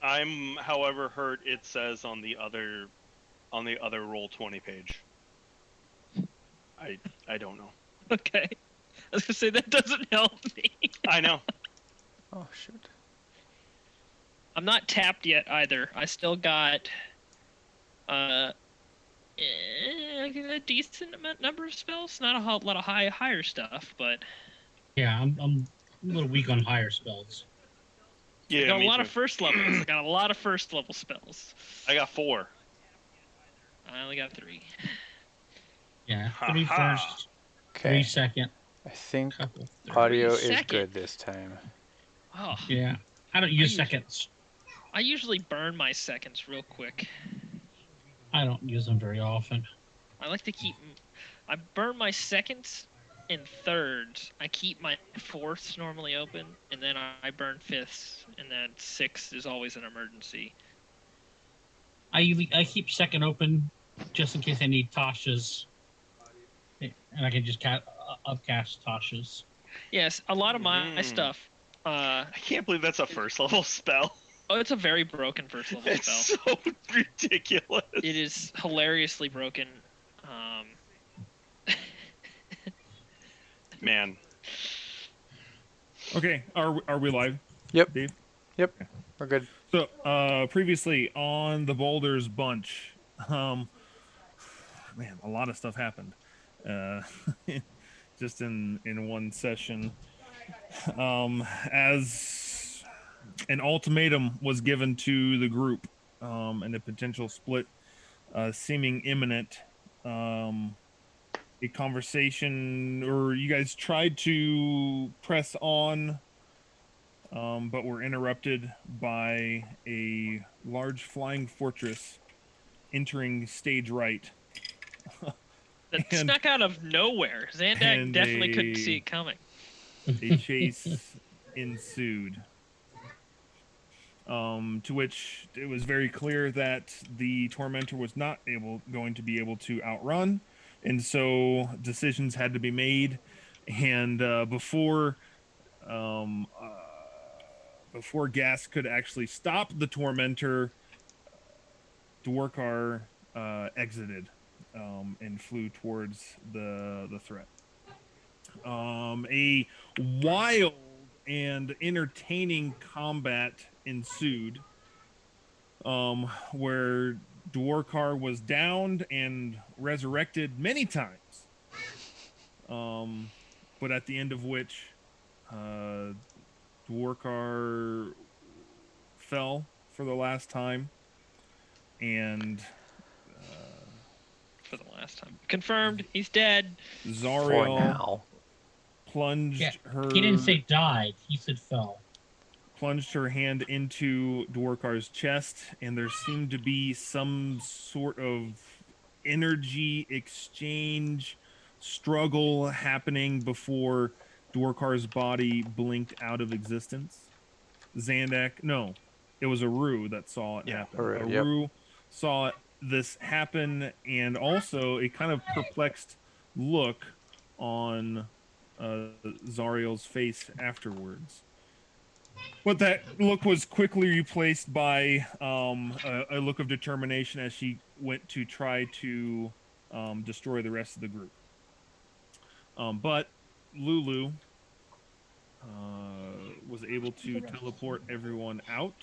I'm, however, heard it says on the other Roll20 page. I don't know. Okay. I was gonna say that doesn't help me. I know. Oh shoot. I'm not tapped yet either. I still got a decent number of spells. Not a whole lot of higher stuff, but Yeah, I'm a little weak on higher spells. Yeah, I got a me lot too. of first levels. I got a lot of first level spells. I got 4. I only got 3. Yeah, Ha 3 ha. first, 3 Okay. second, I think couple third. audio 3 is second. good this time. Oh, Yeah, I don't use seconds. I usually burn my seconds real quick. I don't use them very often. I like to keep. I burn my seconds in thirds. I keep my fourths normally open, and then I burn fifths, and then 6 is always an emergency. I keep second open just in case I need Tasha's, and I can just upcast Tasha's. Yes, a lot of my stuff. I can't believe that's a first level spell. Oh, it's a very broken first level It's spell. so ridiculous. It is hilariously broken. Man. Okay, are we live? Yep. Dave? Yep. Okay. We're good. So, previously on the Boulders bunch, man, a lot of stuff happened. Just in one session. As an ultimatum was given to the group, and a potential split seeming imminent. A conversation, or you guys tried to press on, but were interrupted by a large flying fortress entering stage right. That snuck out of nowhere. Zandak definitely couldn't see it coming. A chase ensued. To which it was very clear that the Tormentor was not going to be able to outrun, and so decisions had to be made. And before Gas could actually stop the Tormentor, Dwarkar exited and flew towards the threat. A wild and entertaining combat ensued, where Dwarkar was downed and resurrected many times, but at the end of which Dwarkar fell for the last time, and for the last time. Confirmed, he's dead. For now. Plunged her. He didn't say died. He said fell. Plunged her hand into Dwarkar's chest, and there seemed to be some sort of energy exchange struggle happening before Dwarkar's body blinked out of existence. Zandak, no, it was Aru that saw it happen. Aru saw this happen, and also a kind of perplexed look on Zariel's face afterwards. But that look was quickly replaced by a look of determination as she went to try to destroy the rest of the group. But Lulu was able to teleport everyone out,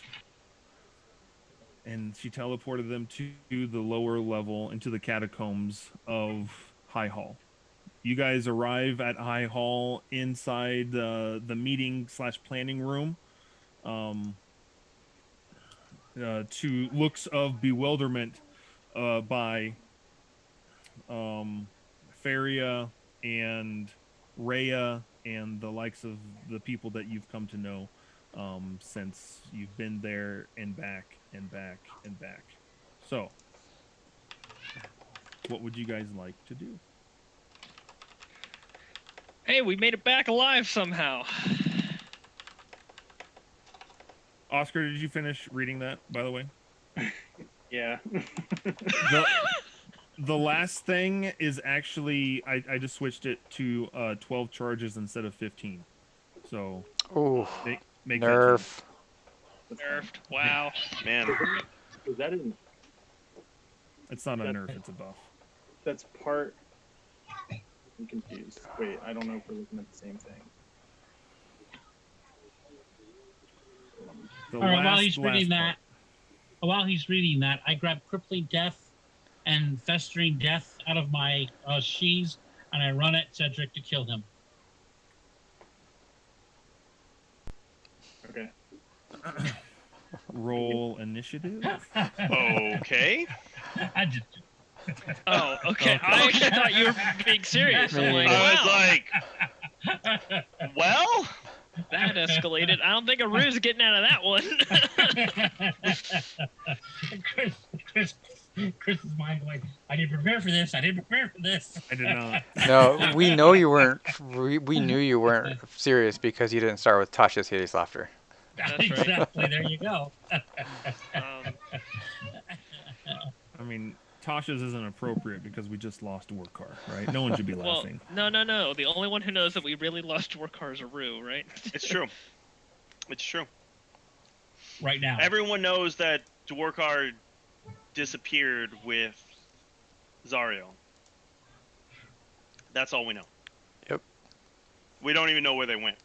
and she teleported them to the lower level, into the catacombs of High Hall. You guys arrive at High Hall inside the meeting / planning room. To looks of bewilderment by Faria and Rhea and the likes of the people that you've come to know since you've been there and back and back and back. So, what would you guys like to do? Hey, we made it back alive somehow. Oscar, did you finish reading that, by the way? Yeah. The last thing is actually, I just switched it to 12 charges instead of 15. So, ooh, make nerf. That's fine. Nerfed. Wow. Man, Is that an? It's not a That- nerf, it's a buff. That's part. I'm confused. Wait, I don't know if we're looking at the same thing. The All right, while last- he's reading last that, I grab crippling death and festering death out of my sheaths, and I run at Cedric to kill him. Okay. part. Roll initiative. okay. I just Oh, okay. I actually thought you were being serious. I'm like, I wow, was like, well, that escalated. I don't think a Rue's getting out of that one. Chris's mind going, I didn't prepare for this. I didn't prepare for this. I did not. No, we know you weren't. We knew you weren't serious because you didn't start with Tasha's hideous laughter. That's right. Exactly. There you go. I mean, Tasha's isn't appropriate because we just lost Warcar, right? No one should be Well, laughing. no. The only one who knows that we really lost Warcar is a Rue, right? it's true. It's true. Right now. Everyone knows that Dwarkar disappeared with Zario. That's all we know. Yep. We don't even know where they went.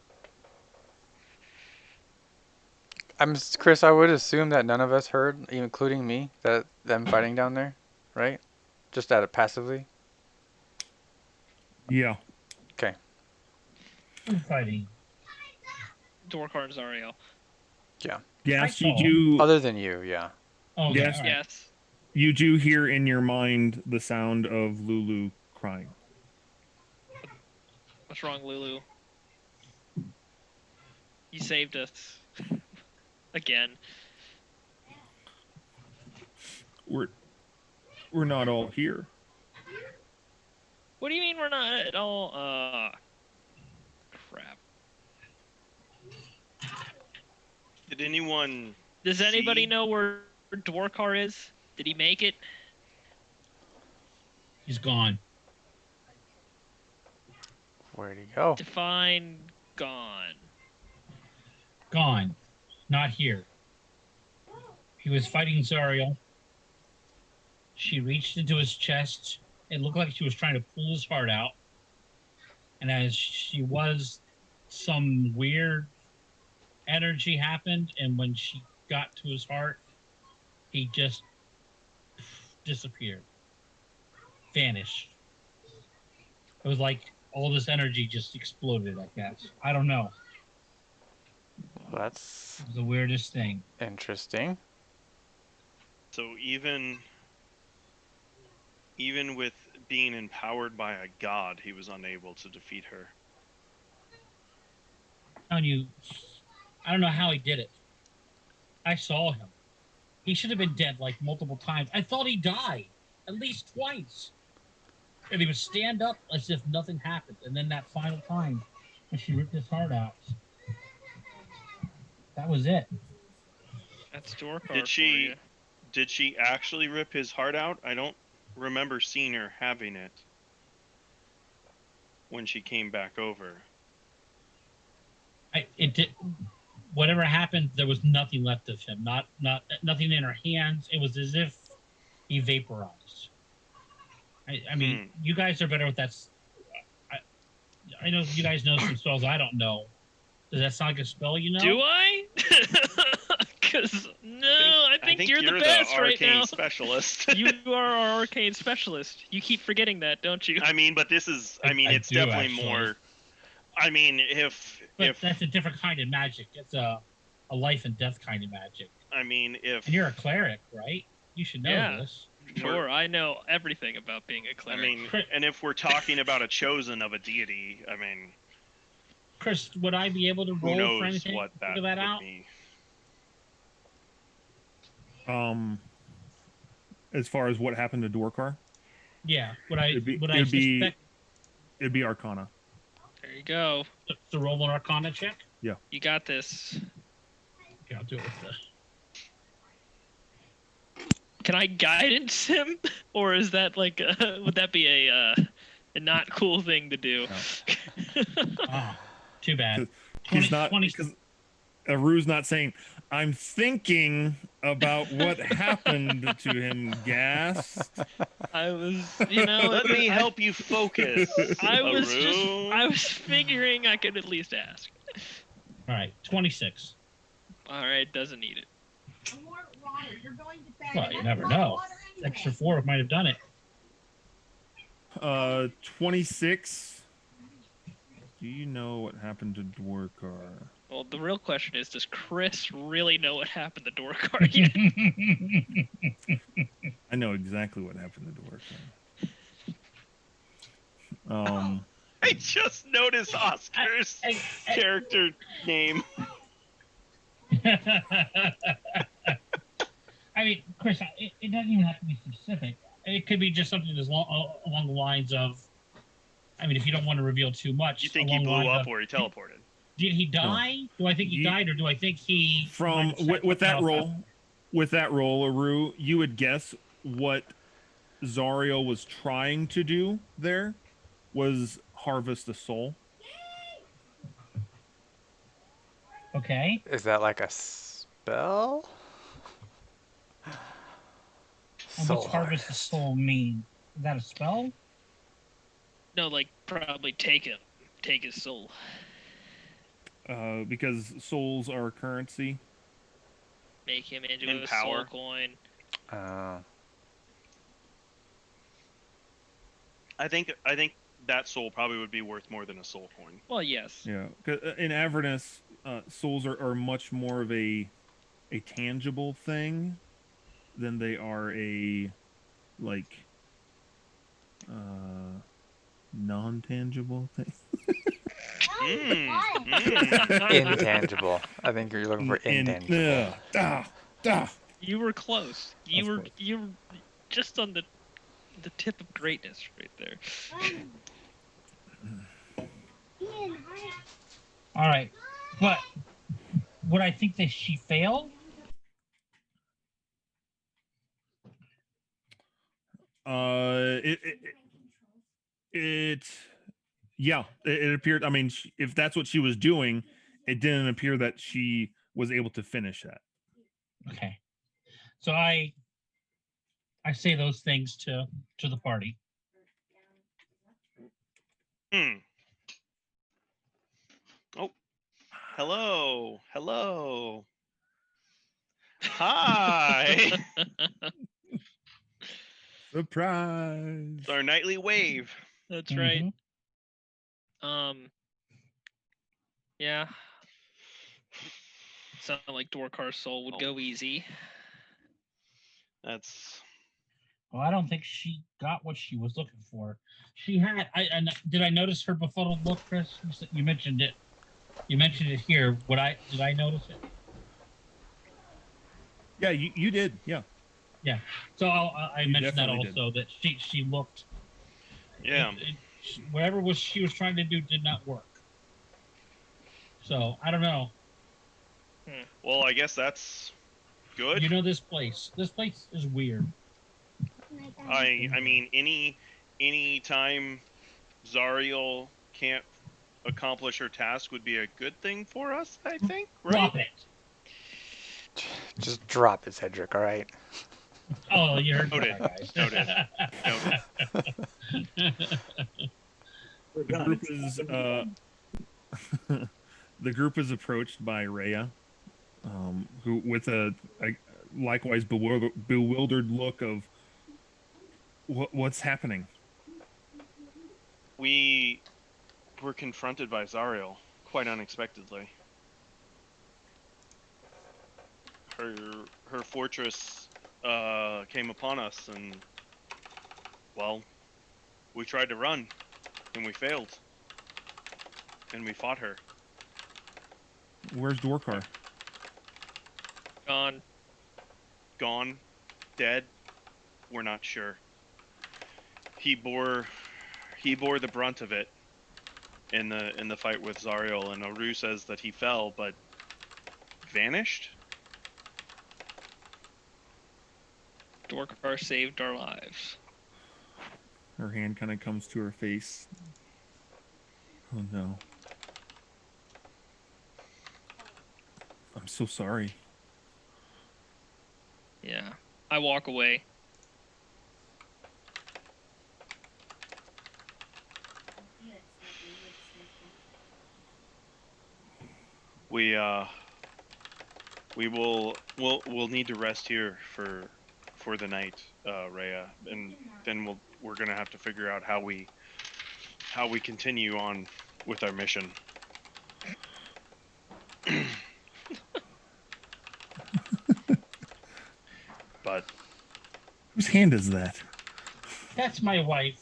Chris, I would assume that none of us heard, including me, that them fighting down there, right? Just at it passively. Yeah. Okay. Who's fighting? Dwarkar and Zariel. Yes, I you saw. do. Other than you, yeah. Oh, okay, Yes. all right. Yes. You do hear in your mind the sound of Lulu crying. What's wrong, Lulu? You saved us. Again. We're not all here. What do you mean we're not at all? Crap. Did anyone? Does anybody See? know where Dwarkar is? Did he make it? He's gone. Where'd he go? Define gone. Gone. Not here. He was fighting Zariel. She reached into his chest. It looked like she was trying to pull his heart out. And as she was, some weird energy happened. And when she got to his heart, he just disappeared. Vanished. It was like all this energy just exploded, I guess. I don't know. Well, that's It was the weirdest thing. interesting. So even with being empowered by a god, he was unable to defeat her. Telling you, I don't know how he did it. I saw him. He should have been dead like multiple times. I thought he died at least twice. And he would stand up as if nothing happened. And then that final time, when she ripped his heart out, that was it. That's Dwarkar. Did she actually rip his heart out? I don't remember seeing her having it when she came back over. It did. Whatever happened, there was nothing left of him. Nothing in her hands. It was as if he vaporized. I mean, you guys are better with that. I know you guys know some spells I don't know. Does that sound like a spell you know? Do I? Because I think you're the best right arcane now. specialist. You are our arcane specialist. You keep forgetting that, don't you? I mean, but this is. I mean, I it's do, definitely actually. more. I mean, But that's a different kind of magic. It's a life and death kind of magic. I mean, if And you're a cleric, right? You should know Yeah. this. Sure, I know everything about being a I cleric. mean, and if we're talking about a chosen of a deity, I mean, Chris, would I be able to who roll for knows anything? what that Figure would that out? be? As far as what happened to Dwarkar, Yeah. Would I It'd be- would I it'd be- suspect it'd be Arcana. There you go. to roll an Arcana check? You got this. Okay, I'll do it with the. Can I guidance him, or is that like would that be a not cool thing to do? Oh, too bad. He's not 20 because Aru's not saying, I'm thinking about what happened to him, Gast. I was, you know, Let me help you focus. I was Aru. I was figuring I could at least ask. All right, 26. All right, doesn't need it. More water. You're going to bed. Well, and you that's never a lot of know. water anyway. Extra 4 might have done it. 26. Do you know what happened to Dwarkar? Well, the real question is, does Chris really know what happened to Dorkar yet? I know exactly what happened to Dwarkar. I just noticed Oscar's character name. I mean, Chris, it doesn't even have to be specific. It could be just something that's along the lines of, I mean, if you don't want to reveal too much. You think he along the blew lines up of, or he teleported? Did he die? Do I think he died, or do I think he From might have set with that something else roll, with that roll, Aru, you would guess what Zariel was trying to do there was harvest a soul. up? Okay. Is that like a spell? And what's harvest the soul mean? Is that a spell? No, like probably take his soul. Because souls are currency. Make him into And a power. soul coin. I think that soul probably would be worth more than a soul coin. Well, yes. Yeah, 'cause in Avernus, souls are much more of a tangible thing than they are a like non-tangible thing. Intangible. I think you're looking for intangible. You were close. You That's were close. you were just on the tip of greatness right there. All right, but would I think that she failed? It appeared. I mean, if that's what she was doing, it didn't appear that she was able to finish that. Okay, so I say those things to the party. Oh, hello. Hi. Surprise! It's our nightly wave. That's right. Yeah. Sound like Dorkar's soul would go easy. That's. Well, I don't think she got what she was looking for. She had. Did I notice her befuddled look, Chris? You mentioned it. You mentioned it here. Did I notice it? Yeah, you did. Yeah. Yeah. So I mentioned that definitely also, that she looked. Yeah. Whatever she was trying to do did not work. So I don't know. Well, I guess that's good. You know this place. This place is weird. I mean, any time Zariel can't accomplish her task would be a good thing for us, I think, right? Drop it. Just drop it, Cedric, all right? Oh, you heard Noted. that, guys. Noted. The group is the group is approached by Rhea, who with a likewise bewildered look of what's happening. We were confronted by Zariel quite unexpectedly. Her fortress came upon us, and well, we tried to run, and we failed, and we fought her. Where's Dwarkar? Gone. Dead. We're not sure. He bore the brunt of it in the fight with Zariel, and Aru says that he fell, but vanished. Dorkar saved our lives. Her hand kind of comes to her face. Oh no. I'm so sorry. Yeah. I walk away. We'll need to rest here for the night, Rhea, and then we're gonna have to figure out how we continue on with our mission. But Whose hand is that? That's my wife.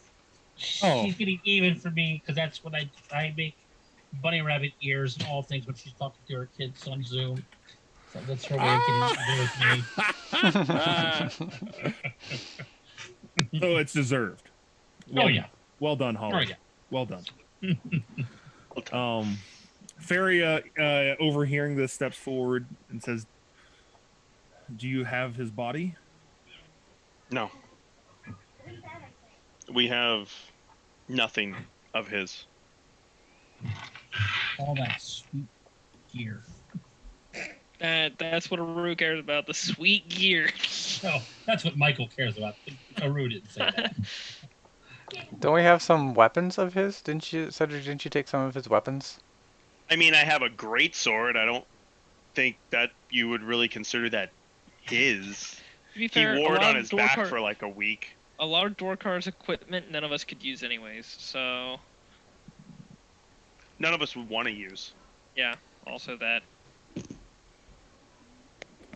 Oh. She's getting even for me because that's what I make bunny rabbit ears and all things when she's talking to her kids on Zoom. So that's her way of getting even with me. So it's deserved. Oh yeah. Well done, Holly. Oh yeah. Well done. Feria, overhearing this, steps forward and says, "Do you have his body?" no, we have nothing of his. All that sweet gear. That's what Aru cares about, the sweet gear. No, that's what Michael cares about. Aru didn't say that. Don't we have some weapons of his? Cedric, didn't you take some of his weapons? I mean, I have a great sword. I don't think that you would really consider that his. To be fair, He wore it a lot on of his back Dorkar, for like a week. a lot of Dorkar's equipment none of us could use anyways. So None of us would want to use. yeah, also that.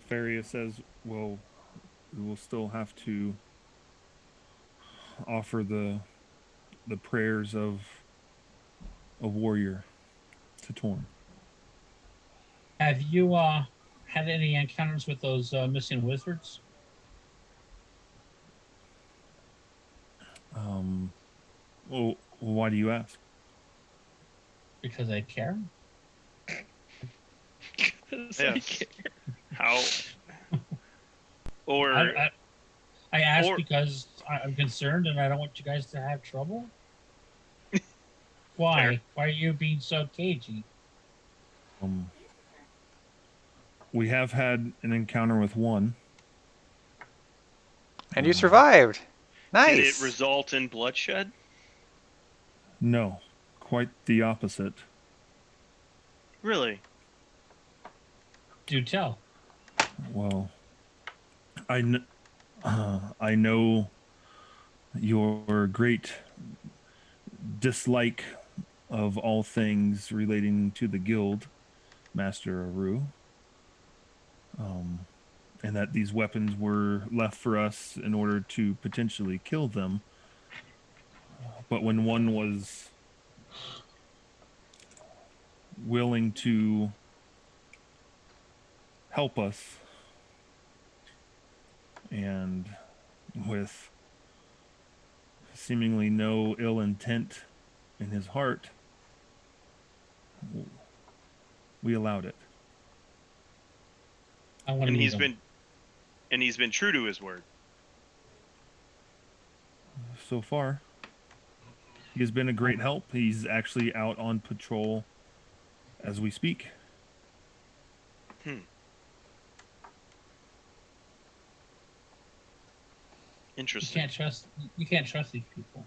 Feria says, "Well, we will still have to offer the prayers of a warrior to Torn." Have you had any encounters with those missing wizards? Well, why do you ask? Because I care. Yes. How? Or I ask or- because I'm concerned and I don't want you guys to have trouble. Why? Fair. Why are you being so cagey? We have had an encounter with one. And you survived. Nice. did it result in bloodshed? No, quite the opposite. Really? Do tell. Well, I know your great dislike of all things relating to the guild, Master Aru, and that these weapons were left for us in order to potentially kill them. But when one was willing to help us, and with seemingly no ill intent in his heart, we allowed it. I want to And meet him. he's been true to his word. So far, he has been a great help. He's actually out on patrol as we speak. Interesting. You can't trust these people.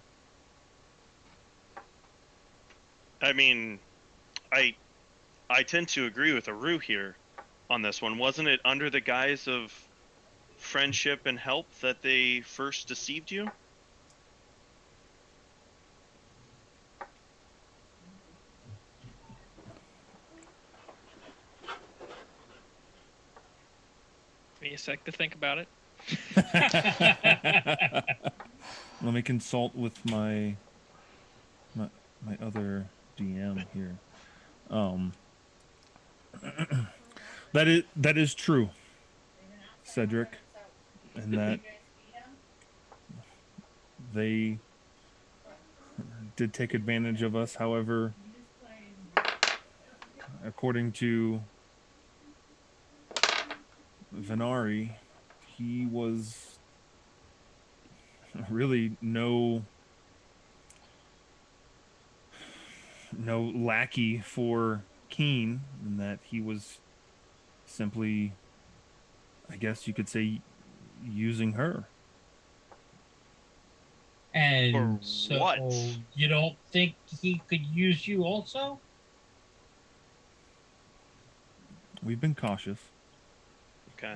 I mean, I tend to agree with Aru here on this one. Wasn't it under the guise of friendship and help that they first deceived you? Give me a sec to think about it. Let me consult with my other DM here. That is true, Cedric, and that they did take advantage of us. However, according to Venari, he was really no lackey for Keen, and that he was simply, I guess you could say, using her. And For so what? you don't think he could use you also? We've been cautious. Okay.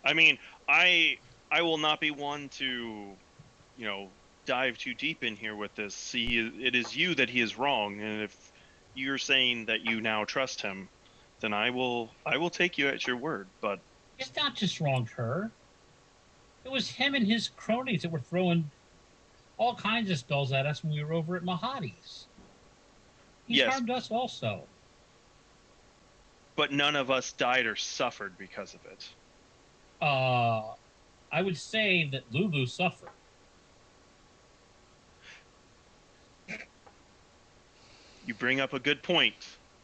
I mean, I will not be one to, dive too deep in here with this. See, it is you that he is wrong, and if you're saying that you now trust him, then I will take you at your word. But He's not just wronged her. It was him and his cronies that were throwing all kinds of spells at us when we were over at Mahadi's. He's yes, harmed us also. but none of us died or suffered because of it. I would say that Lulu suffered. You bring up a good point,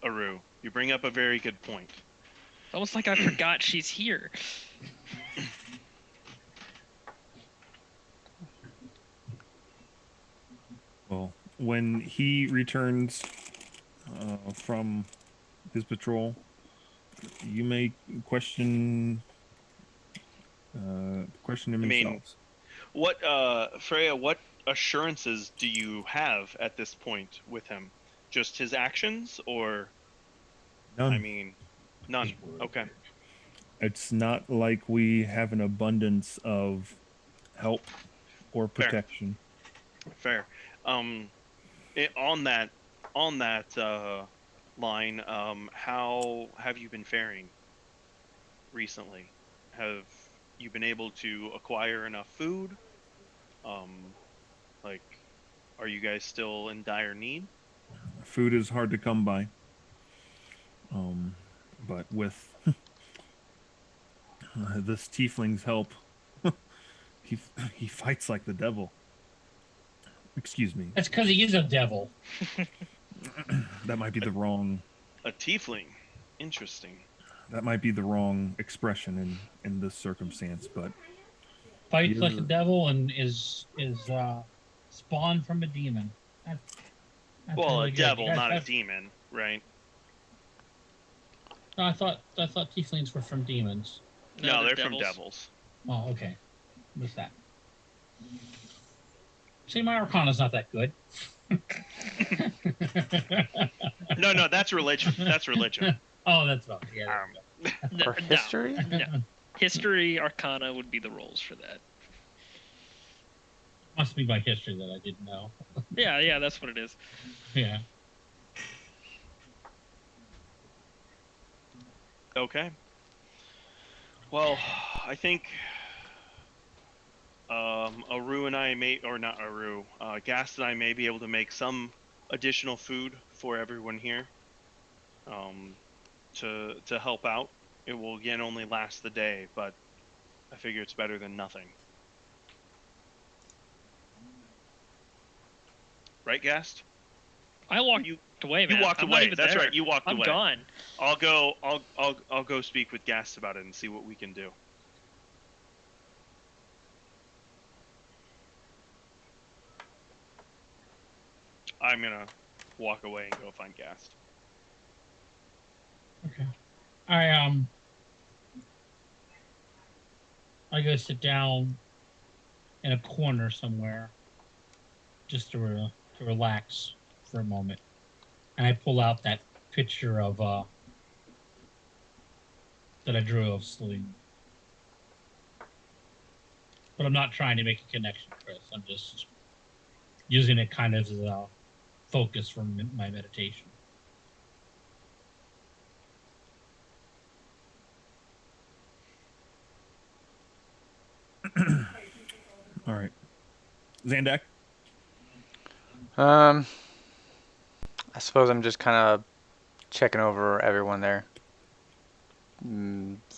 Aru. You bring up a very good point. It's almost like I forgot she's here. Well, when he returns from his patrol, you may question him I mean, yourselves. what, Freya? What assurances do you have at this point with him? Just his actions, or None. I mean, none. Okay. It's not like we have an abundance of help or protection. Fair. On that line, how have you been faring recently? Have you been able to acquire enough food? Like, are you guys still in dire need? Food is hard to come by. But with this tiefling's help, he he fights like the devil. Excuse me. That's because he is a devil. That might be the wrong. A tiefling. Interesting. That might be the wrong expression in this circumstance, but Fights He like is- a devil and is spawned from a demon. That's Well, really a good. devil, You guys not a have- demon, right? No, I thought tieflings were from demons. No, they're from devils. devils. Oh, okay. What's that? See, my Arcana's not that good. No, that's religion. That's religion. Oh, that's not. Yeah. For history? No. History, Arcana would be the rolls for that. Must be my history that I didn't know. Yeah, that's what it is. Yeah. Okay. Well, I think Aru and I may, or not Aru, Gast and I may be able to make some additional food for everyone here. To help out. It will again only last the day, but I figure it's better than nothing. Right, Gast? I walked away, man. You walked I'm not away. even That's there. right. You walked I'm away. gone. I'll go speak with Gast about it and see what we can do. I'm gonna walk away and go find Gast. Okay. I go sit down in a corner somewhere just to relax for a moment, and I pull out that picture of that I drew of Celine. But I'm not trying to make a connection, Chris. I'm just using it kind of as a focus for my meditation. all right. Zandak? I suppose I'm just kind of checking over everyone there,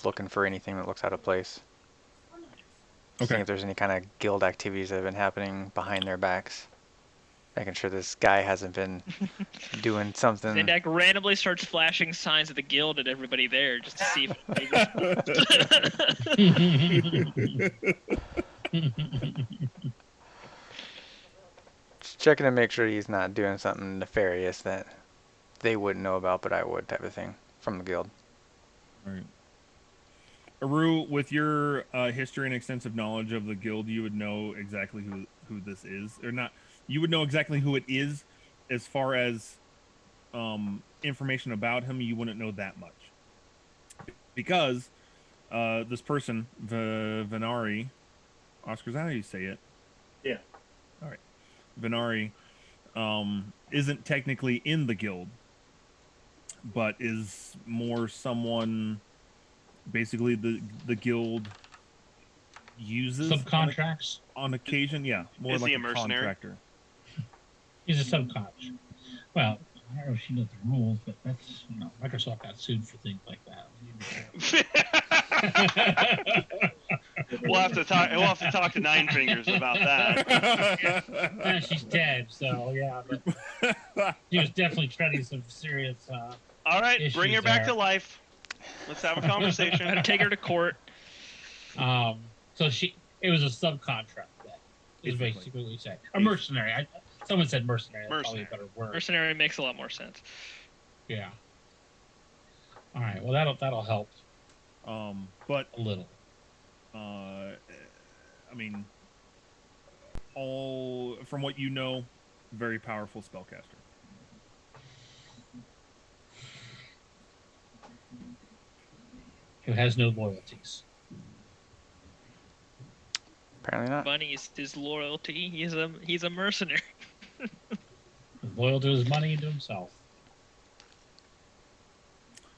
looking for anything that looks out of place. Seeing Okay. if there's any kind of guild activities that have been happening behind their backs. Making sure this guy hasn't been doing something. Zendak randomly starts flashing signs of the guild at everybody there just to see if Just checking to make sure he's not doing something nefarious that they wouldn't know about, but I would, type of thing, from the guild. All right. Aru, with your history and extensive knowledge of the guild, you would know exactly who this is, or not. You would know exactly who it is. As far as information about him, you wouldn't know that much because this person, Venari, Oscar, is that how you say it? Yeah. All right, Venari, isn't technically in the guild, but is more someone. Basically, the guild uses Subcontracts. on occasion. Yeah, more Is like he a a mercenary? contractor. He's a subcontractor. Well, I don't know if she knows the rules, but that's Microsoft got sued for things like that. We'll have to talk. We'll have to talk to Nine Fingers about that. She's dead, so yeah. But she was definitely treading some serious. All right, bring issues her back there. to life. Let's have a conversation. I'd take her to court. So it was a subcontract. That is basically what you said. A mercenary. Someone said mercenary. That's probably a better word. Mercenary makes a lot more sense. Yeah. All right. Well, that'll help. But a little. I mean, all from what you know, very powerful spellcaster. Who has no loyalties. Apparently not. Money is his loyalty. He's a mercenary. Loyal to his money and to himself.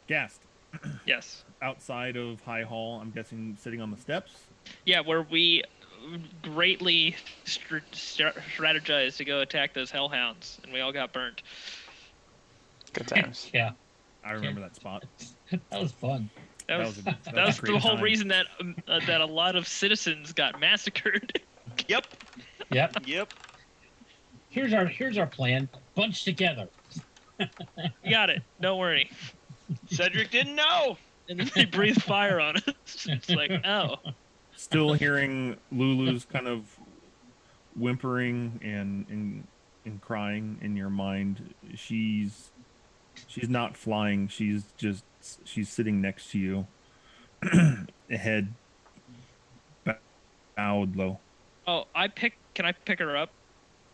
Gast. Yes. Outside of High Hall, I'm guessing sitting on the steps. Yeah, where we greatly strategized to go attack those hellhounds, and we all got burnt. Good times. Yeah. I remember that spot. That was fun. That was a the great whole time. reason that that a lot of citizens got massacred. Yep. Yep. Yep. Here's our plan. Bunch together. You got it. Don't worry. Cedric didn't know. And then they breathe fire on us. It's like, oh. Still hearing Lulu's kind of whimpering and crying in your mind. She's not flying. She's sitting next to you, head bowed low. Oh, can I pick her up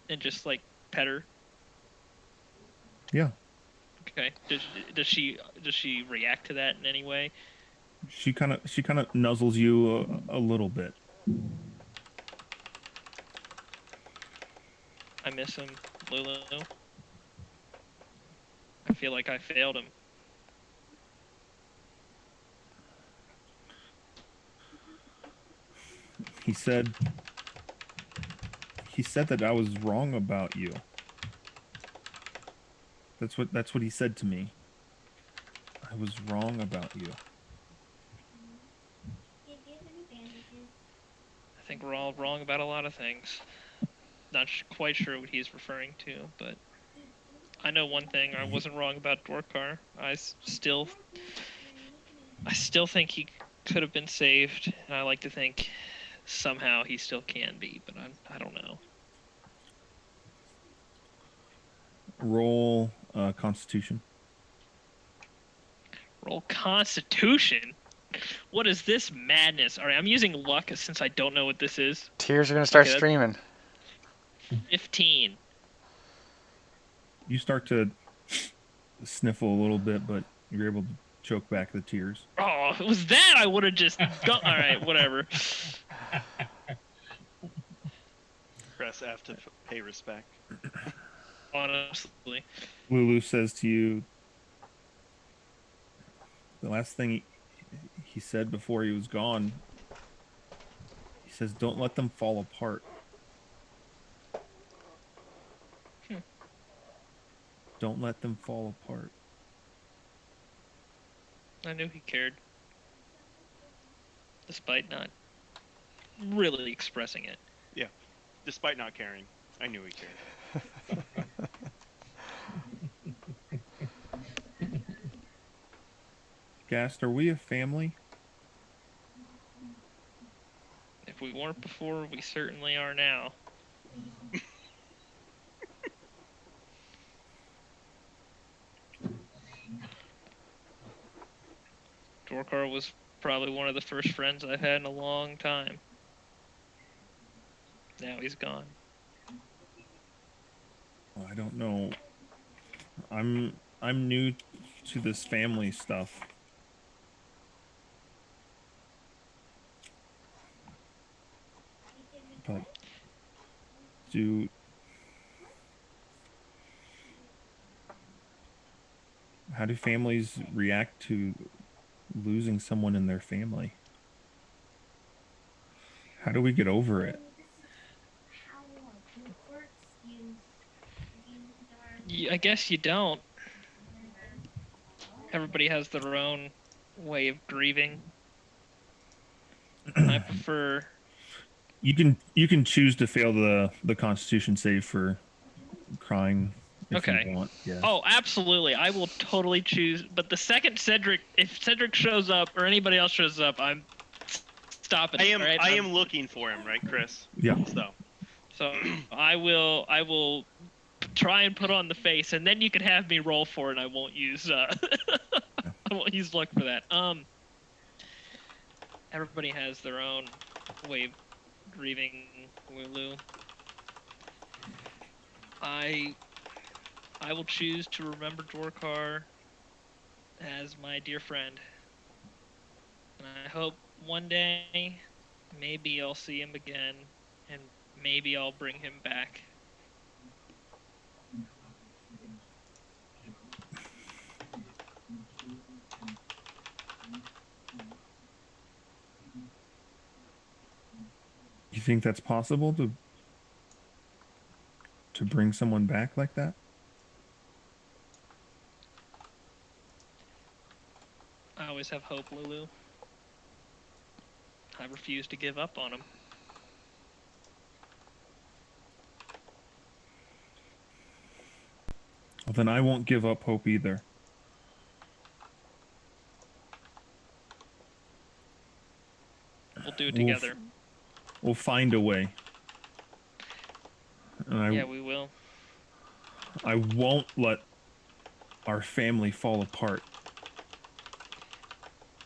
and just like pet her? Yeah. Okay. Does she react to that in any way? She kind of nuzzles you a little bit. I miss him, Lulu. I feel like I failed him. He said that I was wrong about you. That's what he said to me. I was wrong about you. I think we're all wrong about a lot of things. Not quite sure what he's referring to, but I know one thing: I wasn't wrong about Dwarkar. I still think he could have been saved, and I like to think somehow he still can be, but I don't know. Roll Constitution. Roll Constitution. What is this madness? All right, I'm using luck since I don't know what this is. Tears are gonna start Okay, streaming. 15. You start to sniffle a little bit, but you're able to choke back the tears. Oh, if it was that, I would have just gone. All right, whatever. Press F to pay respect. Honestly. Lulu says to you, the last thing he said before he was gone, he says, "Don't let them fall apart." Don't let them fall apart. I knew he cared. Despite not really expressing it. Yeah. Despite not caring, I knew he cared. Gast, are we a family? If we weren't before, we certainly are now. Dwarkar was Probably one of the first friends I've had in a long time. Now he's gone. Well, I don't know. I'm new to this family stuff. But how do families react to losing someone in their family? How do we get over it? I guess you don't. Everybody has their own way of grieving. I prefer. You can choose to fail the Constitution save for crying if Okay. you want. Yeah. Oh, absolutely. I will totally choose. But the second if Cedric shows up or anybody else shows up, I'm stopping. I am looking for him, right, Chris? Yeah. So I will try and put on the face, and then you can have me roll for it. And I won't use I won't use luck for that. Everybody has their own way of grieving Lulu. I will choose to remember Dwarkar as my dear friend. And I hope one day, maybe I'll see him again, and maybe I'll bring him back. You think that's possible to bring someone back like that? I always have hope, Lulu. I refuse to give up on him. Well, then I won't give up hope either. We'll do it together. We'll find a way. And yeah, we will. I won't let our family fall apart.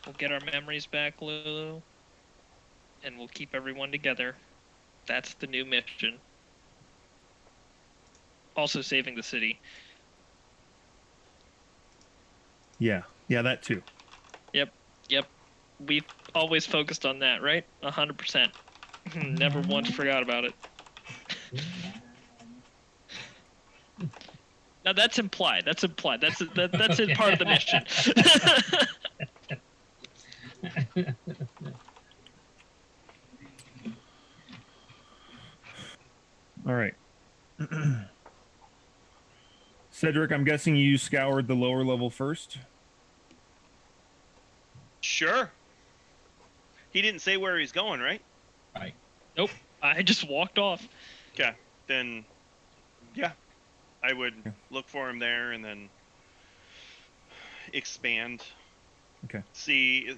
We'll get our memories back, Lulu. And we'll keep everyone together. That's the new mission. Also saving the city. Yeah, that too. Yep. We've always focused on that, right? 100%. Never once forgot about it. Now that's implied. That's in part of the mission. All right. Cedric, I'm guessing you scoured the lower level first? Sure. He didn't say where he's going, right? Right. Nope. I just walked off. Okay. Then, yeah. I would look for him there and then expand. Okay. See,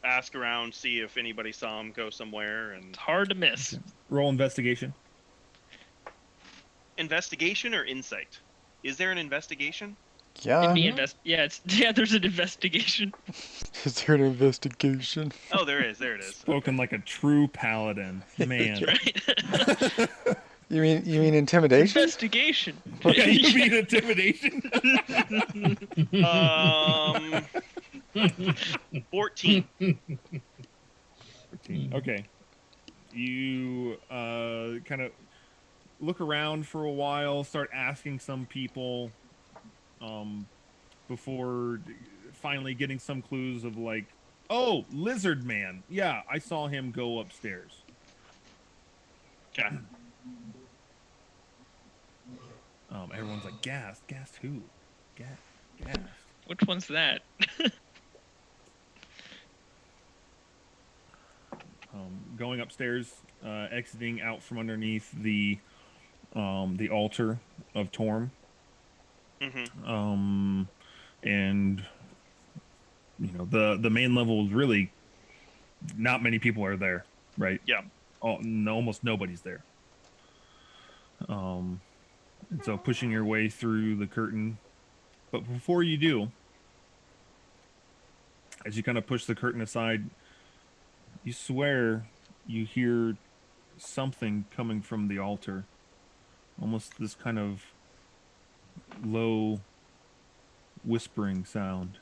ask around, see if anybody saw him go somewhere. And It's hard to miss. Okay. Roll investigation. Investigation or insight? Is there an investigation? Yeah. There's an investigation. Is there an investigation? Oh, there is. There it is. Spoken like a true paladin, man. Right. You mean intimidation? Investigation. Yeah, you mean intimidation? 14. 14. Okay. You kind of look around for a while, start asking some people before finally getting some clues of like, oh, Lizard Man. Yeah, I saw him go upstairs. Okay. Everyone's like, gassed who? Gassed. Which one's that? Going upstairs, exiting out from underneath the altar of Torm. Mm-hmm. And the main level is really not many people are there, right? Yeah. Almost nobody's there. And so pushing your way through the curtain, but before you do, as you kind of push the curtain aside, You swear you hear something coming from the altar. Almost this kind of low whispering sound.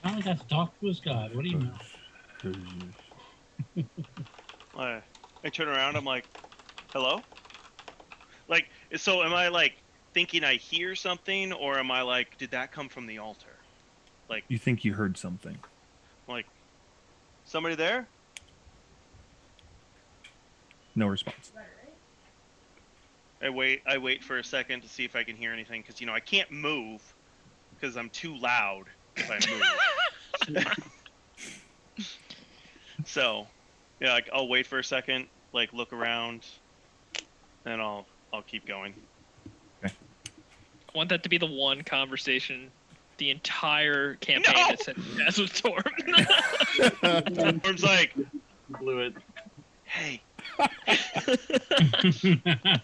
I got to talk to his god. What do you know? I turn around. I'm like, hello? Like, so am I like thinking I hear something, or am I like, did that come from the altar? Like, You think you heard something. like, somebody there? No response. I wait for a second to see if I can hear anything, because I can't move because I'm too loud if I move. So, yeah, like, I'll wait for a second, like look around, and I'll keep going. I want that to be the one conversation the entire campaign No! that said as with Torm. Storm's like, Blew it. hey,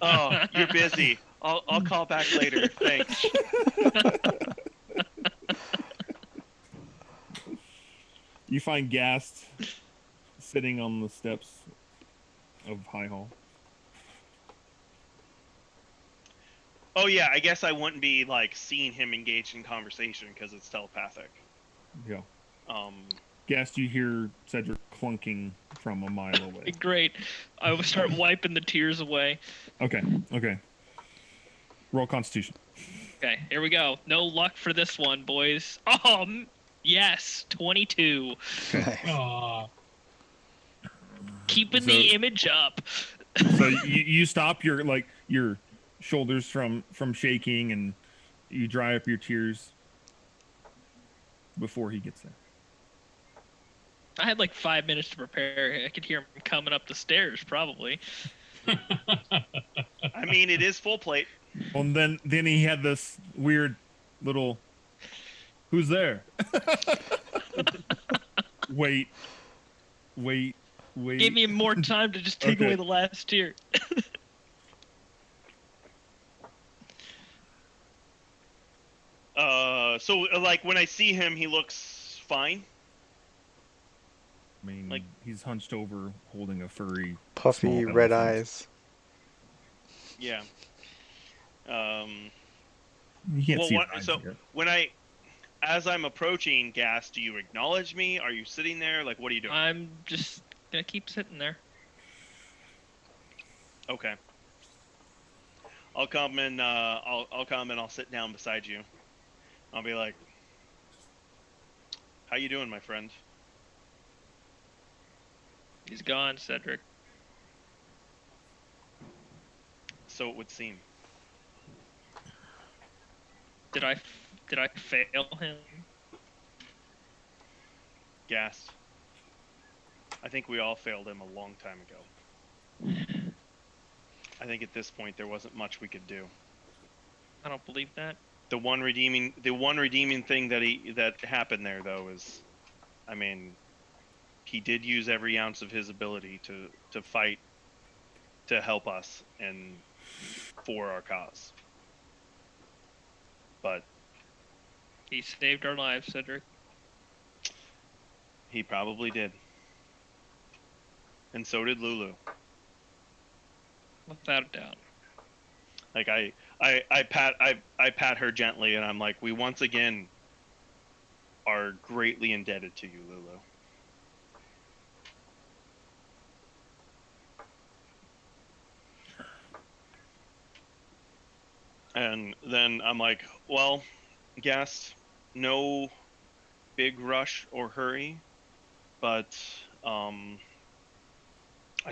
oh, you're busy. I'll call back later. Thanks. You find Gast sitting on the steps of High Hall. Oh yeah, I guess I wouldn't be like seeing him engaged in conversation because it's telepathic. Yeah. Um, Gast, you hear Cedric clunking from a mile away. Great. I will start wiping the tears away. Okay. Roll Constitution. Okay, here we go. No luck for this one, boys. Oh, yes, 22. Aw. Keeping So- the image up. So you stop your shoulders from shaking, and you dry up your tears before he gets there. I had like 5 minutes to prepare. I could hear him coming up the stairs, probably. I mean, it is full plate. Well, and then he had this weird little, who's there? Wait. Gave me more time to just take Okay. away the last tear. So like when I see him, he looks fine. I mean, Like- he's hunched over, holding a furry, Puffy small red elephant. eyes. Yeah. You can't Well, see what- his eyes so- yet. As I'm approaching Gas, do you acknowledge me? Are you sitting there? Like, what are you doing? I'm just gonna keep sitting there. Okay. I'll come and I'll come and I'll sit down beside you. I'll be like, "How you doing, my friend?" He's gone, Cedric. So it would seem. Did I fail him? Gas. I think we all failed him a long time ago. I think at this point there wasn't much we could do. I don't believe that. The one redeeming thing that happened there though is, I mean, he did use every ounce of his ability to fight to help us and for our cause. But He saved our lives, Cedric. he probably did. And so did Lulu. Without a doubt. Like I pat her gently and I'm like, we once again are greatly indebted to you, Lulu. And then I'm like, well, guest, no big rush or hurry, but I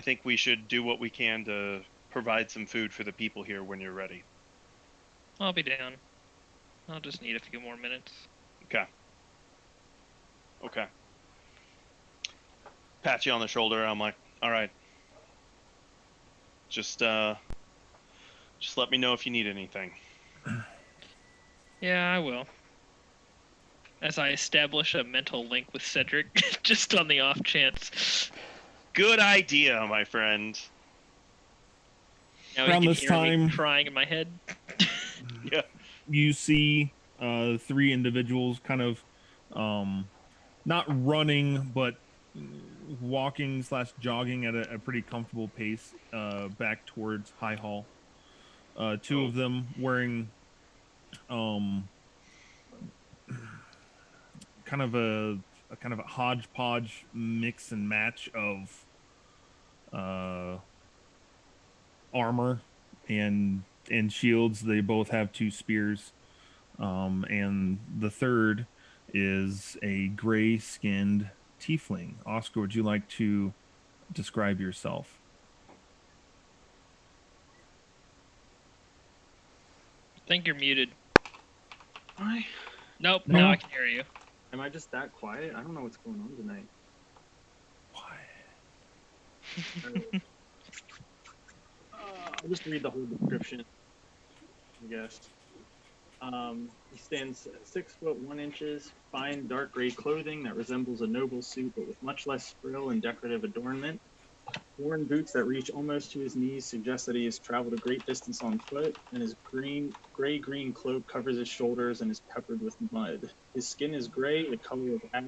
think we should do what we can to provide some food for the people here when you're ready. I'll be down. I'll just need a few more minutes. Okay. Pat you on the shoulder. I'm like, all right. Just let me know if you need anything. Yeah, I will. As I establish a mental link with Cedric, just on the off chance. Good idea, my friend. Now Around he can this hear me time- crying in my head. Yeah. You see three individuals kind of not running, but walking / jogging at a pretty comfortable pace back towards High Hall. Two of them wearing kind of a hodgepodge mix and match of armor and shields. They both have 2 spears. And the third is a gray-skinned tiefling. Oscar, would you like to describe yourself? I think you're muted. Why? Nope, No. now I can hear you. Am I just that quiet? I don't know what's going on tonight. I'll just read the whole description, I guess. He stands 6 foot 1 inches, fine dark gray clothing that resembles a noble suit, but with much less frill and decorative adornment. Worn boots that reach almost to his knees suggest that he has traveled a great distance on foot, and his gray-green cloak covers his shoulders and is peppered with mud. His skin is gray, the color of ash.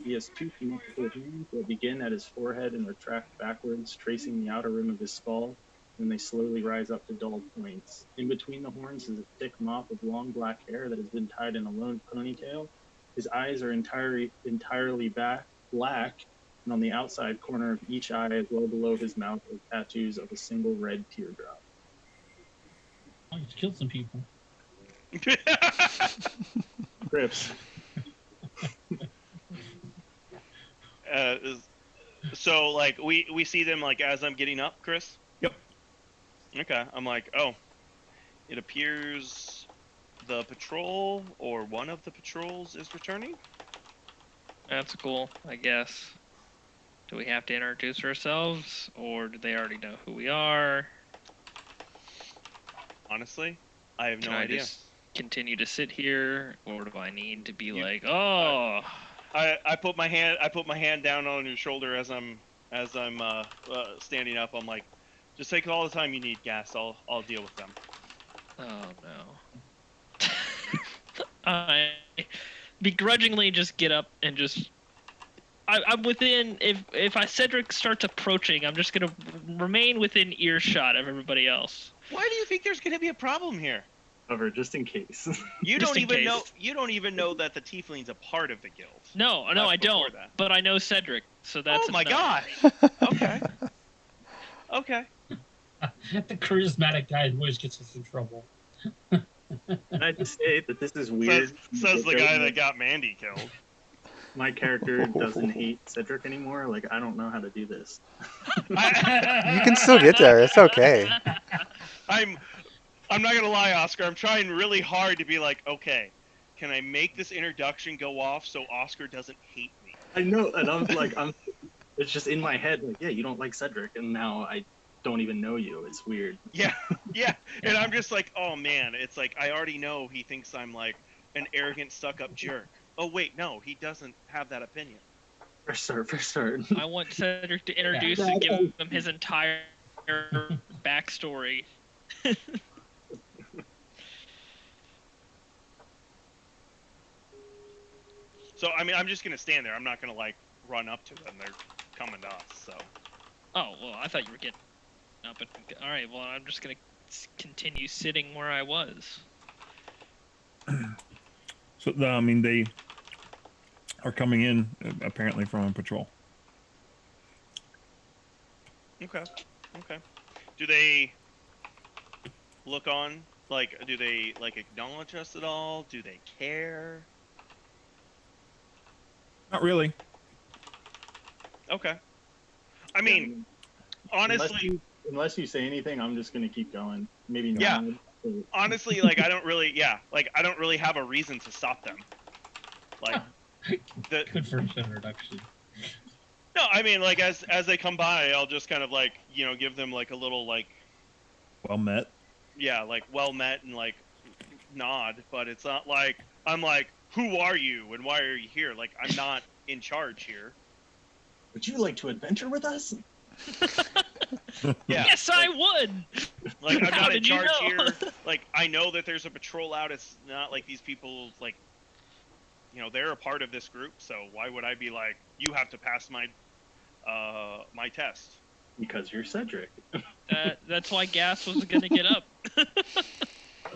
He has 2 symmetrical hands that begin at his forehead and retract backwards, tracing the outer rim of his skull, and they slowly rise up to dull points. In between the horns is a thick mop of long black hair that has been tied in a lone ponytail. His eyes are entirely black, and on the outside corner of each eye, well below his mouth, are tattoos of a single red teardrop. Oh, he's killed some people. Grips. So like we see them like as I'm getting up, Chris? Yep. Okay, I'm like, oh, it appears the patrol or one of the patrols is returning. That's cool, I guess. Do we have to introduce ourselves, or do they already know who we are? Honestly, I have no Can I idea. just continue to sit here, or do I need to be like, oh? I put my hand down on your shoulder as I'm standing up. I'm like, just take all the time you need, Gas. I'll deal with them. Oh no. I begrudgingly just get up and just. I'm within. If Cedric starts approaching, I'm just gonna remain within earshot of everybody else. Why do you think there's gonna be a problem here? Cover just in case. You Just don't in even case. know. You don't even know that the tiefling's a part of the guild. No, That's I before don't. that. But I know Cedric, so that's. Oh my no. god. Okay. Okay. The charismatic guy who always gets us in trouble. Can I just say that this is weird? Says the guy that got Mandy killed. My character doesn't hate Cedric anymore. Like, I don't know how to do this. You can still get there. It's okay. I'm not gonna lie, Oscar. I'm trying really hard to be like, okay, can I make this introduction go off so Oscar doesn't hate me? I know, and it's just in my head, like, yeah, you don't like Cedric, and now I don't even know you. It's weird. Yeah, yeah. And I'm just like, oh man, it's like I already know he thinks I'm like an arrogant, stuck-up jerk. Oh wait, no, he doesn't have that opinion. For sure. I want Cedric to introduce and give him his entire backstory. So I mean, I'm just gonna stand there. I'm not gonna like run up to them. They're coming to us. So. Oh well, I thought you were getting up. And, all right, well, I'm just gonna continue sitting where I was. So I mean, they are coming in apparently from a patrol. Okay. Okay. Do they look on? Like, do they like acknowledge us at all? Do they care? Not really. Okay. I mean, honestly, unless you say anything, I'm just gonna keep going. Maybe Yeah. not. But honestly, like I don't really, I don't really have a reason to stop them. Like, Good first introduction. no, I mean, like as they come by, I'll just kind of like give them like a little like Well met. like well met and like nod, but it's not like I'm like, who are you and why are you here? Like I'm not in charge here. would you like to adventure with us? Yeah. Yes, I would. Like I'm How not in did you charge know? here. Like I know that there's a patrol out. It's not like these people like they're a part of this group, so why would I be like, you have to pass my my test. Because you're Cedric. That's why Gas was gonna get up.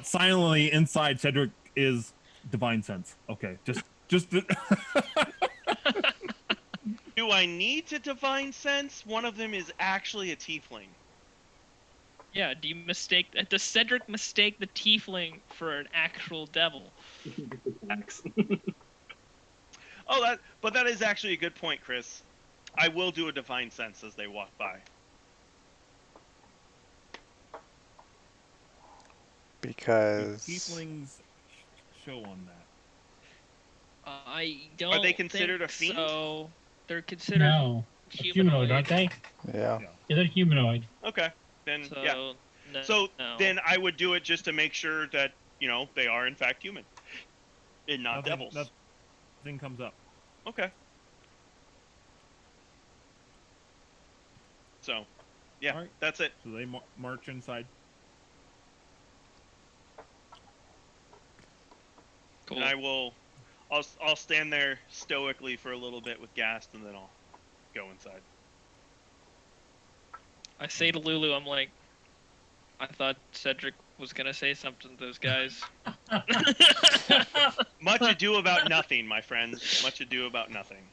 Silently inside, Cedric is divine sense. Okay, just. Do I need to divine sense? One of them is actually a tiefling. Yeah, does Cedric mistake the tiefling for an actual devil? Facts. Oh, but that is actually a good point, Chris. I will do a divine sense as they walk by. Because Tieflings show on that. I don't. Are they considered think a fiend? So they're considered No. Humanoid, aren't they? yeah. Yeah. Yeah, they're humanoid. Okay, then So, yeah. no, So no. then I would do it just to make sure that they are in fact human, and not devils. Nothing comes up. Okay. So, yeah, All right. that's it. So they march inside. Cool. And I'll stand there stoically for a little bit with Gast, and then I'll go inside. I say to Lulu, I'm like, I thought Cedric was gonna say something to those guys. Much ado about nothing, my friends. Much ado about nothing.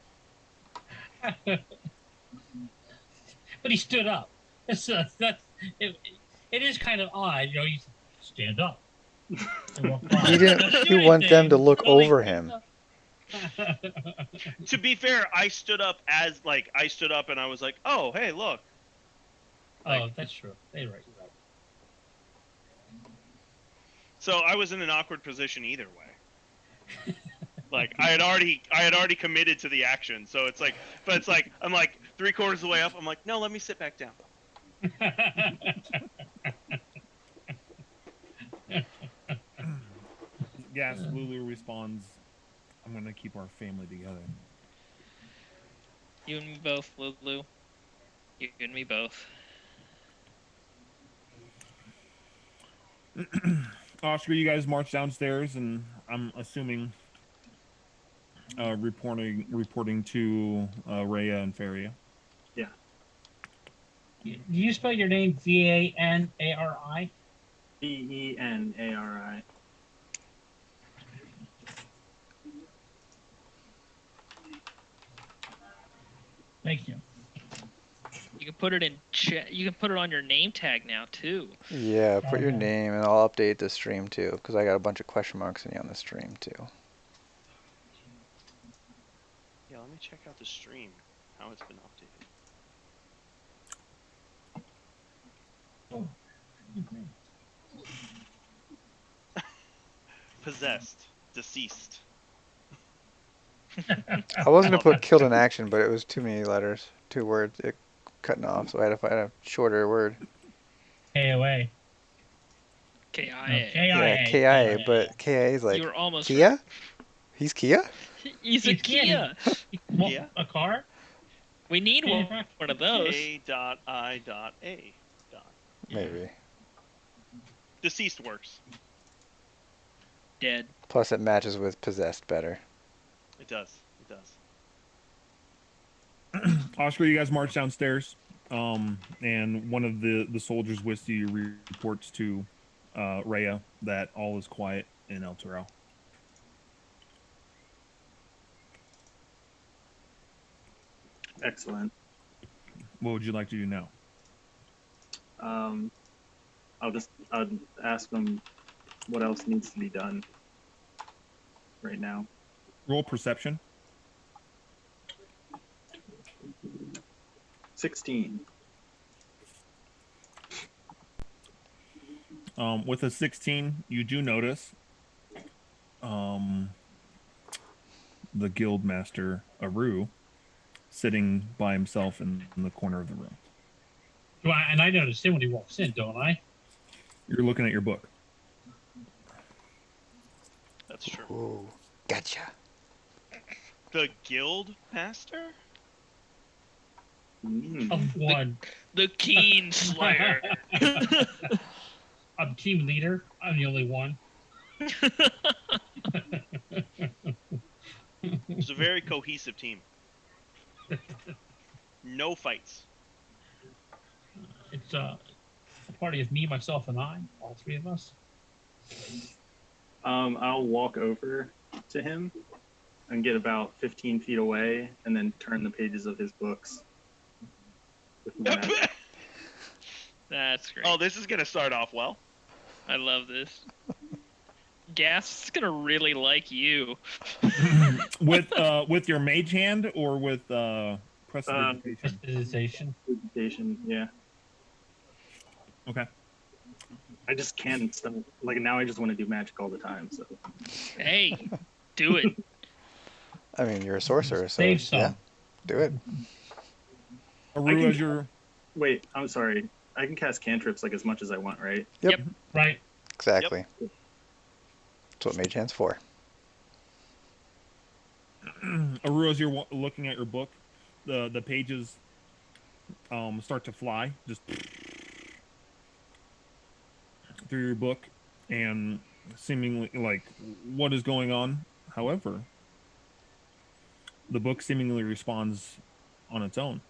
But he stood up. It is kind of odd, you stand up. He didn't. He want them to look over him. To be fair, I stood up and I was like, "Oh, hey, look." Oh, that's true. You're right. So I was in an awkward position either way. Like I had already committed to the action, so it's like I'm like 3/4 of the way up. I'm like, no, let me sit back down. Yes, Lulu responds, "I'm gonna keep our family together." You and me both, Lulu. You and me both. Oscar, you guys march downstairs, and I'm assuming reporting to Rhea and Feria. Yeah. Do you spell your name Vanari? Benari. Thank you. You can put it in chat. You can put it on your name tag now too. Yeah, put your Okay. name, and I'll update the stream too, because I got a bunch of question marks in you on the stream too. Yeah, let me check out the stream, how it's been updated. Oh. Possessed, deceased. I was gonna Love put that. killed in action, but it was too many letters, 2 words, it cutting off, so I had to find a shorter word. KOA. KIA. Yeah, KIA, but KIA is like You were almost Kia? right. He's Kia? He's a Kia. Yeah. A car? We need one of those. K.I.A. Maybe. Deceased works. Dead. Plus it matches with possessed better. It does. It does. Oscar, you guys march downstairs, and one of the soldiers with you reports to Rhea that all is quiet in El Toro. Excellent. What would you like to do now? I'll ask them what else needs to be done right now. Roll perception. 16. With a 16, you do notice the guild master Aru sitting by himself in the corner of the room. And I noticed him when he walks in, don't I? You're looking at your book. That's true. Ooh, gotcha. The guild master? Of one. The Keen Slayer. I'm team leader. I'm the only one. It's a very cohesive team. No fights. It's a party of me, myself, and I. All three of us. I'll walk over to him and get about 15 feet away, and then turn the pages of his books. With my magic. That's great. Oh, this is gonna start off well. I love this. Gas is gonna really like you. With your mage hand or with prestidigitation? Prestidigitation. Presentation, yeah. Okay. I just can't stop. Like now, I just want to do magic all the time. So Hey, do it. I mean, you're a sorcerer, so Save some. yeah, do it. Aru, as your wait, I'm sorry. I can cast cantrips like as much as I want, right? Yep. Right. Exactly. That's what mage hand's for. Aru, as you're looking at your book, the pages start to fly just through your book, and seemingly like what is going on. However, the book seemingly responds on its own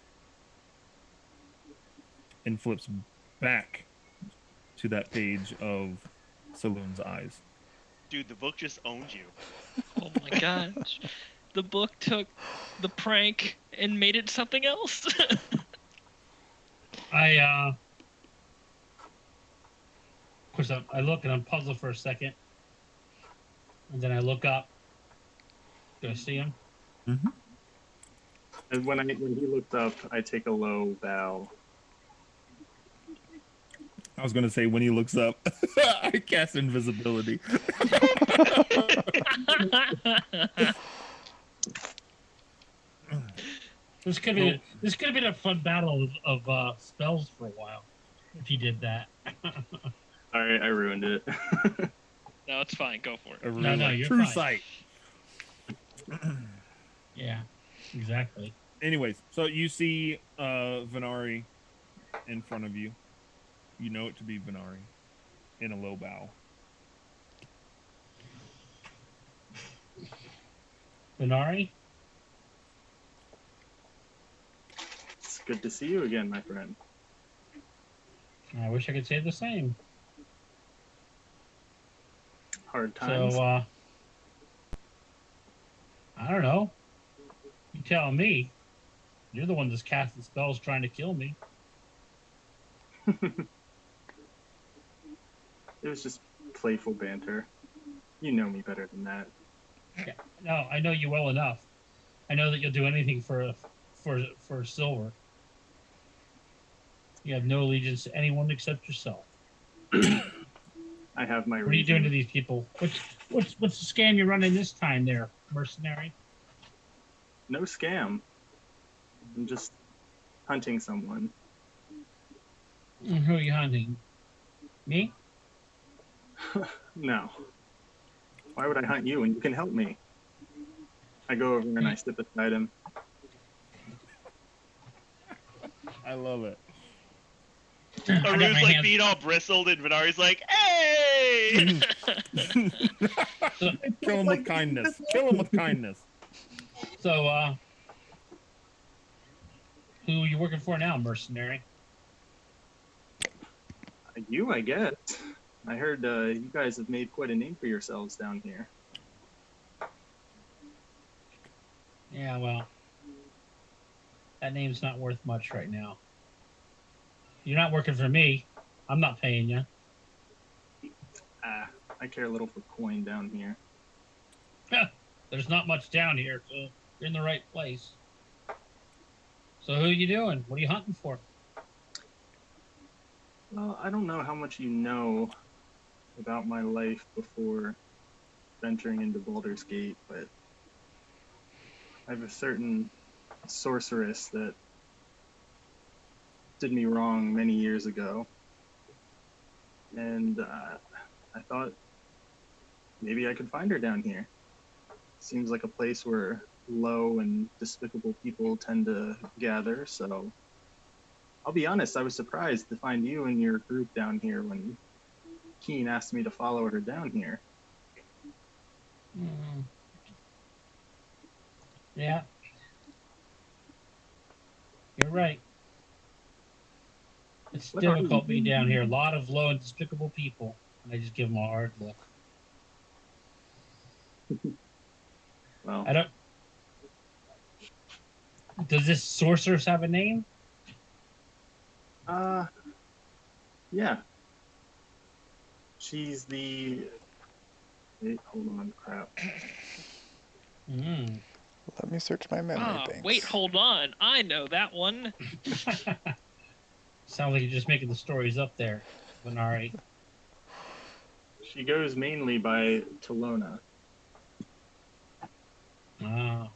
and flips back to that page of Saloon's eyes. Dude, the book just owns you. Oh my gosh. The book took the prank and made it something else. Of course, I look and I'm puzzled for a second, and then I look up. Do I see him? Mm-hmm. And when he looked up, I take a low bow. I was gonna say when he looks up, I cast invisibility. This could have been a fun battle of spells for a while if he did that. All right, I ruined it. No, it's fine. Go for it. Aru, No, like, you're true fine. sight. Yeah, exactly. Anyways, so you see Venari in front of you. You know it to be Venari in a low bow. Benari? It's good to see you again, my friend. I wish I could say the same. Hard times. So, I don't know. You tell me. You're the one that's casting spells trying to kill me. It was just playful banter. You know me better than that. Yeah, no, I know you well enough. I know that you'll do anything for silver. You have no allegiance to anyone except yourself. I have my What are you doing to reasons. these people? What's the scam you're running this time, there, mercenary? No scam. I'm just hunting someone. Who are you hunting? Me? No. Why would I hunt you when you can help me? I go over and I sit beside him. I love it. I got Aru's my like hands- being all bristled, and Venari's like, "Hey!" Kill him with kindness. Kill him with kindness. So, who are you working for now, mercenary? You, I guess. I heard you guys have made quite a name for yourselves down here. Yeah, well, that name's not worth much right now. You're not working for me. I'm not paying you. I care a little for coin down here. There's not much down here, so you're in the right place. So who are you doing? What are you hunting for? Well, I don't know how much you know about my life before venturing into Baldur's Gate, but I have a certain sorceress that did me wrong many years ago. And I thought maybe I could find her down here. Seems like a place where low and despicable people tend to gather, so I'll be honest, I was surprised to find you and your group down here when Keen asked me to follow her down here. Yeah. You're right. It's What are difficult you being doing? down here. A lot of low and despicable people. And I just give them a hard look. Well, I don't. Does this sorceress have a name? yeah. She's the. Wait, hold on, crap. Mm. Let me search my memory banks. Wait, hold on. I know that one. Sounds like you're just making the stories up there. But all right. She goes mainly by Tolona. Ah.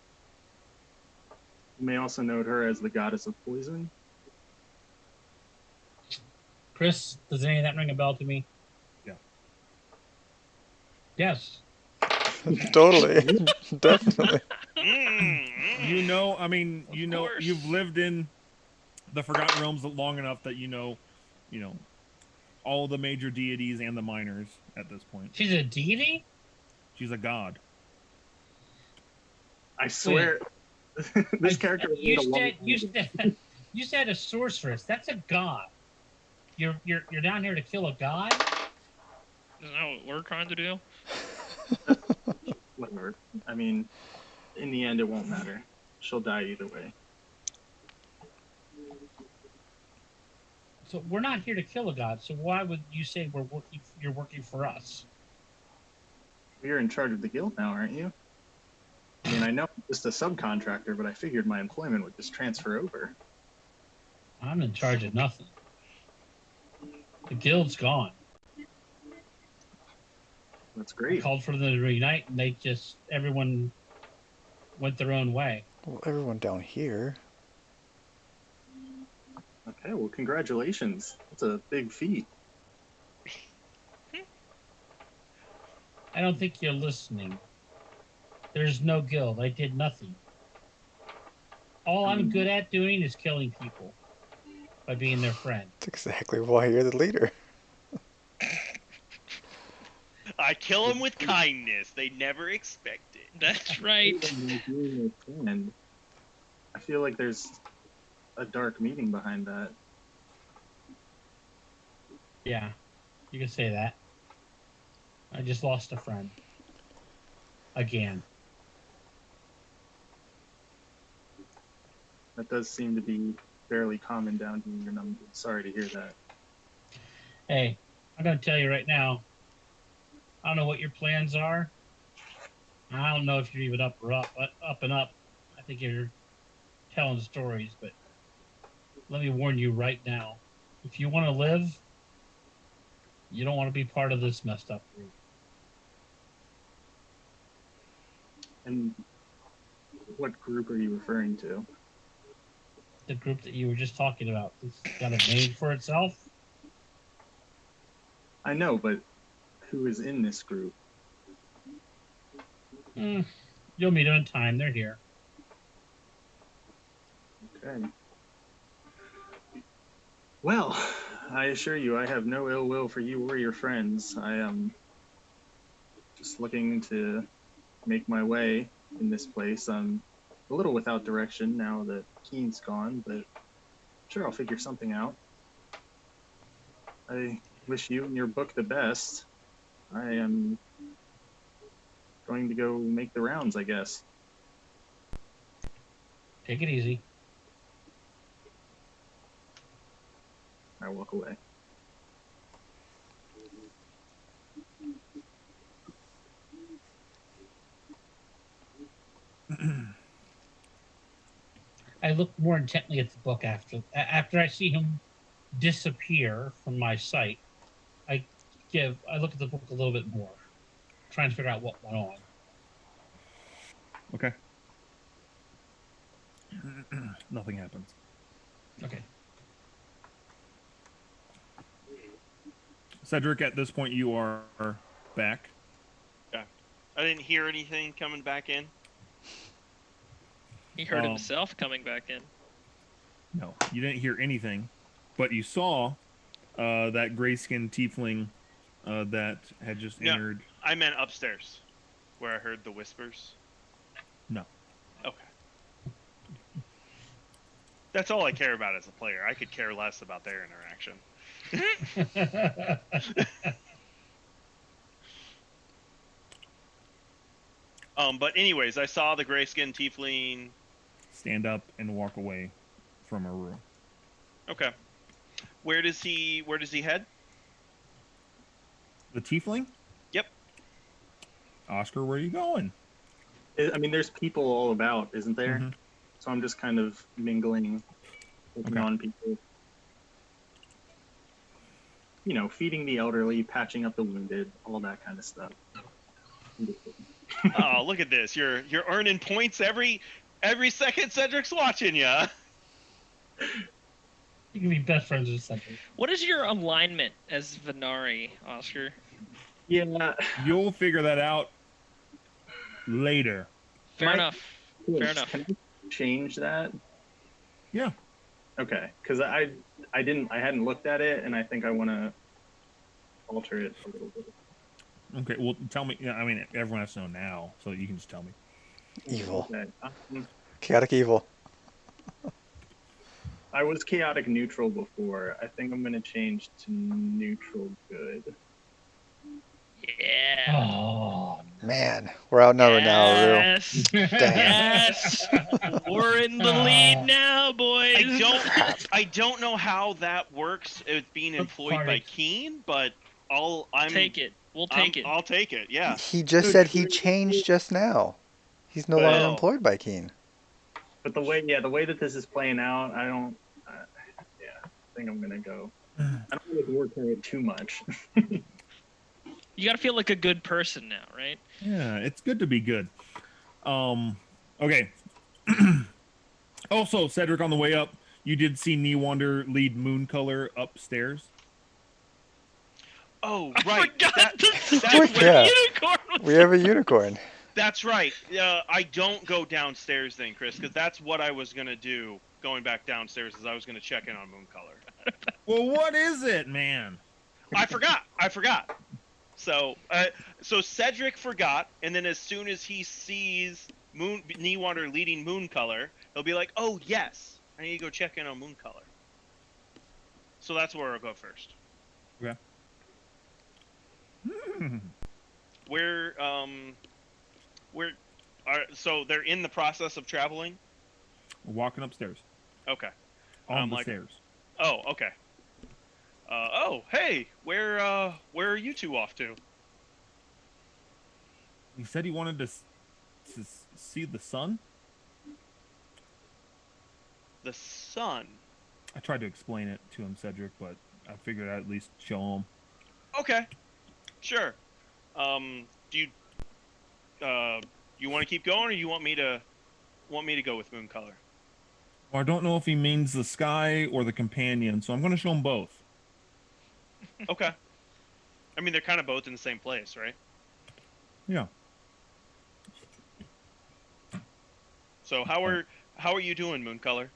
You may also note her as the goddess of poison. Chris, does any of that ring a bell to me? Yeah. Yes. Totally. Definitely. You know, I mean, Of you know, course. you've lived in the Forgotten Realms long enough that you know, all the major deities and the minors at this point. She's a deity? She's a god. I swear, this character. was made a long time ago. You said a sorceress. That's a god. You're down here to kill a god? Isn't that what we're trying to do? Whatever. I mean, in the end, it won't matter. She'll die either way. So we're not here to kill a god. So why would you say you're working for us? You're in charge of the guild now, aren't you? I mean, I know I'm just a subcontractor, but I figured my employment would just transfer over. I'm in charge of nothing. The guild's gone. That's I great. called for them to reunite, and everyone went their own way. Well, everyone down here. Okay, well, congratulations. That's a big feat. I don't think you're listening. There's no guild. I did nothing. All I'm good at doing is killing people by being their friend. That's exactly why you're the leader. I kill them with kindness. They never expect it. That's right. And I feel like there's a dark meaning behind that. Yeah, you can say that. I just lost a friend. Again. That does seem to be fairly common down here, and I'm sorry to hear that. Hey, I'm going to tell you right now, I don't know what your plans are. I don't know if you're even up and up. I think you're telling stories, but let me warn you right now. If you want to live, you don't want to be part of this messed up group. And what group are you referring to? The group that you were just talking about. It's got a name for itself. I know, but who is in this group? You'll meet them in time. They're here. Okay. Well, I assure you, I have no ill will for you or your friends. I am just looking to make my way in this place. I'm a little without direction now that Keen's gone, but sure, I'll figure something out. I wish you and your book the best. I am going to go make the rounds, I guess. Take it easy. I walk away. I look more intently at the book after I see him disappear from my sight. I look at the book a little bit more, trying to figure out what went on. Okay. Nothing happens. Okay. Cedric, at this point, you are back. Yeah. I didn't hear anything coming back in. He heard himself coming back in. No, you didn't hear anything, but you saw that gray-skinned tiefling that had just No. entered. I meant upstairs, where I heard the whispers. No. Okay. That's all I care about as a player. I could care less about their interaction. But anyways, I saw the gray-skinned tiefling. Stand up and walk away from a room. Okay. Where does he head? The tiefling? Yep. Oscar, where are you going? I mean, there's people all about, isn't there? Mhm. So I'm just kind of mingling, looking Okay. on people. You know, feeding the elderly, patching up the wounded, all that kind of stuff. Oh, look at this! You're earning points every second Cedric's watching ya. You can be best friends with Cedric. What is your alignment as Venari, Oscar? Yeah. You'll figure that out later. Fair My- enough. Fair enough. Can I change that? Yeah. Okay, because I hadn't looked at it, and I think I want to alter it a little bit. Okay. Well, tell me. I mean, everyone has to know now, so you can just tell me. Evil. Okay. Chaotic evil. I was chaotic neutral before. I think I'm going to change to neutral good. Yeah. Oh. Man, we're outnumbered now, Rue. Yes. Damn. Yes. We're in the lead now, boys. I don't know how that works. It's being employed by Keen, but I'm take it. We'll take it. I'll take it. Yeah. He just said he changed just now. He's no longer Oh. employed by Keen. But the way that this is playing out, I don't. I think I'm gonna go. I don't want to work on it too much. You got to feel like a good person now, right? Yeah, it's good to be good. Okay. Also, Cedric, on the way up, you did see Newander lead Mooncolor upstairs. Oh, I right. forgot that's Yeah. unicorn was We have a unicorn. That's right. I don't go downstairs then, Chris, because that's what I was gonna do. Going back downstairs, is I was gonna check in on Mooncolor. Well, what is it, man? I forgot. So Cedric forgot, and then as soon as he sees Newander leading Mooncolor, he'll be like, "Oh yes, I need to go check in on Mooncolor." So that's where I'll go first. Okay. So they're in the process of traveling. Walking upstairs. Okay. On the like- stairs. Oh, okay. Hey, where are you two off to? He said he wanted to see the sun. The sun. I tried to explain it to him, Cedric, but I figured I'd at least show him. Okay. Sure. Do you you want to keep going, or you want me to go with Mooncolor? Well, I don't know if he means the sky or the companion, so I'm going to show him both. Okay. I mean, they're kind of both in the same place, right? Yeah. So how are you doing, Mooncolor?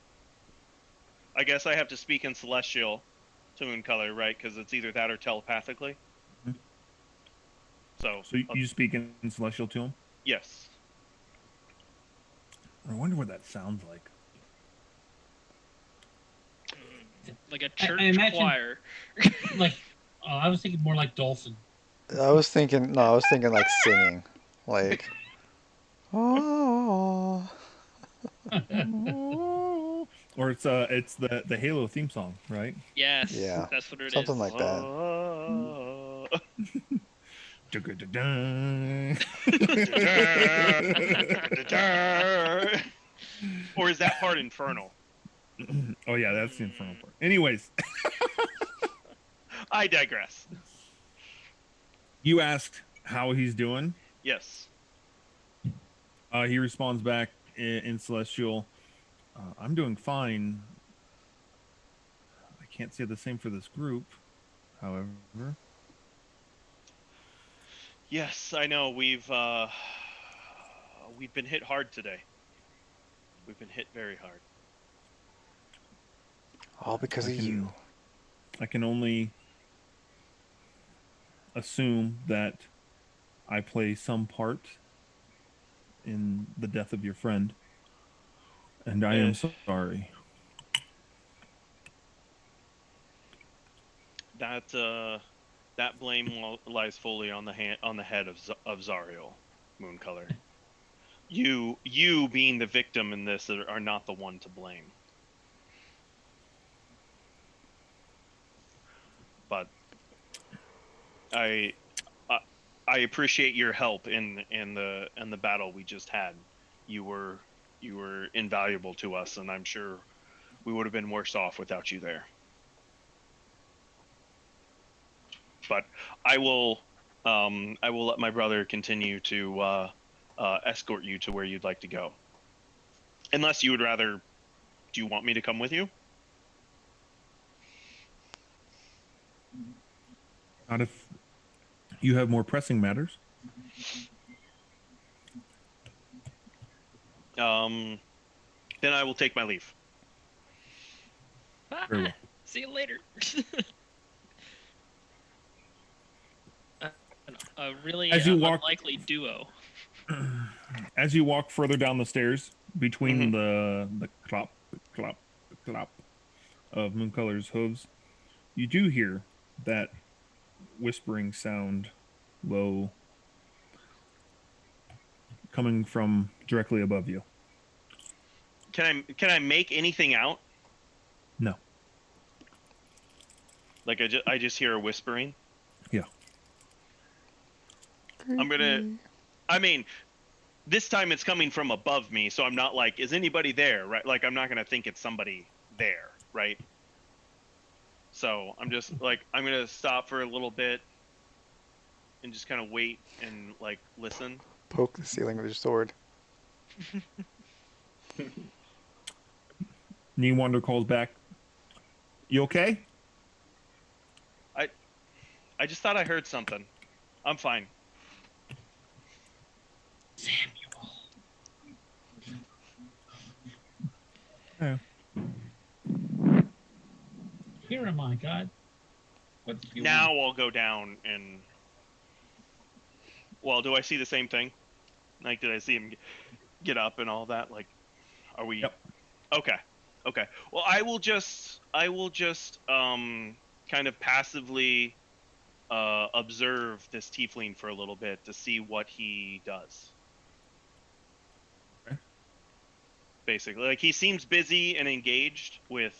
I guess I have to speak in Celestial to Mooncolor, right? Because it's either that or telepathically. Mhm. So You speak in Celestial to him? yes. I wonder what that sounds like. like a church imagine- choir. Like, I was thinking more like dolphin. I was thinking like singing. Like, oh. Or it's the Halo theme song, right? Yes. Yeah, That's what it is. something like that. Or is that part infernal? Oh yeah, that's the infernal part. Anyways, I digress. you asked how he's doing. Yes. He responds back in Celestial, I'm doing fine. I can't say the same for this group, however. Yes, I know. We've been hit hard today. We've been hit very hard. All because of you. I can only assume that I play some part in the death of your friend, and I am sorry. that blame lies fully on the head of Zariel, Mooncolor. You being the victim in this are not the one to blame. But I appreciate your help in the battle we just had. You were invaluable to us, and I'm sure we would have been worse off without you there. But I will let my brother continue to escort you to where you'd like to go. Unless you would rather, do you want me to come with you? Not if you have more pressing matters. Then I will take my leave. Bye. Very well. See you later. A really As you walk- unlikely duo. As you walk further down the stairs, between the clop, clop, clop of Mooncolor's hooves, you do hear that whispering sound, low, coming from directly above you. Can I make anything out? No. Like I just hear a whispering. Yeah. I mean, this time it's coming from above me, so I'm not like, is anybody there, right? Like, I'm not gonna think it's somebody there, right? So I'm just like, I'm gonna stop for a little bit and just kind of wait and like listen. Poke the ceiling with your sword. Newander calls back. You okay? I just thought I heard something. I'm fine. Samuel. Yeah. Here am I, God. What do you Now want? I'll go down and. Well, do I see the same thing? Like, did I see him get up and all that? Like, are we? Yep. Okay. Well, I will just kind of passively observe this tiefling for a little bit to see what he does. Okay. Basically, like, he seems busy and engaged with,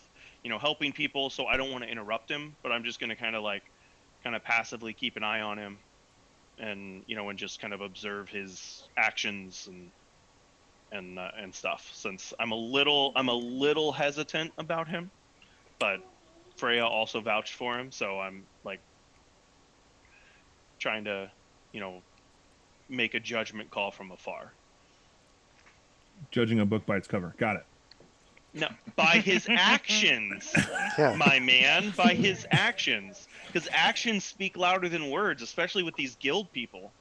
helping people, so I don't want to interrupt him, but I'm just going to kind of passively keep an eye on him and, and just kind of observe his actions and stuff, since I'm a little hesitant about him, but Freya also vouched for him, so I'm like trying to, make a judgment call from afar. Judging a book by its cover. Got it. No, by his actions, Yeah. my man, by his actions, because actions speak louder than words, especially with these guild people.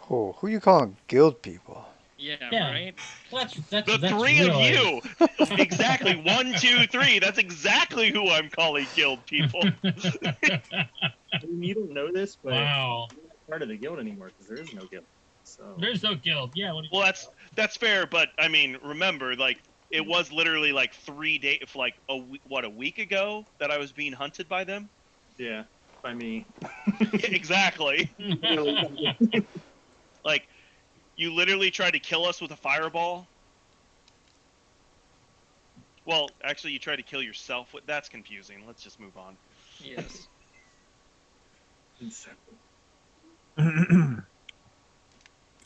Oh, who you calling guild people? Yeah, Yeah. right? Well, that's The three really... of you, exactly. 1, 2, 3. That's exactly who I'm calling guild people. I mean, you don't know this, but Wow. you're not part of the guild anymore because there is no guild. So There's no guild. Yeah. What do you... Well, that's fair, but I mean, remember, like, it was literally like 3 days, like a week ago that I was being hunted by them. yeah, by me. Yeah, exactly. Like, you literally tried to kill us with a fireball. Well, actually, you tried to kill yourself. That's confusing. Let's just move on. Yes.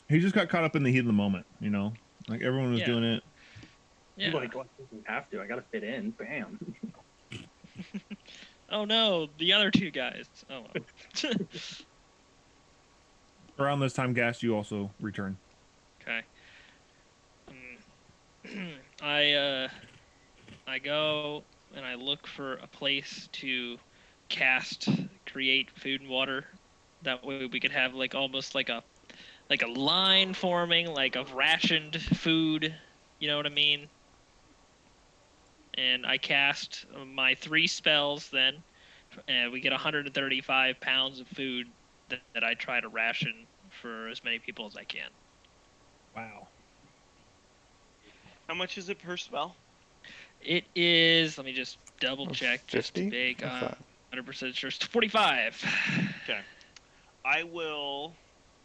He just got caught up in the heat of the moment, Like, everyone was Yeah. doing it. Yeah. Like, well, I have to. I gotta fit in. Bam. Oh no, the other two guys. Oh well. Around this time, Gas, you also return. Okay. I go and I look for a place to create food and water. That way we could have like almost like a line forming, like of rationed food. You know what I mean? And I cast my 3 spells then, and we get 135 pounds of food that I try to ration for as many people as I can. Wow. How much is it per spell? It is. Let me just double check. Just to 50? make. I thought. 100% sure. It's 45. Okay. I will.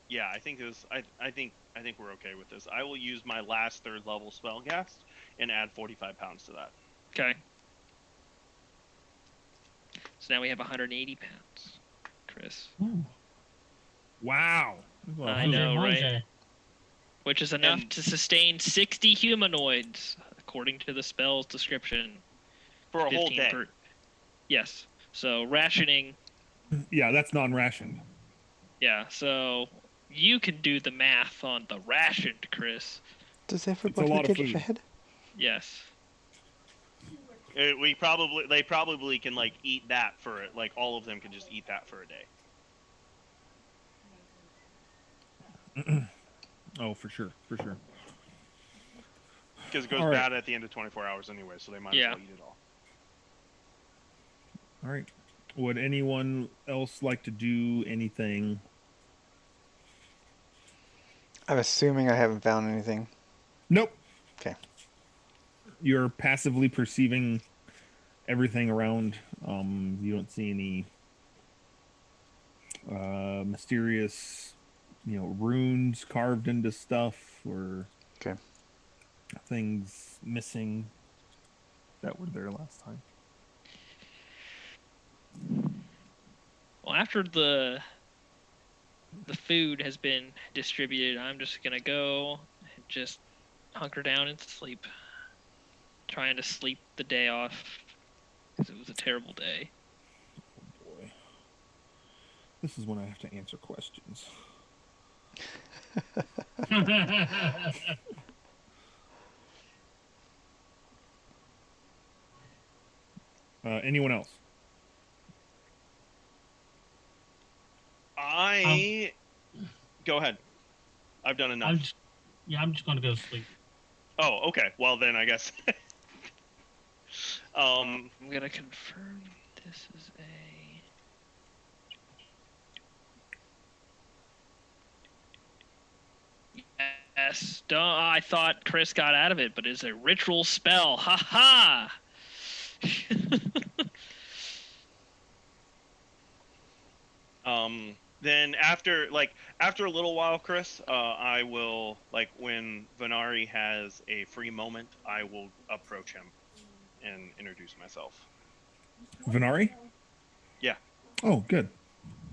Yeah, I think this. I think we're okay with this. I will use my last 3rd level spellcast and add 45 pounds to that. Okay. So now we have 180 pounds, Chris. Ooh. Wow. I know, right? Manje. Which is enough And- to sustain 60 humanoids, according to the spell's description. For a whole 15 day. Yes. So rationing. Yeah, that's non-rationed. Yeah. So you can do the math on the rationed, Chris. Does a everybody lot of get food. fed? Yes. They probably can like eat that for it. Like all of them can just eat that for a day. Oh, for sure. Because it goes All right. bad at the end of 24 hours anyway, so they might as well eat it all. All right. Would anyone else like to do anything? I'm assuming I haven't found anything. Nope. Okay. You're passively perceiving everything around. You don't see any mysterious, runes carved into stuff or Okay. things missing that were there last time. Well, after the food has been distributed, I'm just gonna go and just hunker down and sleep. Trying to sleep the day off because it was a terrible day. Oh boy. This is when I have to answer questions. Anyone else? Go ahead. I've done enough. I'm just going to go to sleep. Oh, okay. Well, then I guess. I'm gonna confirm this is a. Yes. I thought Chris got out of it, but it's a ritual spell. Ha ha! Then after a little while, Chris, I will when Venari has a free moment, I will approach him and introduce myself. Venari? Yeah. Oh, good.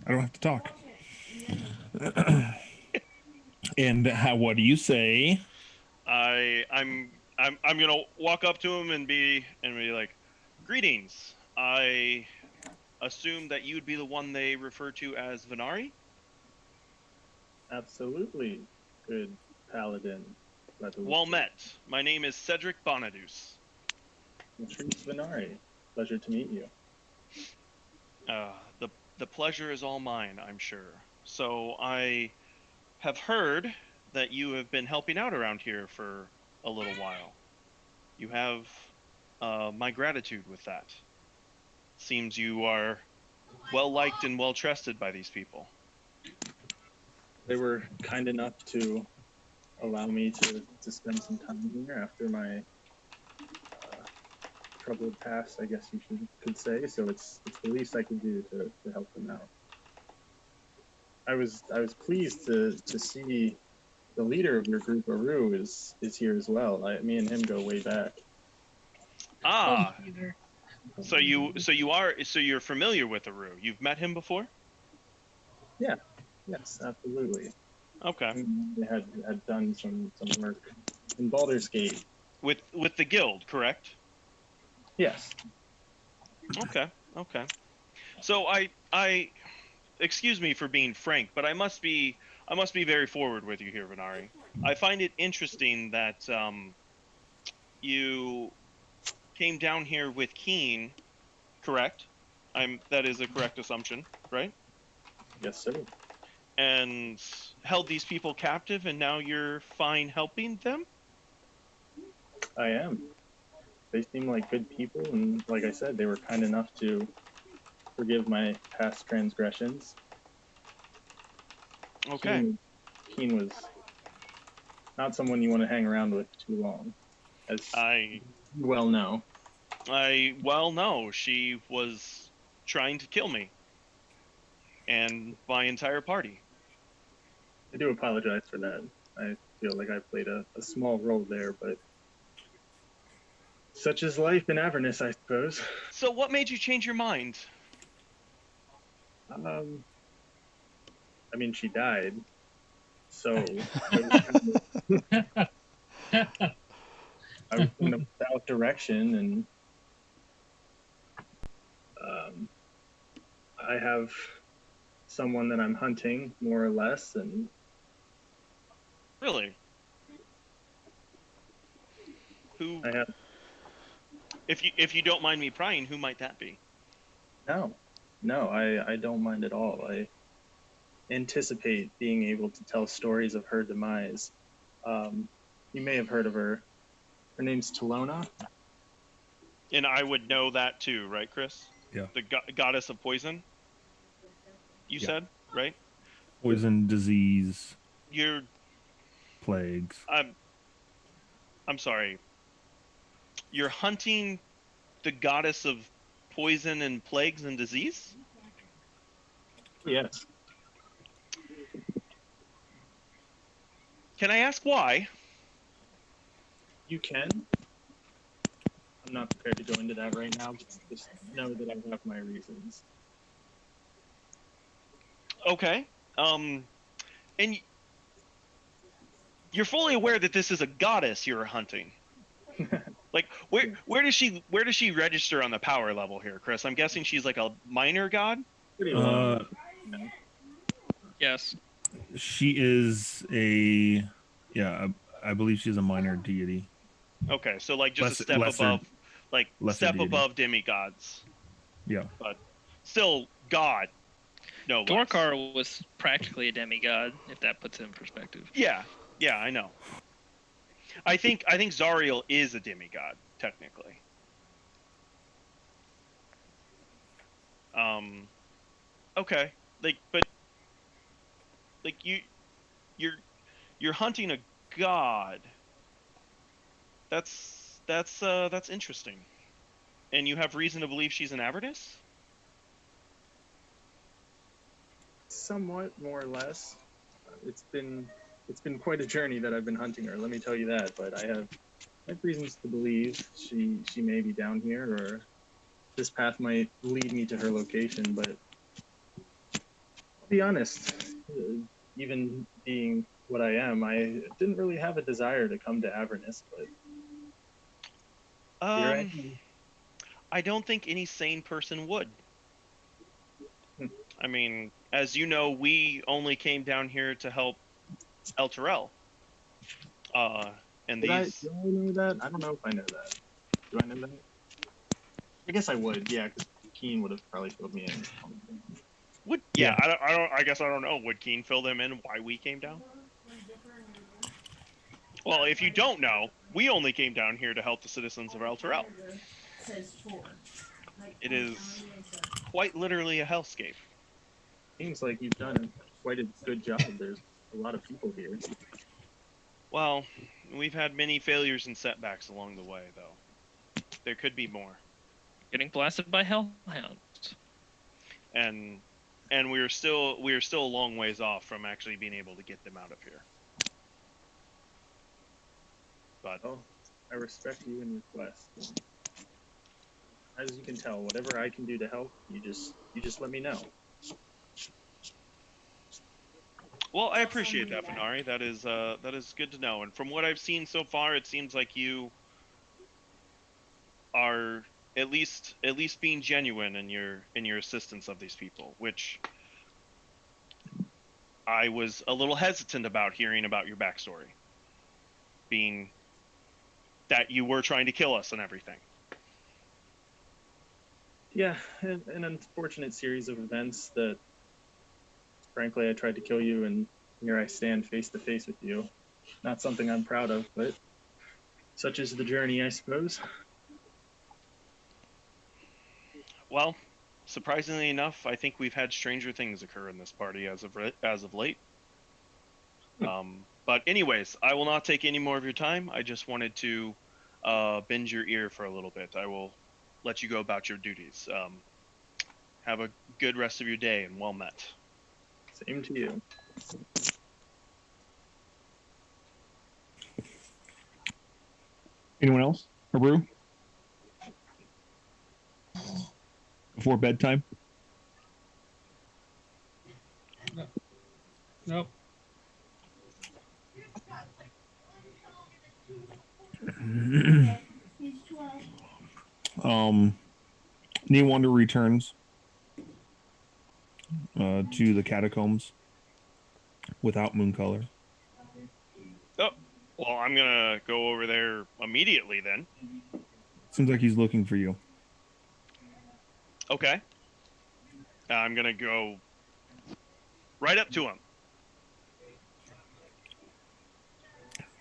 I don't have to talk. And what do you say? I'm gonna walk up to him and be like, "Greetings. I assume that you'd be the one they refer to as Venari." Absolutely, good paladin. Well met. My name is Cedric Bonadus. Patrice Venari. Pleasure to meet you. The pleasure is all mine, I'm sure. So I have heard that you have been helping out around here for a little while. You have my gratitude with that. Seems you are well liked and well trusted by these people. They were kind enough to allow me to spend some time here after my troubled past, I guess you could say. So it's the least I could do to help them out. I was pleased to see the leader of your group, Aru, is here as well. Me and him go way back. Ah, so you're familiar with Aru. You've met him before? Yeah, yes, absolutely. Okay. They had done some work in Baldur's Gate. With the guild, correct? Yes. Okay. So I excuse me for being frank, but I must be very forward with you here, Venari. I find it interesting that you came down here with Keen, correct? That is a correct assumption, right? Yes, sir. And held these people captive, and now you're fine helping them? I am. They seem like good people, and like I said, they were kind enough to forgive my past transgressions. Okay. Keen was not someone you want to hang around with too long, as I you well know. well know she was trying to kill me and my entire party. I do apologize for that. I feel like I played a small role there, but such is life in Avernus, I suppose. So what made you change your mind? I mean, she died, so I was in a south direction, and I have someone that I'm hunting, more or less, and Who, I have if you don't mind me prying, who might that be? no, I don't mind at all. I anticipate being able to tell stories of her demise. You may have heard of her. Her name's Talona. And I would know that too, right, Chris? Yeah. The goddess of poison. You Yeah. said, right? Poison, disease, You're. plagues. I'm sorry. You're hunting the goddess of poison and plagues and disease? Yes, Can I ask why? you can. I'm not prepared to go into that right now. Just know that I have my reasons. Okay. And you're fully aware that this is a goddess you're hunting. Like where does she register on the power level here, Chris? I'm guessing she's like a minor god? Pretty low. Yes. She is a, yeah, I believe she's a minor deity. Okay, so like just a step Lesser- above, like lesser step deity. above demigods, Yeah. but still god. No less. Dorkar was practically a demigod, if that puts it in perspective. Yeah, I know. I think Zariel is a demigod technically. Okay, but you're hunting a god. That's interesting. And you have reason to believe she's an Avernus? Somewhat, more or less. It's been quite a journey that I've been hunting her. Let me tell you that. But I have reasons to believe she may be down here, or this path might lead me to her location. But I'll be honest, even being what I am, I didn't really have a desire to come to Avernus. But here I am. I don't think any sane person would. Hmm. I mean, as you know, we only came down here to help El Terrell. And Do I these. know that? I don't know if I know that. Do I know that? I guess I would. Yeah, because Keen would have probably filled me in. Yeah, I guess I don't know. Would Keen fill them in why we came down? Well, if you don't know, we only came down here to help the citizens of El Terrell. It is quite literally a hellscape. Seems like you've done quite a good job. There's a lot of people here. Well, we've had many failures and setbacks along the way, though. There could be more. Getting blasted by hellhounds. And we're still a long ways off from actually being able to get them out of here. But Well, I respect you and your quest. As you can tell, whatever I can do to help, you just let me know. well, I appreciate that, Venari. That is good to know. And from what I've seen so far, it seems like you are at least being genuine in your assistance of these people, which I was a little hesitant about hearing about your backstory, being that you were trying to kill us and everything. Yeah, an unfortunate series of events that, frankly, I tried to kill you, and here I stand face to face with you. Not something I'm proud of, but such is the journey, I suppose. Well, surprisingly enough, I think we've had stranger things occur in this party as of late. But anyways, I will not take any more of your time. I just wanted to bend your ear for a little bit. I will let you go about your duties. Have a good rest of your day and well met. Same to you. Anyone else? Haru? Before bedtime? Nope. Newander returns to the catacombs without Mooncolor. Oh, well, I'm gonna go over there immediately then. Seems like he's looking for you. Okay. I'm gonna go right up to him.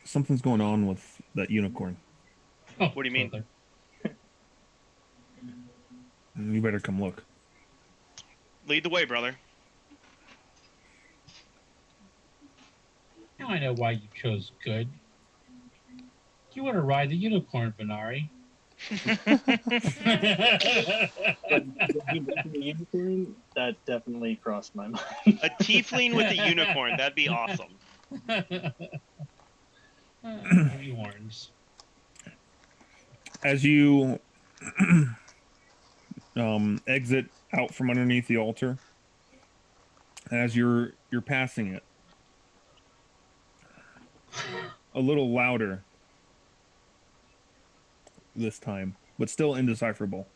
Something's going on with that unicorn. Oh, What do you mean? brother. You better come look. Lead the way, brother. Now I know why you chose good. You want to ride the unicorn, Venari. When he mentioned the unicorn, that definitely crossed my mind. A tiefling with a unicorn. That'd be awesome. Heavy horns. As you exit out from underneath the altar, as you're passing it, a little louder this time, but still indecipherable.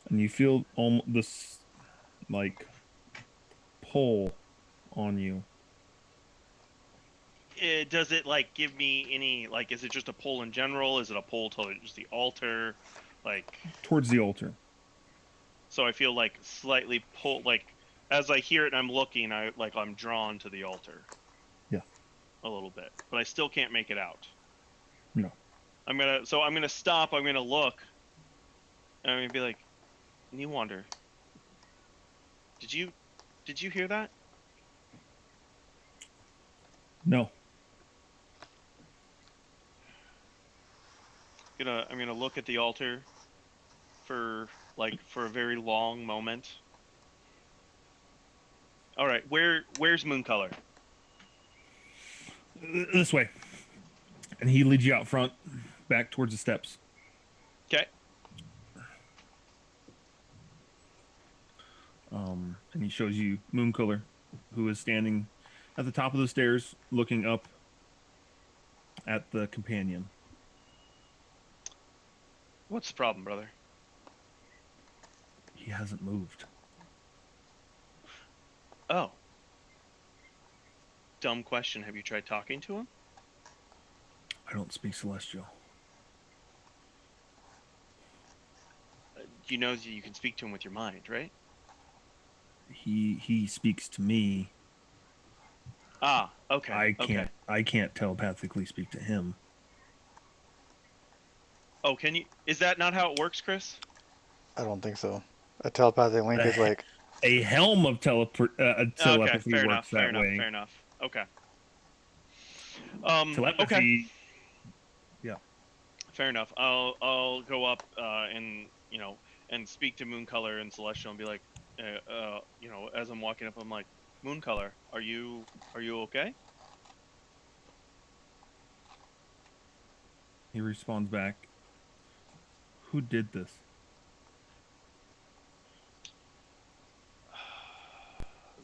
And you feel this like pull on you. Does it like give me any like? Is it just a pull in general? Is it a pull to just the altar? Like Towards the altar. so, I feel like slightly pull. Like as I hear it, and I'm looking. I'm drawn to the altar. Yeah. A little bit, but I still can't make it out. No. I'm gonna stop. I'm gonna look. And I'm gonna be like, Newander, did you hear that? No. I'm gonna look at the altar for a very long moment. All right, where's Mooncolor? This way. And he leads you out front, back towards the steps. Okay. And he shows you Mooncolor, who is standing at the top of the stairs, looking up at the companion. What's the problem, brother? He hasn't moved. Oh. Dumb question. Have you tried talking to him? I don't speak Celestial. You know that you can speak to him with your mind, right? He speaks to me. Ah, okay. I can't telepathically speak to him. Oh, can you? Is that not how it works, Chris? I don't think so. A telepathic link is like A helm of telepathy Okay, fair enough. works that way. Fair enough. Okay. Telepathy. Okay. Yeah. Fair enough. I'll go up and and speak to Mooncolor and Celestial and be like, as I'm walking up, I'm like, Mooncolor, are you okay? He responds back. Who did this?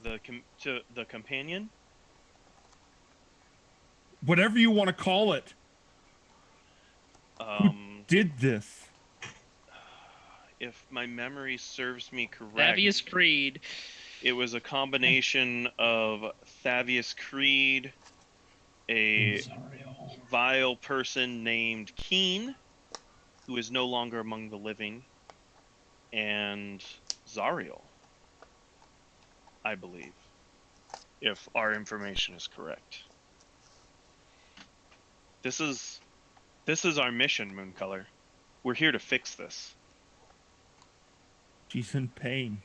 The companion. Whatever you want to call it. Who did this? If my memory serves me correct, Thaddeus Creed. it was a combination of Thaddeus Creed, a vile person named Keen, who is no longer among the living, and Zariel, I believe, if our information is correct. This is our mission, Mooncolor. We're here to fix this. She's in pain.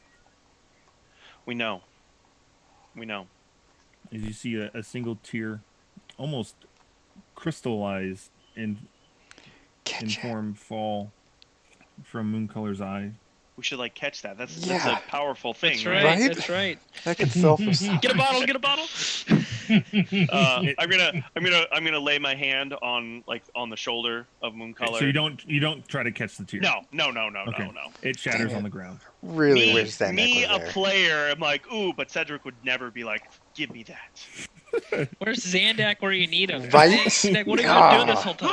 We know. As you see a single tear almost crystallize in form fall from Mooncolor's eye. We should like catch that. That's Yeah. a powerful thing, That's right? right. Right? That's right. That could sell for so Get a bottle. much. Get a bottle. I'm gonna lay my hand on the shoulder of Mooncolor. So you don't try to catch the tear. No. Okay. No. It shatters Dang on it. the ground. Really wish Xanax Me, was a there. player, I'm like, ooh, but Cedric would never be like, give me that. Where's Zandak where you need him? Right? Zandak, what have you been doing this whole time?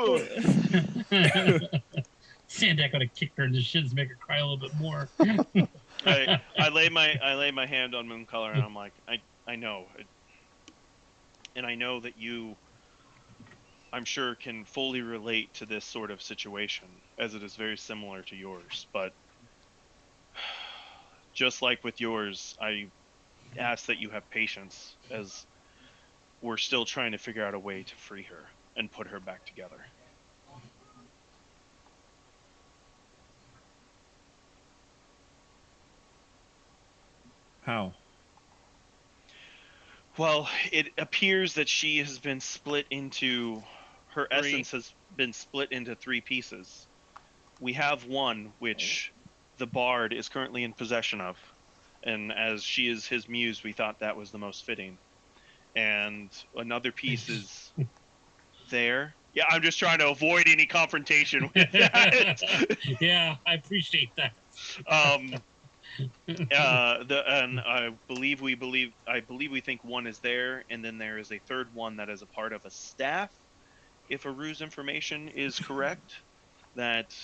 Ooh! Sandak would have kicked her in the shins, make her cry a little bit more. I lay my hand on Mooncolor, and I'm like, I know, and I know that you, I'm sure, can fully relate to this sort of situation, as it is very similar to yours. But just like with yours, I ask that you have patience, as we're still trying to figure out a way to free her and put her back together. How? Well, it appears that she has been split into, her Three. essence has been split into 3 pieces. We have one which the bard is currently in possession of, and as she is his muse, we thought that was the most fitting. And another piece is there. Yeah, I'm just trying to avoid any confrontation with that. Yeah, I appreciate that. I believe we think one is there, and then there is a third one that is a part of a staff, if Aru's information is correct, that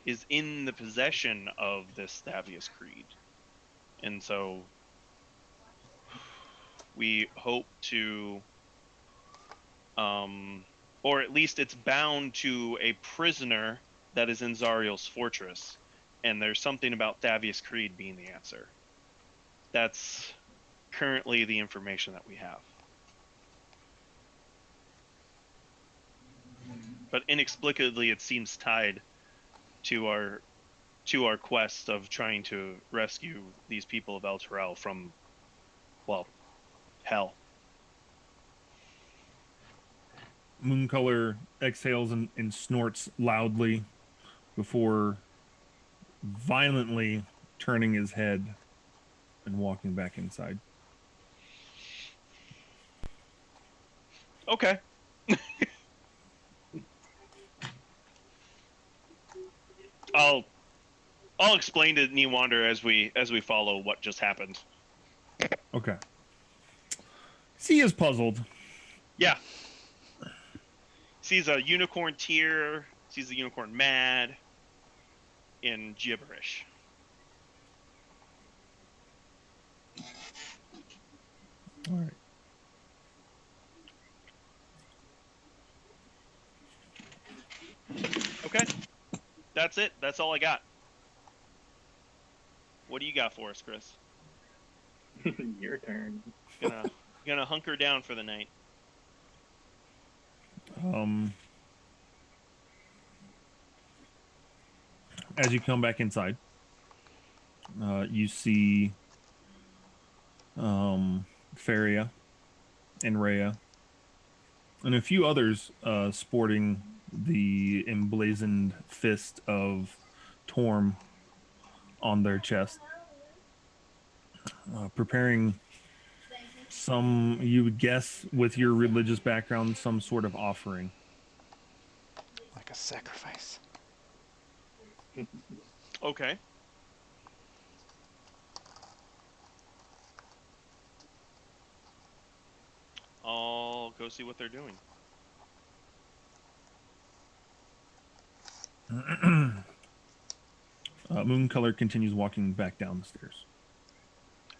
is in the possession of this Stavius Creed. And so we hope to, or at least it's bound to a prisoner that is in Zariel's fortress. And there's something about Thavius Creed being the answer. That's currently the information that we have. But inexplicably, it seems tied to our quest of trying to rescue these people of El Terrell from, well, hell. Mooncolor exhales and snorts loudly before violently turning his head and walking back inside. Okay. I'll explain to Newander as we follow what just happened. Okay. He is puzzled. Yeah. Sees a unicorn tear, sees a unicorn mad, in gibberish. All right. Okay. That's it. That's all I got. What do you got for us, Chris? Your turn. Gonna hunker down for the night. As you come back inside, you see Faria and Rhea and a few others sporting the emblazoned fist of Torm on their chest, preparing some, you would guess with your religious background, some sort of offering. Like a sacrifice. Okay. I'll go see what they're doing. Mooncolor continues walking back down the stairs.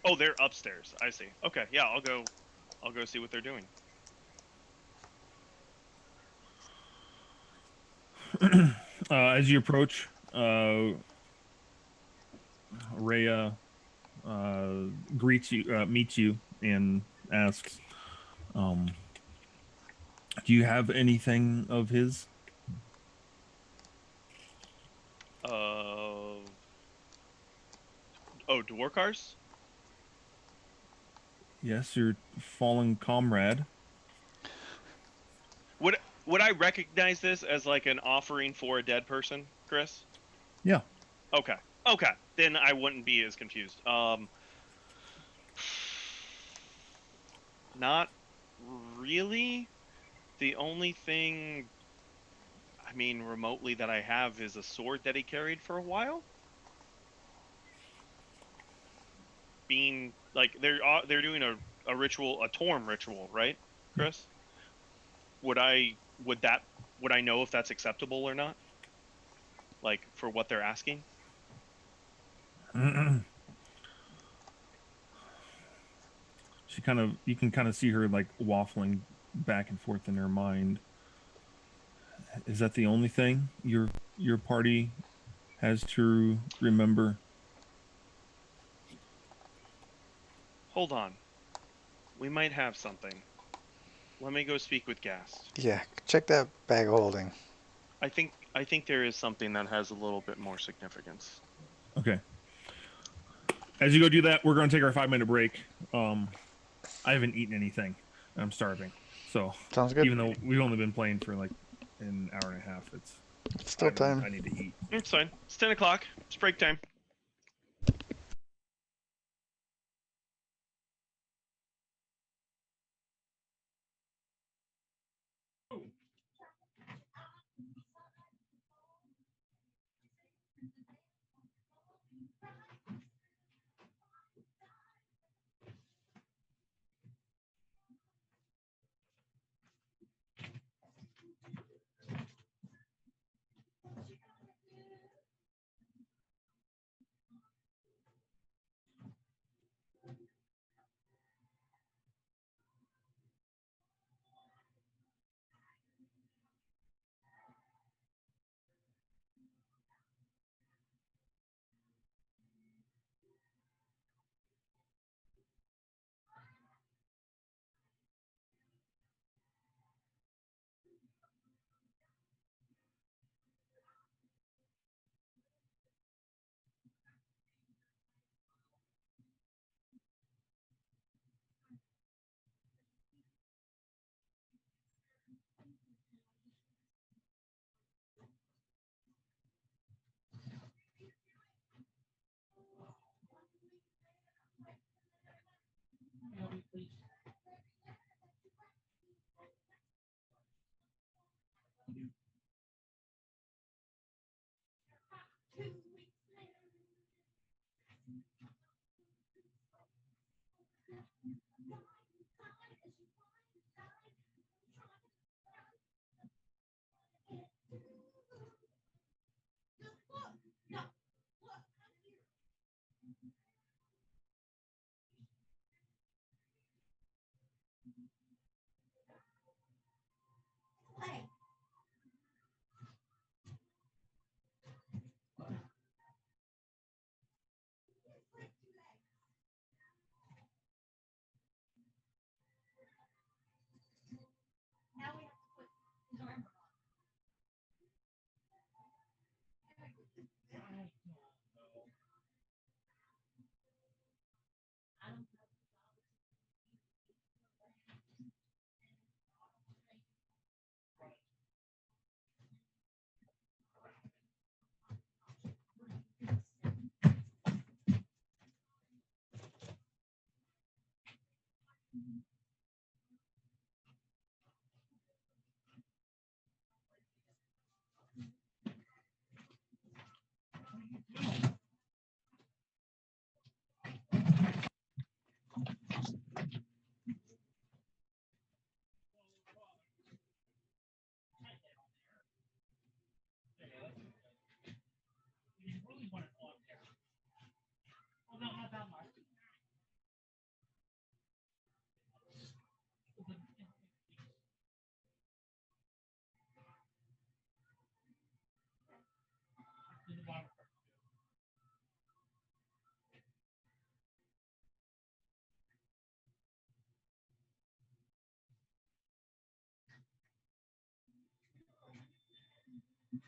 Oh, they're upstairs. I see. Okay, yeah, I'll go see what they're doing. As you approach, Rhea meets you, and asks, "Do you have anything of his?" Dwarkars? Yes, your fallen comrade. Would I recognize this as like an offering for a dead person, Chris? Yeah. Okay. Then I wouldn't be as confused. Not really. The only thing, I mean, remotely that I have is a sword that he carried for a while. Being like they're doing a ritual, a Torm ritual, right, Chris? Would I know if that's acceptable or not? Like for what they're asking? You can kind of see her like waffling back and forth in her mind. Is that the only thing your party has to remember? Hold on. We might have something. Let me go speak with Gast. Yeah, check that bag of holding. I think there is something that has a little bit more significance. Okay. As you go do that, we're going to take our 5-minute break. I haven't eaten anything. I'm starving. So Sounds good. even though we've only been playing for like an hour and a half, It's still I time. need to eat. It's fine. It's 10 o'clock. It's break time.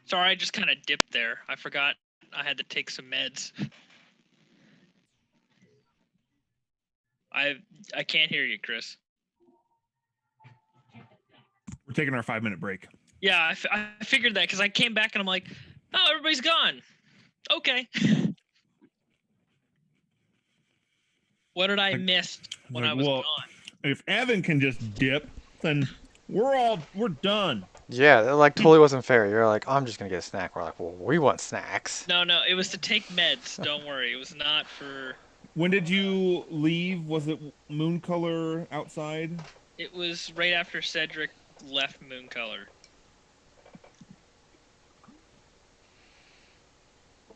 Sorry, I just kind of dipped there. I forgot I had to take some meds. I can't hear you, Chris. We're taking our 5-minute break. Yeah, I figured that because I came back and I'm like, oh, everybody's gone. Okay. What did I Like- miss when like, I was well, gone? If Evan can just dip, then we're done. Yeah, that like totally wasn't fair. You're like, I'm just gonna get a snack. We're like, well, we want snacks. No, it was to take meds. Don't worry. It was not for. When did you leave? Was it moon color outside? It was right after Cedric left Moon Color.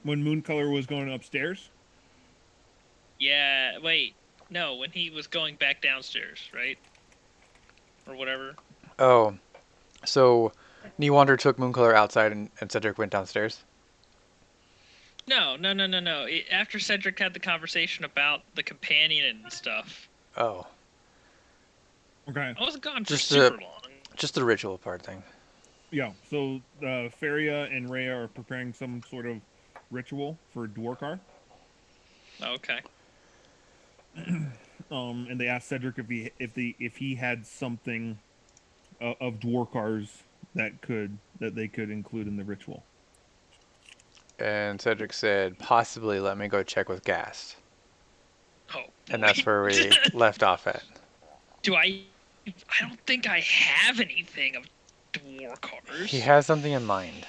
When moon color was going upstairs? Yeah, wait. No, when he was going back downstairs, right? Or whatever. Oh, so Newander took Mooncolor outside and Cedric went downstairs? No. After Cedric had the conversation about the companion and stuff, Oh, I Okay. wasn't gone for Just super long. just the ritual part thing. Yeah. So Feria and Rhea are preparing some sort of ritual for Dwarkar. Okay. And they asked Cedric if he had something of Dwarkar's that they could include in the ritual. And Cedric said, possibly let me go check with Gast. Oh, And that's boy. where we left off at. Do I don't think I have anything of Dwarkars. He has something in mind.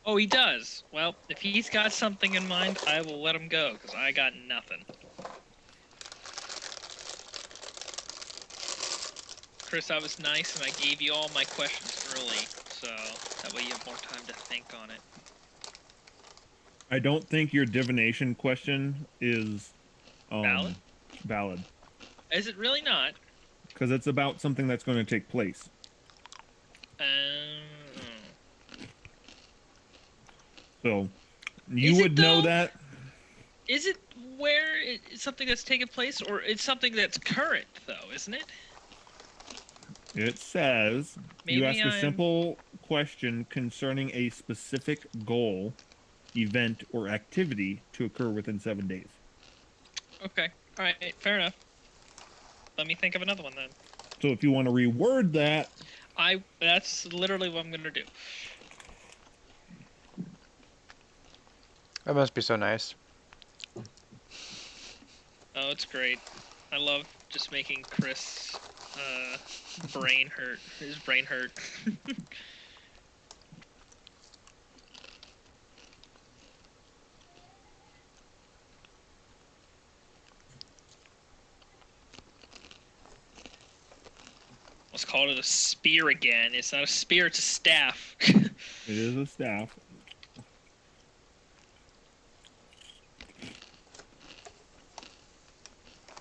Oh, he does. Well, if he's got something in mind, I will let him go, because I got nothing. Chris, I was nice, and I gave you all my questions early, so that way you have more time to think on it. I don't think your divination question is Valid? Is it really not? because it's about something that's going to take place. So you Is it, would know though? that. Is it where it's something that's taken place, or it's something that's current, though, isn't it? It says you Maybe ask a I'm- simple question concerning a specific goal, event, or activity to occur within 7 days. Okay. All right. Fair enough. Let me think of another one then. So if you want to reword that, That's literally what I'm gonna do. That must be so nice. Oh, it's great. I love just making Chris brain hurt. His brain hurt. Let's call it a spear again. It's not a spear, it's a staff. it is a staff.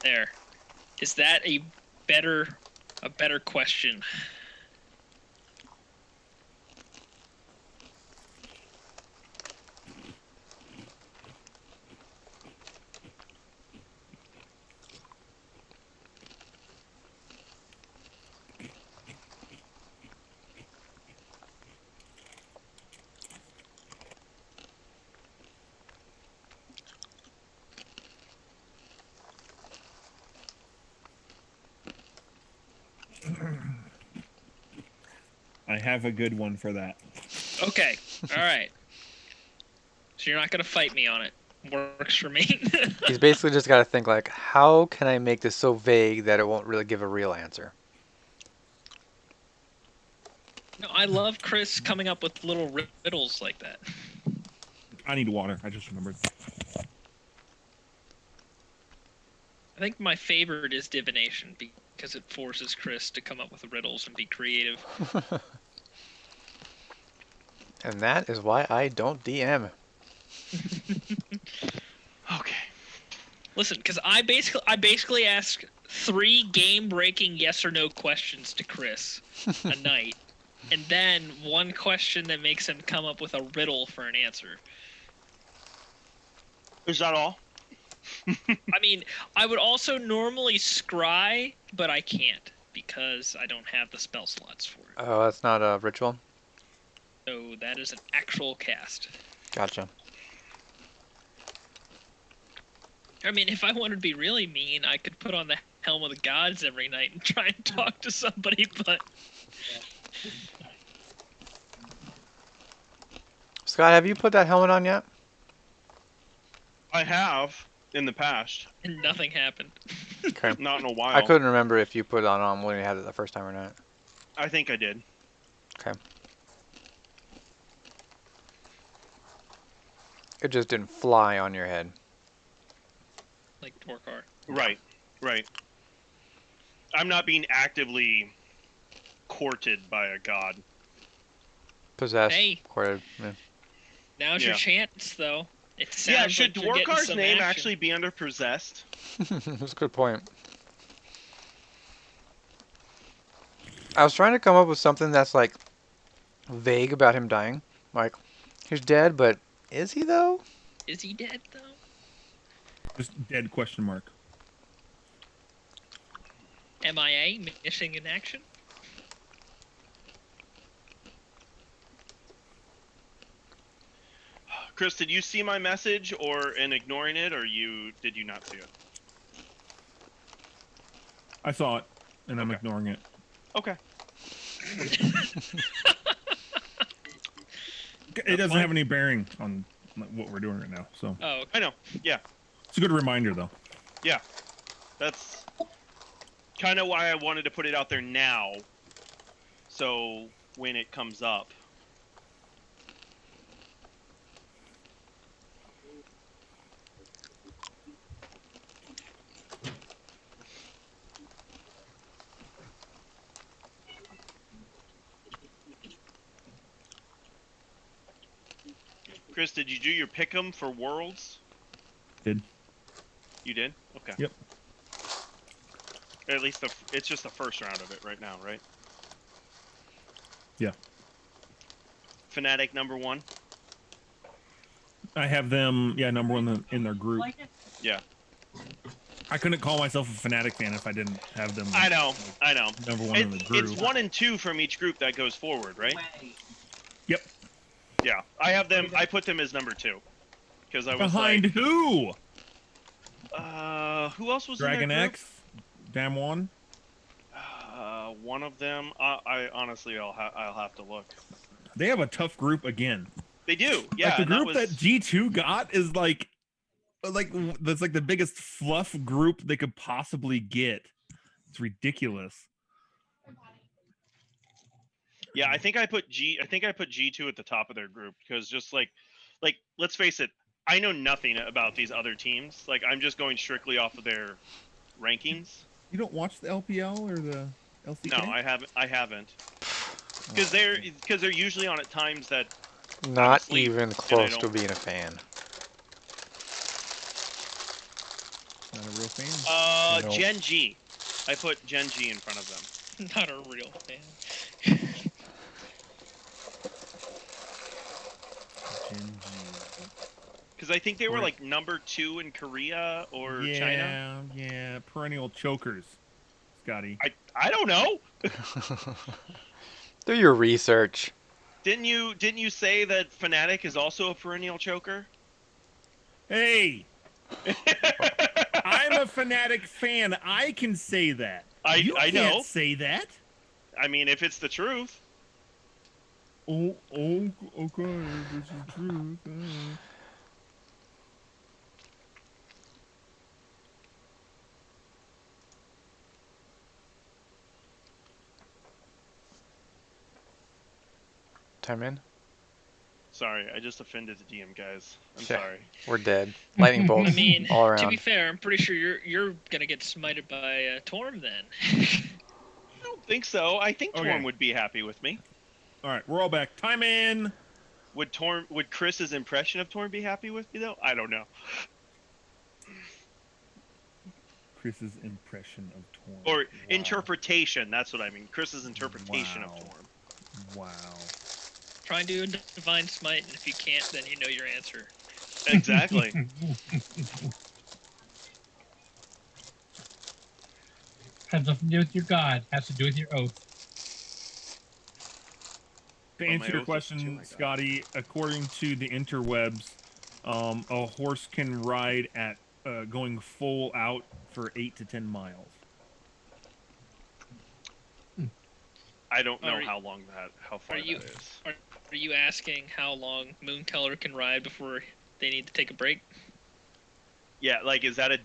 There. Is that a better question? I have a good one for that. Okay. All right. So you're not gonna fight me on it. Works for me. He's basically just got to think like, how can I make this so vague that it won't really give a real answer? No, I love Chris coming up with little riddles like that. I need water. I just remembered. I think my favorite is divination because it forces Chris to come up with riddles and be creative. And that is why I don't DM. Okay. Listen, because I basically ask 3 game-breaking yes or no questions to Chris a night, and then 1 question that makes him come up with a riddle for an answer. Is that all? I mean, I would also normally scry, but I can't because I don't have the spell slots for it. Oh, that's not a ritual? So that is an actual cast. Gotcha. I mean, if I wanted to be really mean, I could put on the Helm of the Gods every night and try and talk to somebody, but Scott, have you put that helmet on yet? I have in the past, And nothing happened. Okay. not in a while. I couldn't remember if you put it on when you had it the first time or not. I think I did. Okay. It just didn't fly on your head. Like Torkar. Right, right. I'm not being actively courted by a god. Possessed. Hey. Courted. Yeah. Now's Yeah. your chance, though. It sounds Yeah, should like you're getting Dwarkar's some name action. actually be under possessed? That's a good point. I was trying to come up with something that's like vague about him dying. Like, he's dead, but is he though? Is he dead, though? Just dead question mark. MIA, missing in action? Chris, did you see my message and ignoring it, or did you not see it? I saw it, and I'm Okay. ignoring it. Okay. It doesn't have any bearing on what we're doing right now, so Oh, okay. I know. Yeah. it's a good reminder, though. Yeah. That's kind of why I wanted to put it out there now. So when it comes up. Chris, did you do your pick'em for Worlds? Did. You did? Okay. Yep. At least it's just the first round of it right now, right? Yeah. Fnatic number 1. I have them, number one in their group. Yeah. I couldn't call myself a Fnatic fan if I didn't have them. I know. Number one in the group. It's 1 and 2 from each group that goes forward, right? Yep. Yeah. I have them. I put them as number 2 because I was Behind like, who? who else was Dragon in their group? X, Damwon. One of them. I honestly, I'll have to look. They have a tough group again. They do. Yeah. Like the and group was... that G2 got is like that's like the biggest fluff group they could possibly get. It's ridiculous. Yeah, I think I put G2 at the top of their group because just like let's face it, I know nothing about these other teams. Like I'm just going strictly off of their rankings. You don't watch the LPL or the LCK? No, I haven't. Because they're usually on at times that Not asleep, even and I close to don't- being a fan. Not a real fan. Nope. Gen G. I put Gen G in front of them. Not a real fan. Gen G. Because I think they were Korea. like number 2 in Korea or yeah, China. Yeah, perennial chokers, Scotty. I don't know. Do your research. Didn't you say that Fnatic is also a perennial choker? Hey, I'm a Fnatic fan. I can say that. You I can't know. say that. I mean, if it's the truth. Oh, okay. This is true. Time in. Sorry, I just offended the DM guys. I'm Shit. sorry. We're dead. Lightning bolts I mean, all to be around. fair, I'm pretty sure you're gonna get smited by Torm then. I don't think so. I think Okay. Torm would be happy with me. All right, we're all back. Time in. Would Chris's impression of Torm be happy with me though? I don't know. Chris's impression of Torm. Or Wow. interpretation. That's what I mean. Chris's interpretation Wow. of Torm. Wow. Try and do a divine smite, and if you can't, then you know your answer. Exactly. Has nothing to do with your god. Has to do with your oath. To Oh, my answer your oath is to question, my God. Scotty, according to the interwebs, a horse can ride at going full out for 8 to 10 miles. I don't know Are you- how far are you- that is. Are you asking how long Mooncolor can ride before they need to take a break? Yeah, like is that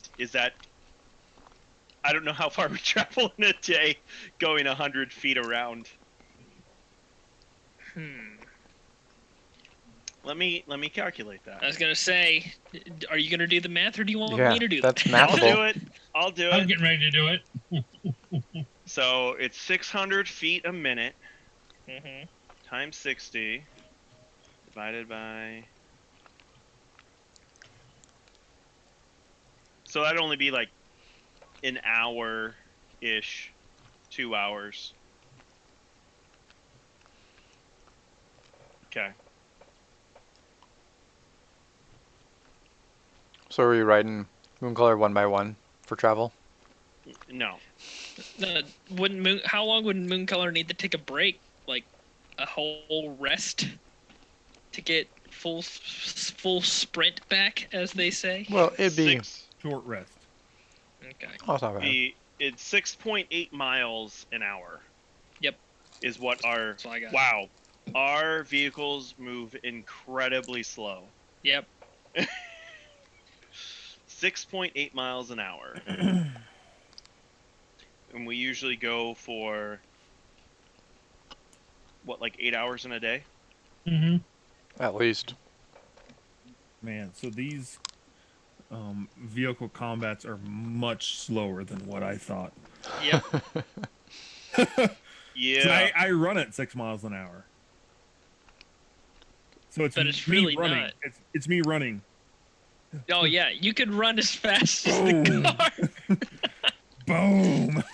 I don't know how far we travel in a day going 100 feet around. Let me calculate that. I was gonna say, are you gonna do the math, or do you want Yeah, me to do that's the math? mathable. I'll do I'm it. getting ready to do it. So it's 600 feet a minute Mm-hmm. times 60 divided by. So that'd only be like an hour-ish, 2 hours. Okay. So are we riding Mooncolor one by one for travel? No. How long would Mooncolor need to take a break? Like a whole rest to get full sprint back, as they say. Well, it'd be. Short rest. Okay. Oh, it's not bad. It's 6.8 miles an hour. Yep. Is what our. That's all I got. Wow. Our vehicles move incredibly slow. Yep. 6.8 miles an hour. And we usually go for what, like 8 hours in a day? Mm-hmm. At least. Man, so these vehicle combats are much slower than what I thought. Yep. Yeah. So I run at 6 miles an hour. So it's But it's me really running. not. It's me running. Oh yeah, you could run as fast as the car. Boom.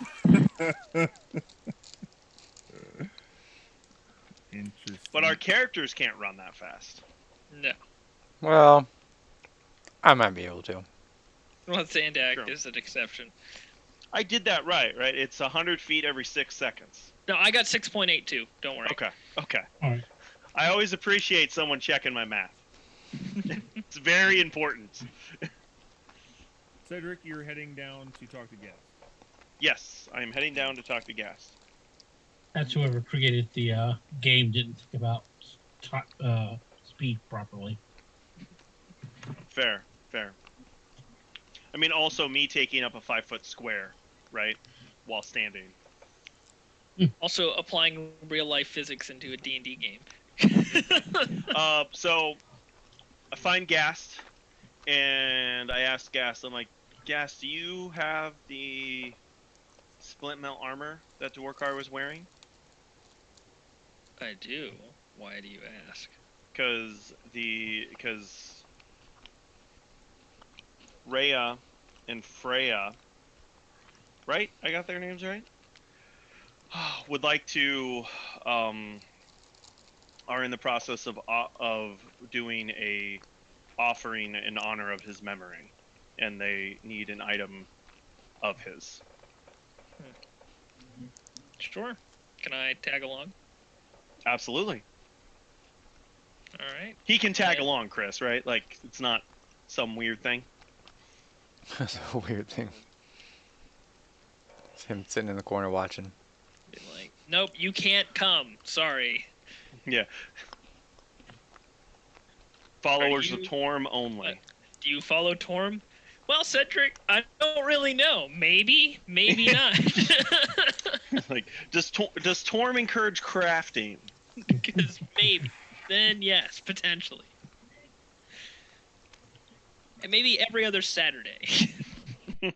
Interesting. But our characters can't run that fast. No. Well, I might be able to. Well, Zandak True. is an exception. I did that right? It's 100 feet every 6 seconds. No, I got 6.82. Don't worry. Okay. All right. I always appreciate someone checking my math. It's very important. Cedric, you're heading down to talk to Guest. Yes, I am heading down to talk to Gast. That's whoever created the game didn't think about speed properly. Fair. I mean, also me taking up a 5-foot square, right, while standing. Also, applying real life physics into a D&D game. So I find Gast, and I ask Gast, I'm like, Gast, do you have the splint mail armor that Dwarkar was wearing? I do. Why do you ask? Because Rhea and Freya, right? I got their names right? Would like to, are in the process of doing a offering in honor of his memory, and they need an item of his. Sure. Can I tag along? Absolutely. All right. He can tag Yeah. along, Chris, right? Like, it's not some weird thing. That's a weird thing. It's him sitting in the corner watching. Be like, nope, you can't come. Sorry. Yeah. Followers you- of Torm only. Do you follow Torm? Well, Cedric, I don't really know. Maybe, maybe not. Like, does Torm encourage crafting? Because maybe. Then yes, potentially. And maybe every other Saturday. You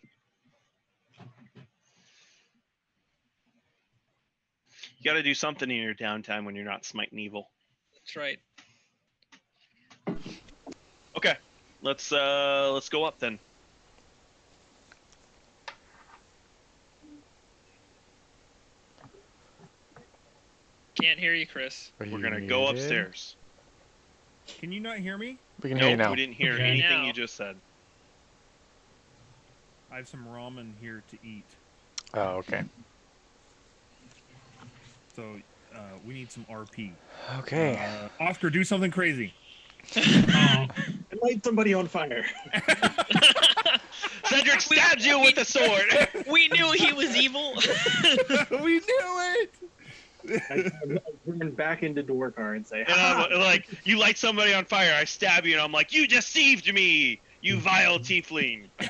got to do something in your downtime when you're not smiting evil. That's right. Okay, let's go up then. Can't hear you, Chris. Are We're you gonna go muted? upstairs. Can you not hear me? We can hear you Nope, now. we didn't hear Okay. anything Now. you just said. I have some ramen here to eat. Oh, okay. So we need some RP. Okay. Oscar, do something crazy. Light somebody on fire. Cedric stabs you with the sword. We knew he was evil. We knew it. I turn back into Dwarkar and say, And "Ha!" I'm like, you light somebody on fire, I stab you, and I'm like, you deceived me, you vile tiefling. Oh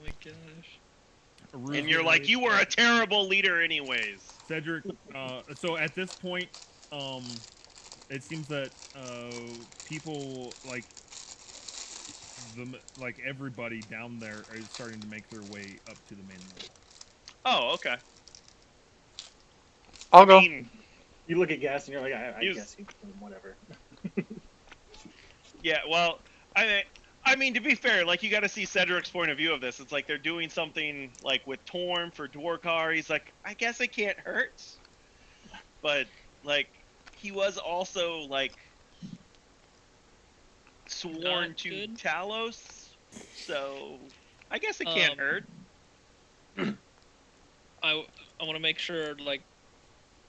my gosh. Aru's And you're getting like, ready- you were a terrible leader anyways. Cedric. So at this point, it seems that people like everybody down there is starting to make their way up to the main level. Oh, okay. I'll I go. mean, You look at Gas and you're like, I Use- guess you whatever. yeah, well, I mean, to be fair, like, you got to see Cedric's point of view of this. It's like they're doing something like with Torm for Dwarkar. He's like, I guess it can't hurt. But like, he was also like sworn Not to good. Talos, so I guess it can't hurt. I want to make sure like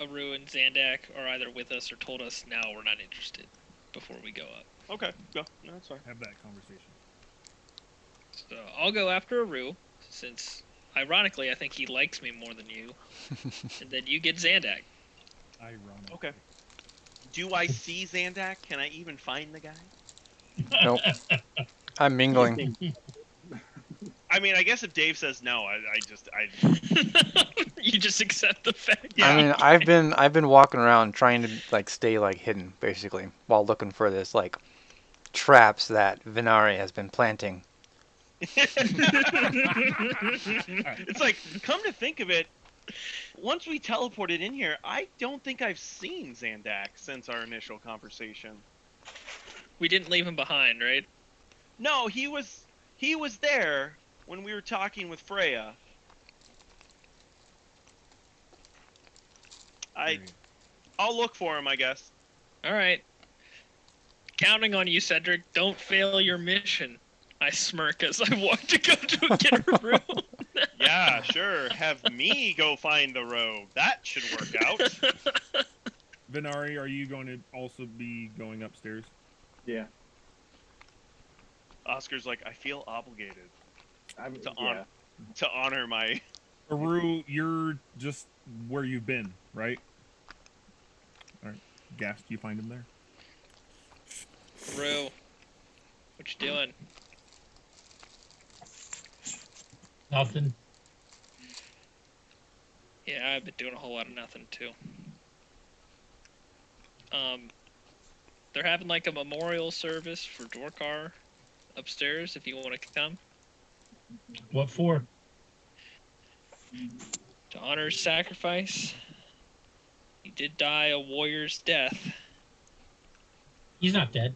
Aru and Zandak are either with us or told us now we're not interested before we go up. Okay, go. No, that's fine. Have that conversation. So I'll go after Aru, since ironically I think he likes me more than you, and then you get Zandak. Ironic. Okay. Do I see Zandak? Can I even find the guy? Nope. I'm mingling. I mean, I guess if Dave says no, I You just accept the fact. Yeah. I mean, I've been walking around trying to like stay like hidden basically while looking for this like traps that Venari has been planting. It's like, come to think of it, once we teleported in here, I don't think I've seen Zandak since our initial conversation. We didn't leave him behind, right? No, he was there when we were talking with Freya. I'll look for him, I guess. All right. Counting on you, Cedric. Don't fail your mission. I smirk as I walk to go to get a room. Yeah, sure. Have me go find the robe. That should work out. Venari, are you going to also be going upstairs? Yeah. Oscar's like, I feel obligated to yeah. honor my. Aru, you're just where you've been, right? All right. Gas, do you find him there? Aru, what you doing? Nothing. Yeah, I've been doing a whole lot of nothing too. They're having like a memorial service for Dwarkar upstairs. If you want to come What for? to honor his sacrifice. He did die a warrior's death. He's not dead.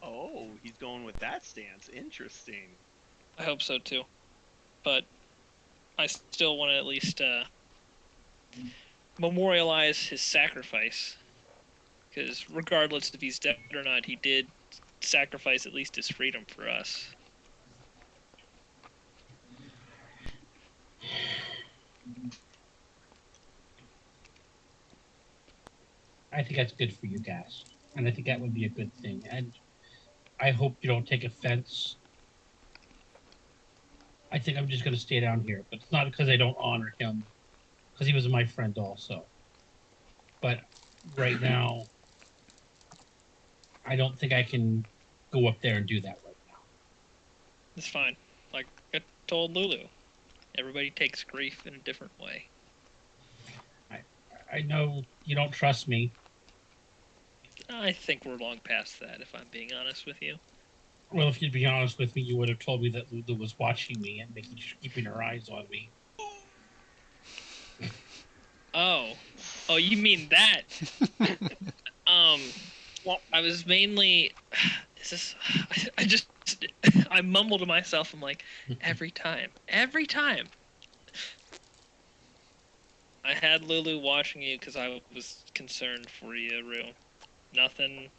Oh, he's going with that stance. Interesting. I hope so too, but I still want to at least memorialize his sacrifice. Because regardless if he's dead or not, he did sacrifice at least his freedom for us. I think that's good for you guys, and I think that would be a good thing. And I hope you don't take offense. I think I'm just going to stay down here, but it's not because I don't honor him, because he was my friend also. But right now, I don't think I can go up there and do that right now. It's fine. Like I told Lulu, everybody takes grief in a different way. I know you don't trust me. I think we're long past that, if I'm being honest with you. Well, if you'd be honest with me, you would have told me that Lulu was watching me and keeping her eyes on me. Oh, you mean that? Well, I was mainly. I mumbled to myself. I'm like, every time. I had Lulu watching you because I was concerned for you, Rue. Nothing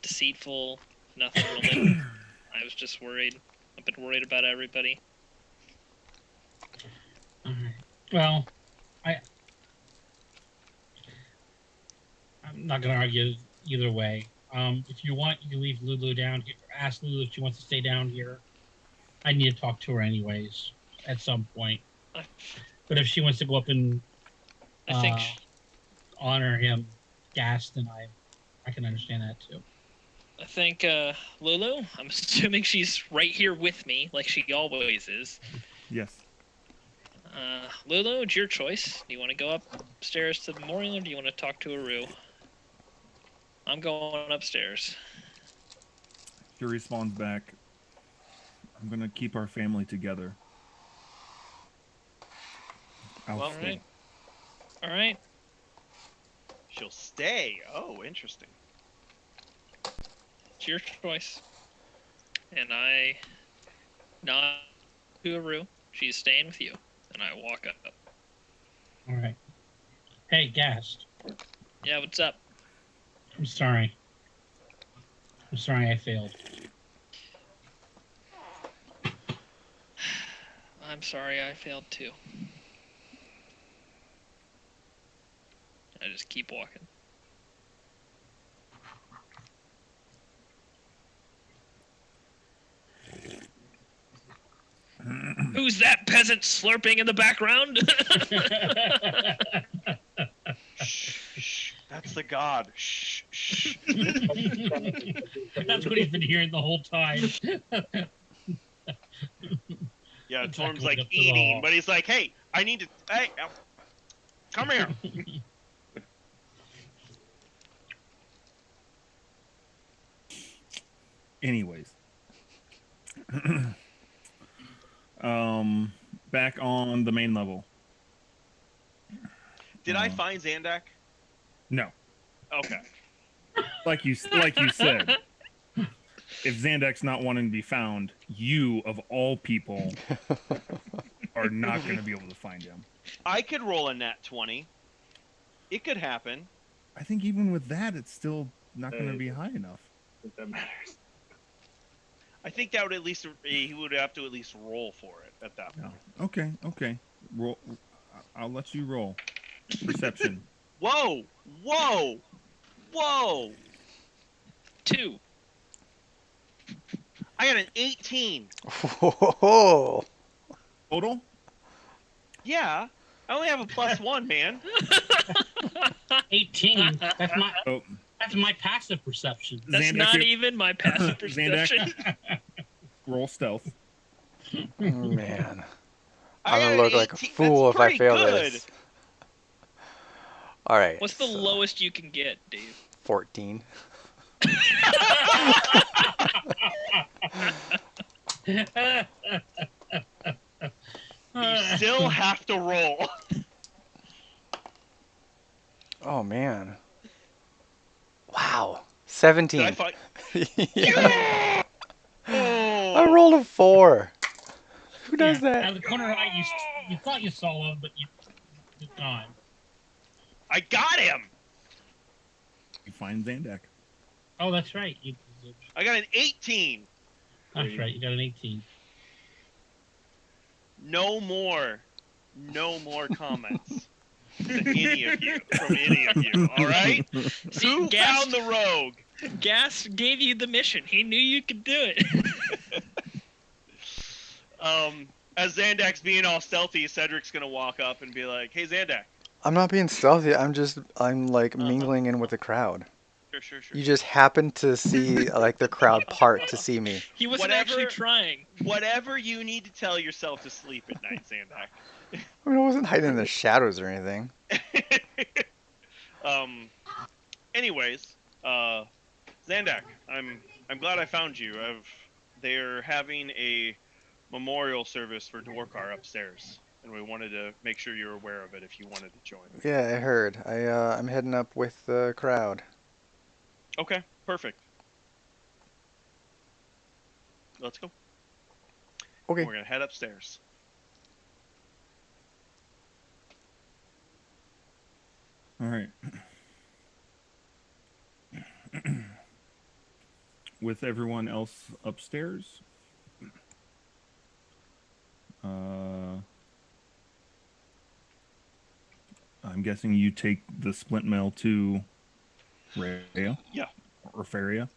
deceitful. Nothing malicious. I was just worried. I've been worried about everybody. Well, I'm not going to argue either way. If you want, you can leave Lulu down here. Ask Lulu if she wants to stay down here. I need to talk to her anyways. at some point. I- But if she wants to go up and I think honor him, gassed, and I can understand that too. Lulu. I'm assuming she's right here with me, like she always is. Yes. Lulu, it's your choice. Do you want to go upstairs to the memorial, or do you want to talk to Aru? I'm going upstairs. She responds back, I'm going to keep our family together. I'll Well, stay. All right. She'll stay. Oh, interesting. It's your choice. And I nod to Aru. She's staying with you. And I walk up. All right. Hey, gassed. Yeah, what's up? I'm sorry. I'm sorry I failed. I'm sorry I failed too. I just keep walking. Who's that peasant slurping in the background? Shh, shh. That's the god. Shh, shh. That's what he's been hearing the whole time. Yeah, It's Torm's like like going up to the eating, hall. but he's like, hey, I need to. Hey, come here. Anyways. Back on the main level. Did I find Zandak? No. Okay. Like you said, if Zandak's not wanting to be found, you of all people are not going to be able to find him. I could roll a nat 20. It could happen. I think even with that, it's still not going to be high enough. I think that matters. I think that would at least he would have to at least roll for it at that point. No. Okay. Roll. I'll let you roll. Perception. Whoa! 2. I got an 18. Whoa. Total? Yeah. I only have a +1, man. 18. Oh, That's my passive perception. That's Zandak, not you- even my passive perception. Zandak, roll stealth. Man. I I'm got gonna an look like a 18. fool That's if I pretty fail good. this. Alright. What's the lowest you can get, Dave? 14. You still have to roll. Oh, man. Wow. 17. Did I find? Yeah. Oh! I rolled a 4. Who does Out that? of the corner of the eye, you thought you saw him, but you did not. I got him. You find Zandak. Oh, that's right. I got an 18. That's right. You got an 18. No more comments to any of you from any of you. All right. See, Who Gas, found the rogue? Gas gave you the mission. He knew you could do it. As Zandak's being all stealthy, Cedric's gonna walk up and be like, "Hey, Zandak." I'm not being stealthy. I'm like mingling in with the crowd. Sure. You just happened to see like the crowd part to see me. He wasn't Whatever. actually trying. Whatever you need to tell yourself to sleep at night, Zandak. I mean, I wasn't hiding in the shadows or anything. Anyways, Zandak, I'm glad I found you. They're having a memorial service for Dwarkar upstairs, and we wanted to make sure you're aware of it if you wanted to join. Yeah, I heard. I'm heading up with the crowd. Okay, perfect. Let's go. Okay. We're gonna head upstairs. All right. With everyone else upstairs, I'm guessing you take the splint mail to Rhea? Yeah. Or Faria?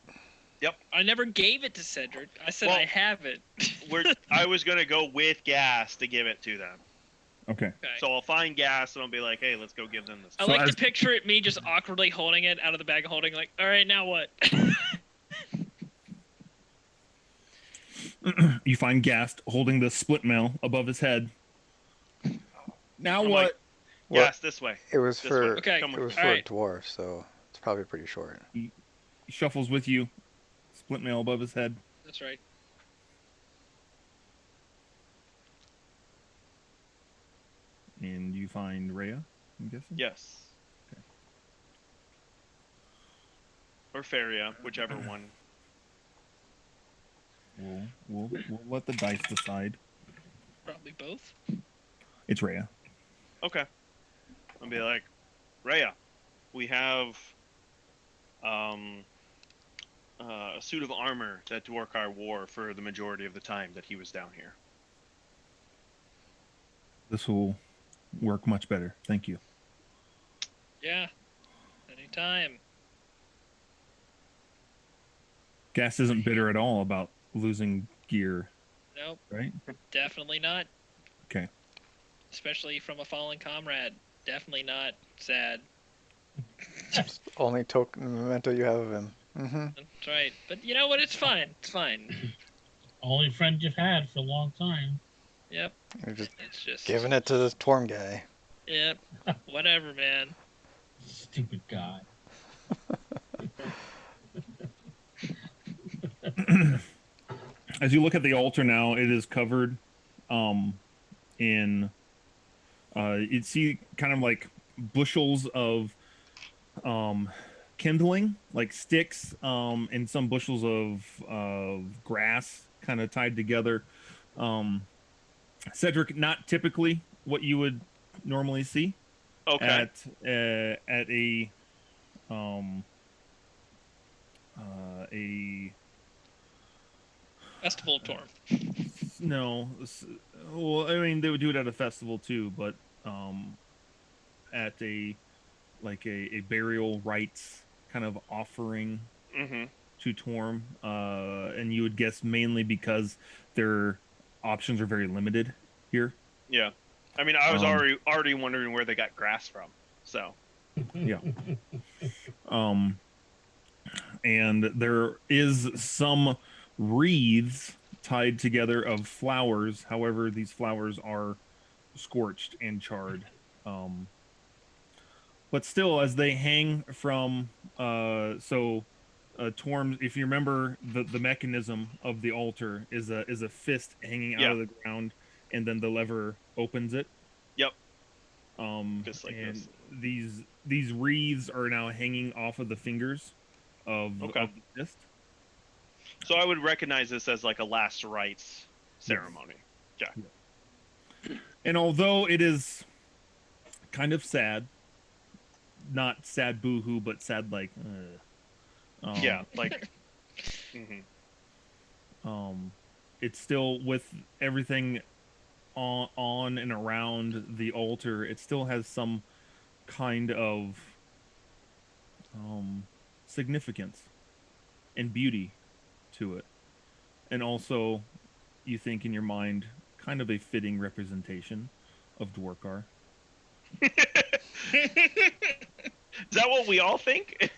I never gave it to Cedric. I said Well, I have it. I was gonna go with Gas to give it to them. Okay. Okay. So I'll find Gas and I'll be like, hey, let's go give them this. I So like as- to picture it me just awkwardly holding it out of the bag of holding, like, all right, now what? You find Gast holding the split mail above his head. Now I'm what? like, Well, Gas, this way. it was This for way. Okay, Come it with was me. for a Alright. dwarf, so it's probably pretty short. He shuffles with you. Split mail above his head. That's right. And you find Rhea, I'm guessing? Yes. Okay. Or Feria, whichever one. We'll let the dice decide. Probably both. It's Rhea. Okay. I'll be like, Rhea, we have a suit of armor that Dwarkar wore for the majority of the time that he was down here. This will work much better. Thank you. Yeah. Anytime. Gas isn't bitter at all about losing gear, Nope. right? Definitely not. Okay. Especially from a fallen comrade. Definitely not sad. Only token memento you have of him. Mm-hmm. That's right. But you know what? It's fine. It's fine. Only friend you've had for a long time. Yep. You're just It's just. giving it to the Torm guy. Yep. Whatever, man. Stupid guy. As you look at the altar now, it is covered in you'd see kind of like bushels of kindling, like sticks, and some bushels of grass kind of tied together. Cedric, not typically what you would normally see Okay. at a Festival of Torm. no. Well, I mean, they would do it at a festival too, but at a burial rites kind of offering Mm-hmm. to Torm, and you would guess mainly because their options are very limited here. Yeah. I mean, I was Um, already wondering where they got grass from. So. Yeah. And there is some wreaths tied together of flowers. However, these flowers are scorched and charred. But still, as they hang from, Torm, if you remember, the mechanism of the altar is a fist hanging out Yeah. of the ground, and then the lever opens it. Yep. Just like And this. these wreaths are now hanging off of the fingers of Okay. the fist. So I would recognize this as like a last rites ceremony. And although it is kind of sad, not sad boo-hoo, but sad like, Yeah. Like. Mm-hmm. It's still, with everything on and around the altar, it still has some kind of significance and beauty to it. And also, you think in your mind, kind of a fitting representation of Dwarkar. Is that what we all think?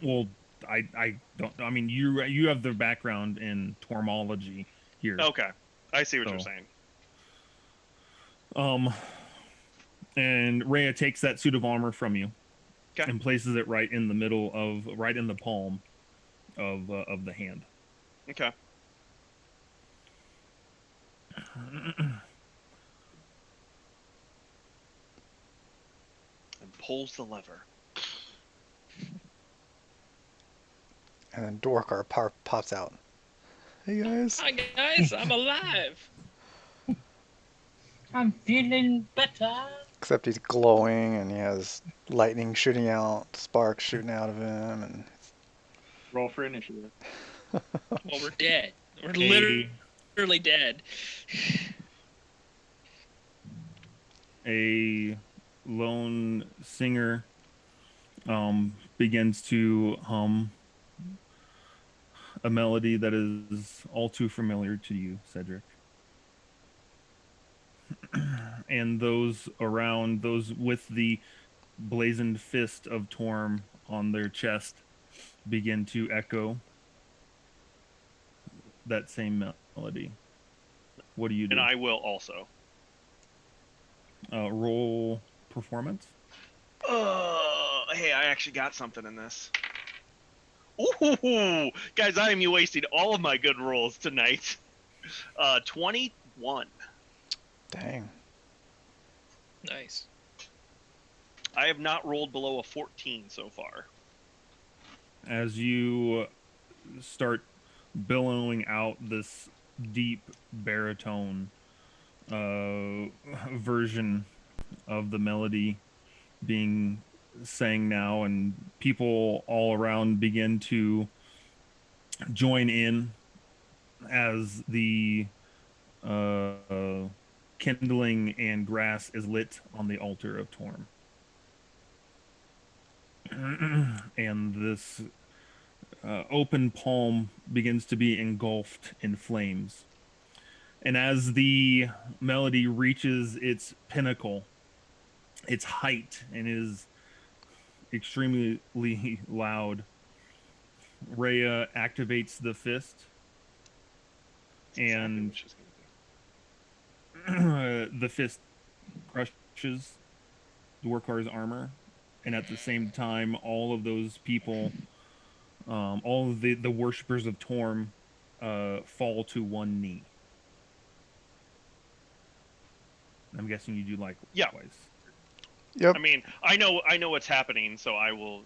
Well, I don't. I mean, you have the background in Tormology here. Okay. I see what you're So- saying. And Rhea takes that suit of armor from you, Okay. and places it right in the palm of the hand. Okay. And pulls the lever. And then Dwarkar pops out. Hey guys. Hi guys, I'm alive. I'm feeling better. Except he's glowing and he has lightning shooting out, sparks shooting out of him, and Roll for initiative. Well, we're dead. We're A- literally dead. A lone singer begins to hum a melody that is all too familiar to you, Cedric. And those around, those with the blazoned fist of Torm on their chest, begin to echo that same melody. What do you do? And I will also. Roll performance. Hey, I actually got something in this. Ooh, guys, I am wasting all of my good rolls tonight. 21. Dang. Nice. I have not rolled below a 14 so far. As you start billowing out this deep baritone version of the melody being sang now, and people all around begin to join in as the kindling and grass is lit on the altar of Torm. And this open palm begins to be engulfed in flames. And as the melody reaches its pinnacle, its height, and is extremely loud, Rhea activates the fist, That's exactly and what she's gonna do. the fist crushes Dwarkar's armor, and at the same time, all of those people, all of the worshippers of Torm, fall to one knee. I'm guessing you do likewise. Yeah. Yep. I mean, I know what's happening, so I will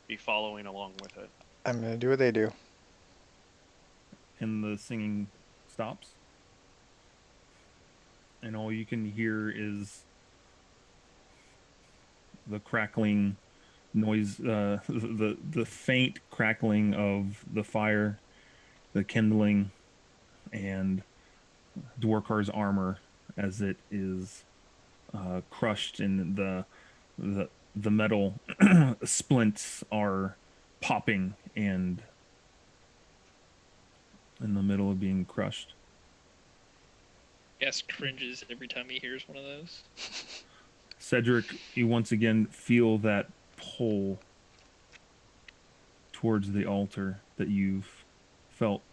be following along with it. I'm gonna do what they do. And the singing stops, and all you can hear is the crackling noise, the faint crackling of the fire, the kindling, and Dwarkar's armor as it is crushed, and the metal splints are popping and in the middle of being crushed. Guess cringes every time he hears one of those. Cedric, you once again feel that pull towards the altar that you've felt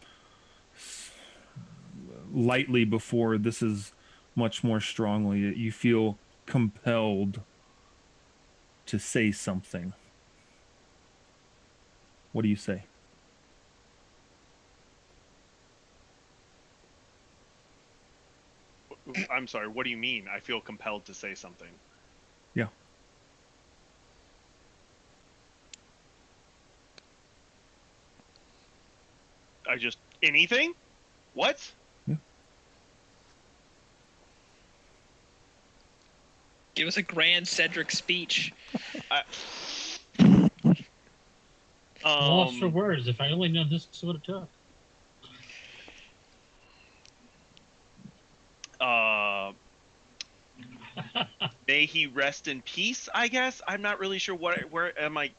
lightly before. This is much more strongly. You feel compelled to say something. What do you say? I'm sorry, what do you mean? I feel compelled to say something. Yeah. Anything? What? Yeah. Give us a grand Cedric speech. Lost for words. If I only knew this is what it took. May he rest in peace, I guess. I'm not really sure where am I,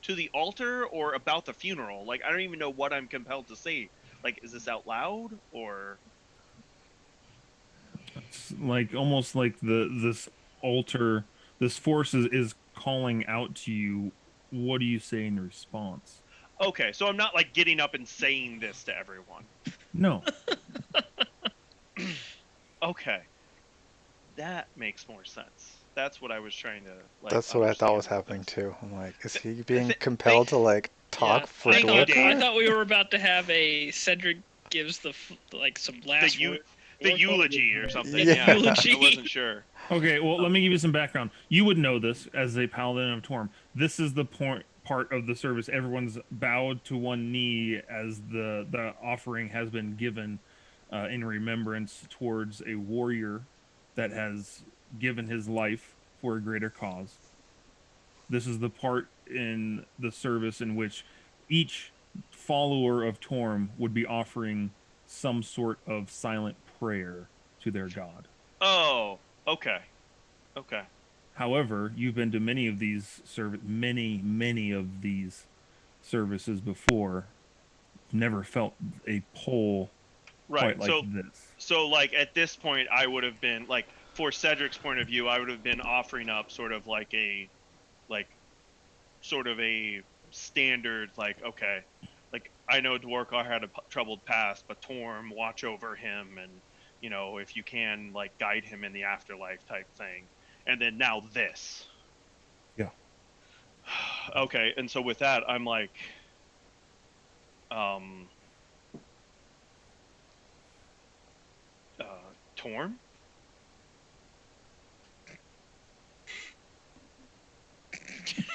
to the altar or about the funeral? I don't even know what I'm compelled to say. Is this out loud or? It's almost like this altar, this force is calling out to you. What do you say in response? Okay, so I'm not getting up and saying this to everyone. No. Okay. That makes more sense. That's what I was trying to That's what I thought was understand happening this. too. I'm like, is he being compelled to talk for thank you, Dave. I Dwarkar? thought we were about to have a Cedric gives some last word. The eulogy or something. Yeah. Eulogy. I wasn't sure. Okay, well, let me give you some background. You would know this as a paladin of Torm. This is the part of the service. Everyone's bowed to one knee as the offering has been given in remembrance towards a warrior that has given his life for a greater cause. This is the part in the service in which each follower of Torm would be offering some sort of silent prayer to their god. Oh, okay. Okay. However, you've been to many of these many of these services before, never felt a pull Right. quite like this. So like at this point, I would have been like, for Cedric's point of view, I would have been offering up sort of like a, like, sort of a standard, like, okay, like I know Dwarkar had a troubled past, but Torm, watch over him, and you know, if you can, like, guide him in the afterlife type thing. And then now this. Yeah. Okay, and so with that, I'm like, Torm?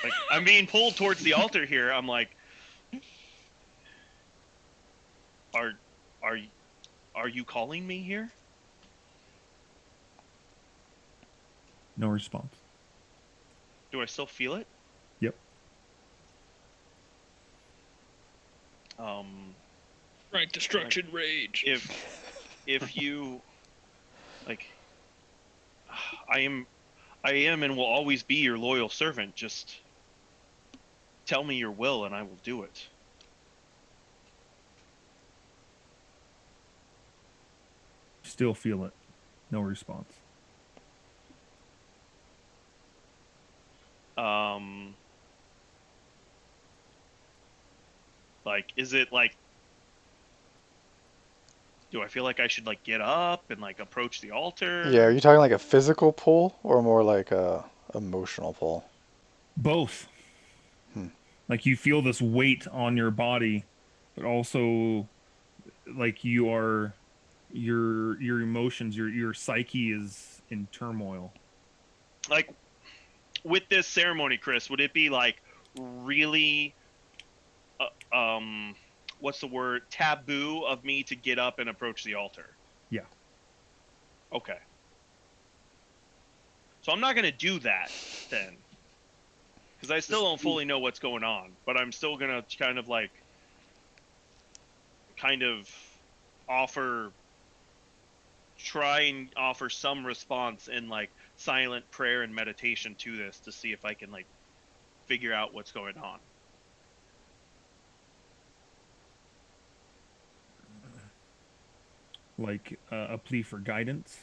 Like, I'm being pulled towards the altar here. I'm like, are are are you calling me here? No response. Do I still feel it? Yep. Right, destruction, rage. If you, like, I am and will always be your loyal servant. Just tell me your will and I will do it. Still feel it. No response. Like, is it like, do I feel like I should like get up and like approach the altar? Yeah, are you talking like a physical pull or more like a emotional pull? Both. Like you feel this weight on your body, but also like you are your emotions, your psyche is in turmoil. Like, with this ceremony, Chris, would it be like really, what's the word? Taboo of me to get up and approach the altar? Yeah. Okay. So I'm not gonna do that then, because I still don't fully know what's going on. But I'm still gonna kind of try and offer some response in like silent prayer and meditation to this to see if I can like figure out what's going on. Like a plea for guidance.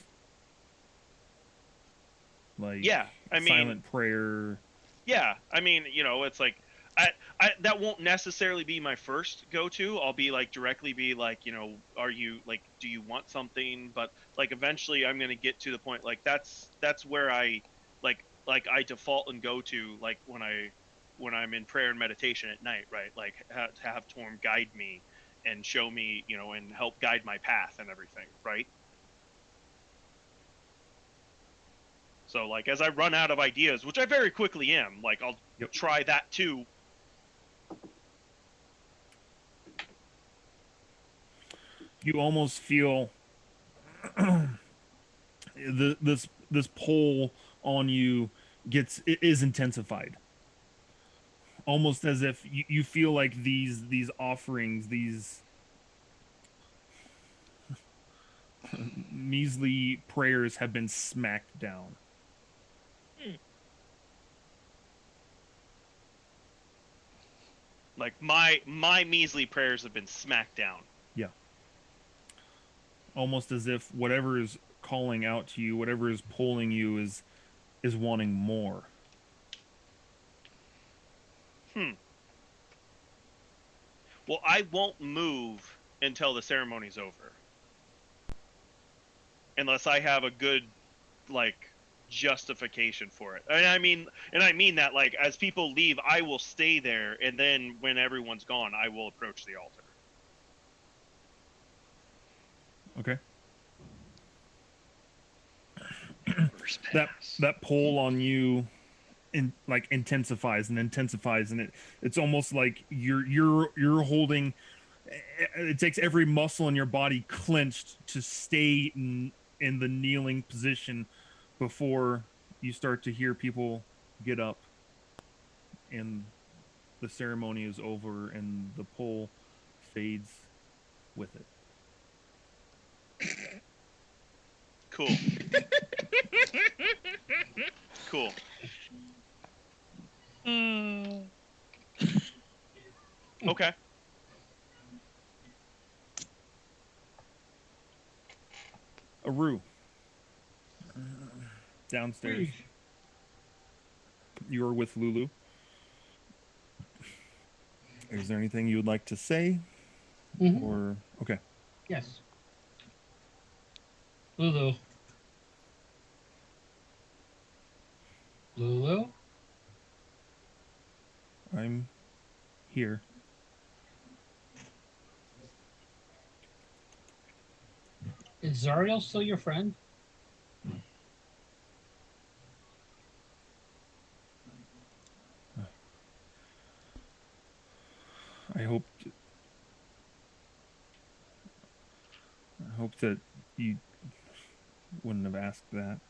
Like, yeah, I mean, silent prayer. Yeah, I mean, you know, it's like I that won't necessarily be my first go-to. I'll be like directly be like, you know, are you like, do you want something? But like eventually I'm gonna get to the point like that's where I like I default and go to like when I'm in prayer and meditation at night, right? Like have Torm guide me and show me, you know, and help guide my path and everything, right? So like as I run out of ideas, which I very quickly am, like I'll try that too. You almost feel this pull on you is intensified. Almost as if you feel like these offerings, these measly prayers have been smacked down. Like my measly prayers have been smacked down. Yeah. Almost as if whatever is calling out to you, whatever is pulling you is wanting more. Well, I won't move until the ceremony's over. Unless I have a good like justification for it. And I mean that like as people leave, I will stay there, and then when everyone's gone, I will approach the altar. Okay. that pull on you intensifies and it's almost like you're holding. It takes every muscle in your body clenched to stay in the kneeling position before you start to hear people get up and the ceremony is over and the pull fades with it. Cool. Cool. Okay. Aru. Downstairs. You're with Lulu. Is there anything you would like to say? Mhm. Or okay. Yes. Lulu. Lulu? I'm here. Is Zariel still your friend? I hope that you wouldn't have asked that.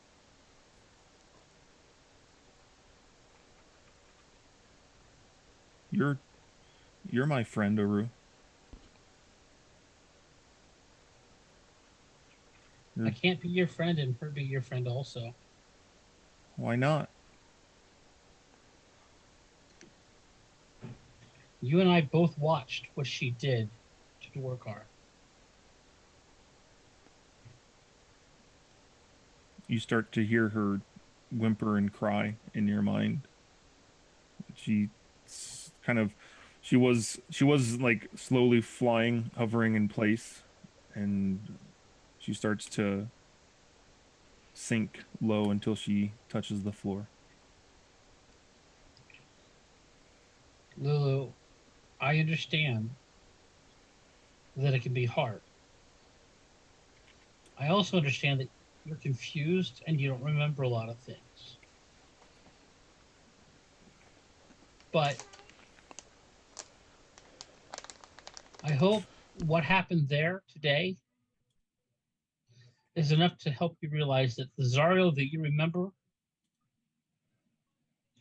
You're my friend, Aru. I can't be your friend and her be your friend also. Why not? You and I both watched what she did to Dwarkar. You start to hear her whimper and cry in your mind. She kind of she was like slowly flying, hovering in place, and she starts to sink low until she touches the floor. Lulu, I understand that it can be hard. I also understand that you're confused and you don't remember a lot of things. But I hope what happened there today is enough to help you realize that the Zariel that you remember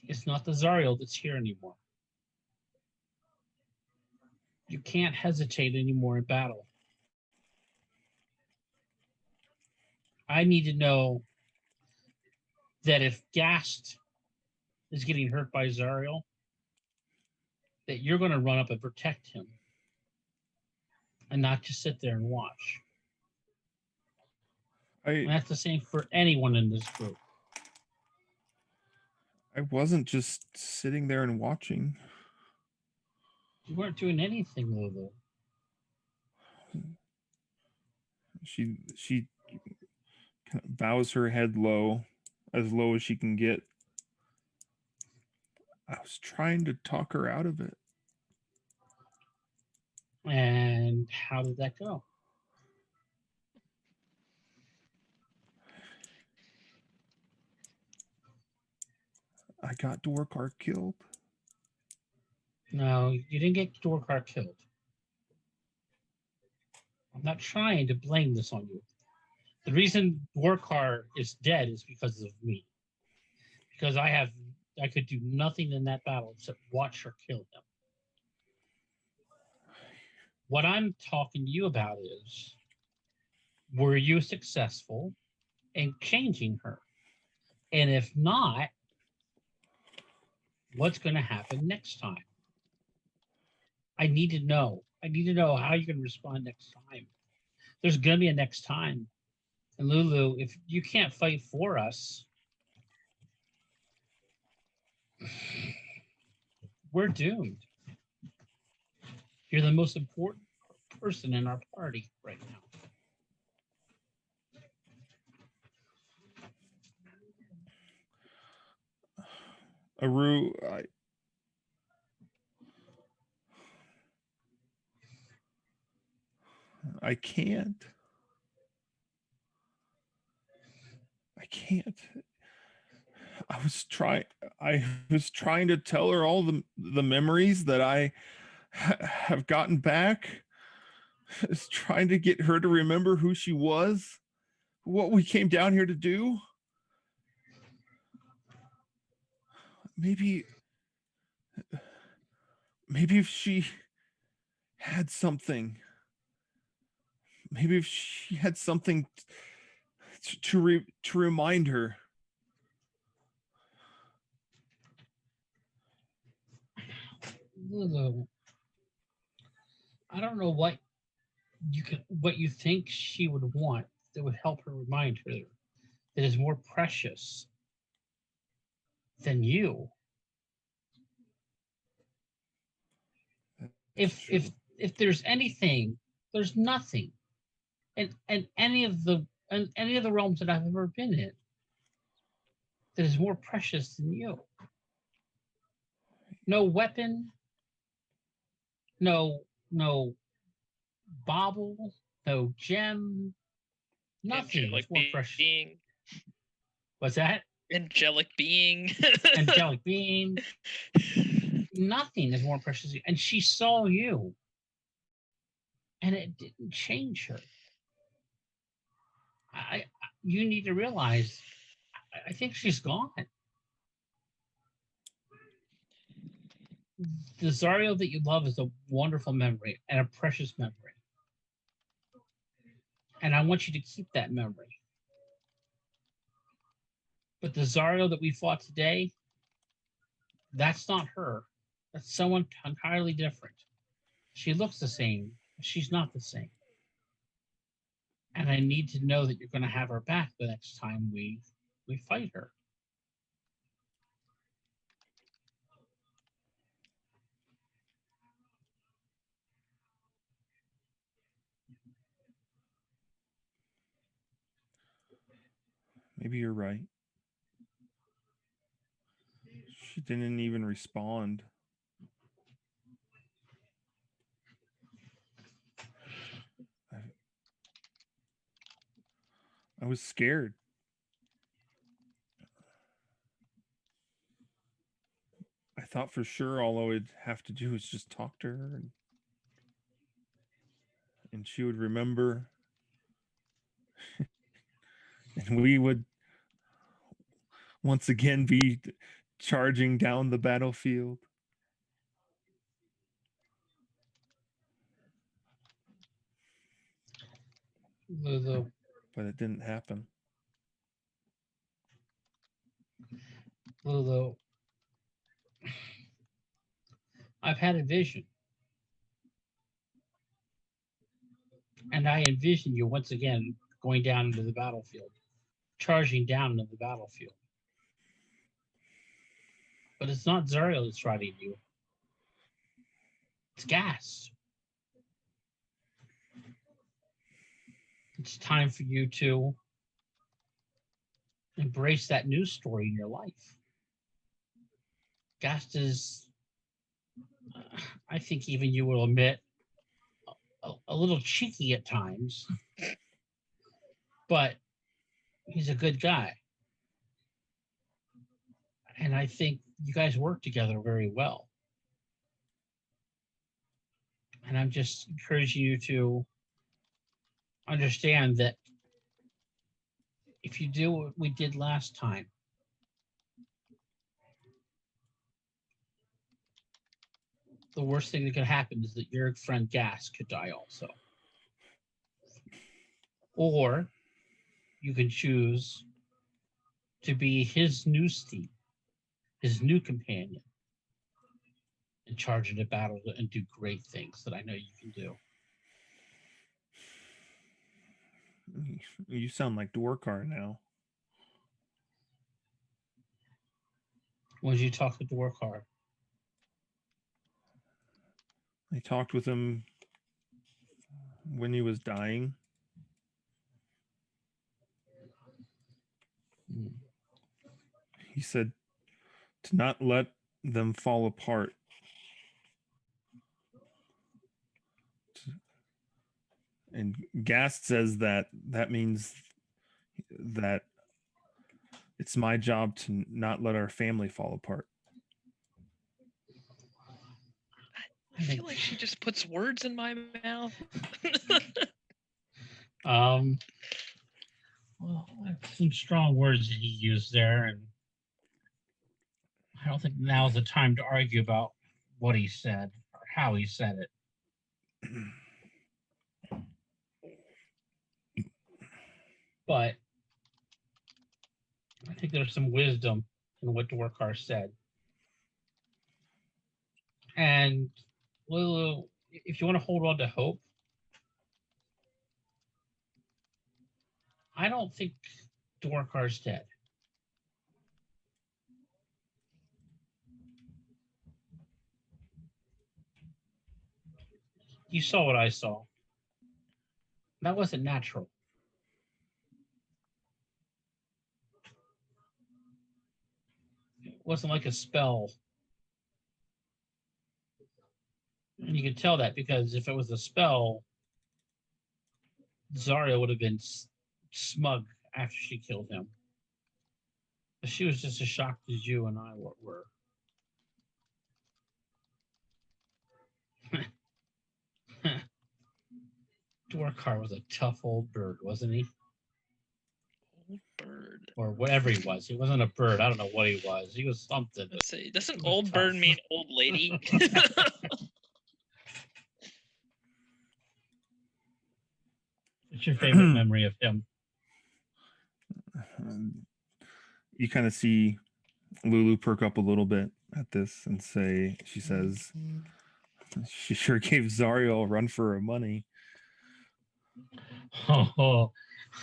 is not the Zariel that's here anymore. You can't hesitate anymore in battle. I need to know that if Gast is getting hurt by Zariel, that you're going to run up and protect him and not just sit there and watch. And that's the same for anyone in this group. I wasn't just sitting there and watching. You weren't doing anything, Lulu. She kind of bows her head low as she can get. I was trying to talk her out of it. And how did that go? I got Dwarkar killed. No, you didn't get Dwarkar killed. I'm not trying to blame this on you. The reason Dwarkar is dead is because of me. Because I could do nothing in that battle except watch her kill him. What I'm talking to you about is, were you successful in changing her? And if not, what's going to happen next time? I need to know. I need to know how you're going to respond next time. There's going to be a next time. And Lulu, if you can't fight for us, we're doomed. You're the most important person in our party right now. Aru, I can't. I can't. I was trying to tell her all the memories that I have gotten back. I was trying to get her to remember who she was, what we came down here to do. Maybe if she had something, maybe if she had something to remind her. Lulu, I don't know what you think she would want. that would help her remind her that is more precious than you. If there's anything, there's nothing, and any of the realms that I've ever been in that is more precious than you. No weapon, no bauble, no gem, nothing is more precious. Being. What's that? Angelic being. Angelic being. Nothing is more precious. And she saw you, and it didn't change her. You need to realize, I think she's gone. The Zariel that you love is a wonderful memory and a precious memory. And I want you to keep that memory. But the Zariel that we fought today, that's not her. That's someone entirely different. She looks the same. She's not the same. And I need to know that you're going to have her back the next time we fight her. Maybe you're right. She didn't even respond. I was scared. I thought for sure all I would have to do is just talk to her, and she would remember, and we would once again be charging down the battlefield. Lulu. But it didn't happen. Lulu. I've had a vision. And I envision you once again going down into the battlefield, charging down into the battlefield. But it's not Zariel that's riding you. It's gas. It's time for you to embrace that news story in your life. Gast is, I think even you will admit, a little cheeky at times, but he's a good guy. And I think you guys work together very well. And I'm just encouraging you to understand that if you do what we did last time, the worst thing that could happen is that your friend Gas could die also. Or you can choose to be his new steed, his new companion, and charge into battle and do great things that I know you can do. You sound like Dwarkar now. When did you talk to Dwarkar? I talked with him when he was dying. He said to not let them fall apart. And Gast says that means that it's my job to not let our family fall apart. I feel like she just puts words in my mouth. Well, that's some strong words that he used there, and I don't think now's the time to argue about what he said or how he said it. But I think there's some wisdom in what Dwarkar said. And Lulu, if you want to hold on to hope, I don't think Dorkar's dead. You saw what I saw. That wasn't natural. It wasn't like a spell. And you could tell that because if it was a spell, Zarya would have been smug after she killed him. But she was just as shocked as you and I were. Dorkar was a tough old bird, wasn't he? Old bird. Or whatever he was. He wasn't a bird. I don't know what he was. He was something. Let's see. Doesn't He was old bird tough. mean old lady? What's your favorite memory of him? You kind of see Lulu perk up a little bit at this and she says, she sure gave Zariel a run for her money. Oh,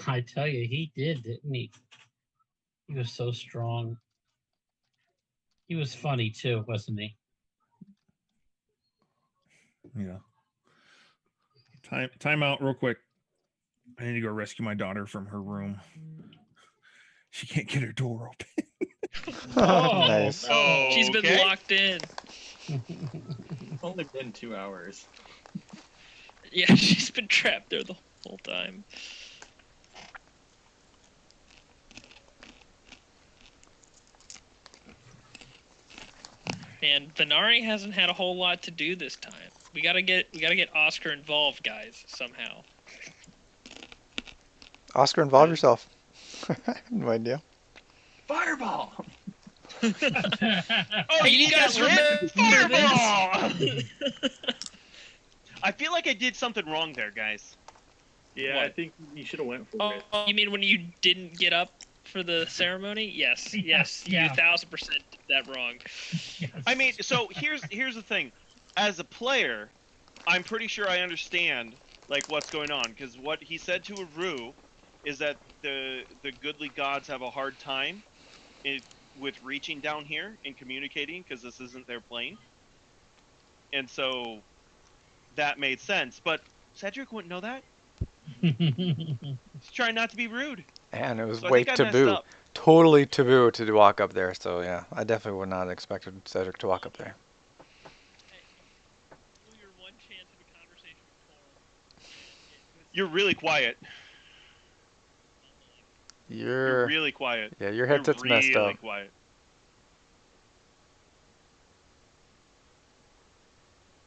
I tell you, he did, didn't he? He was so strong. He was funny too, wasn't he? Yeah. Time out real quick. I need to go rescue my daughter from her room. She can't get her door open. Nice. Oh, She's been Okay. locked in. It's only been 2 hours. Yeah, she's been trapped there the whole time. And Venari hasn't had a whole lot to do this time. We gotta get Oscar involved, guys, somehow. Oscar, involve yourself. I have no idea. Fireball! Oh, you guys remember this? Fireball! I feel like I did something wrong there, guys. Yeah, I What? think you should have went for Oh, it. you mean when you didn't get up for the ceremony? Yes, yes, Yeah. you 1000% did that wrong. Yes. I mean, so here's the thing. As a player, I'm pretty sure I understand like what's going on, because what he said to Aru is that the goodly gods have a hard time with reaching down here and communicating because this isn't their plane, and so that made sense. But Cedric wouldn't know that. He's trying not to be rude. And it was So I way think I messed taboo. up. Totally taboo to walk up there. So yeah, I definitely would not have expected Cedric to walk up there. Your one chance of a conversation with Paul. You're really quiet. You're You're really quiet. yeah, your You're headset's messed really up. quiet.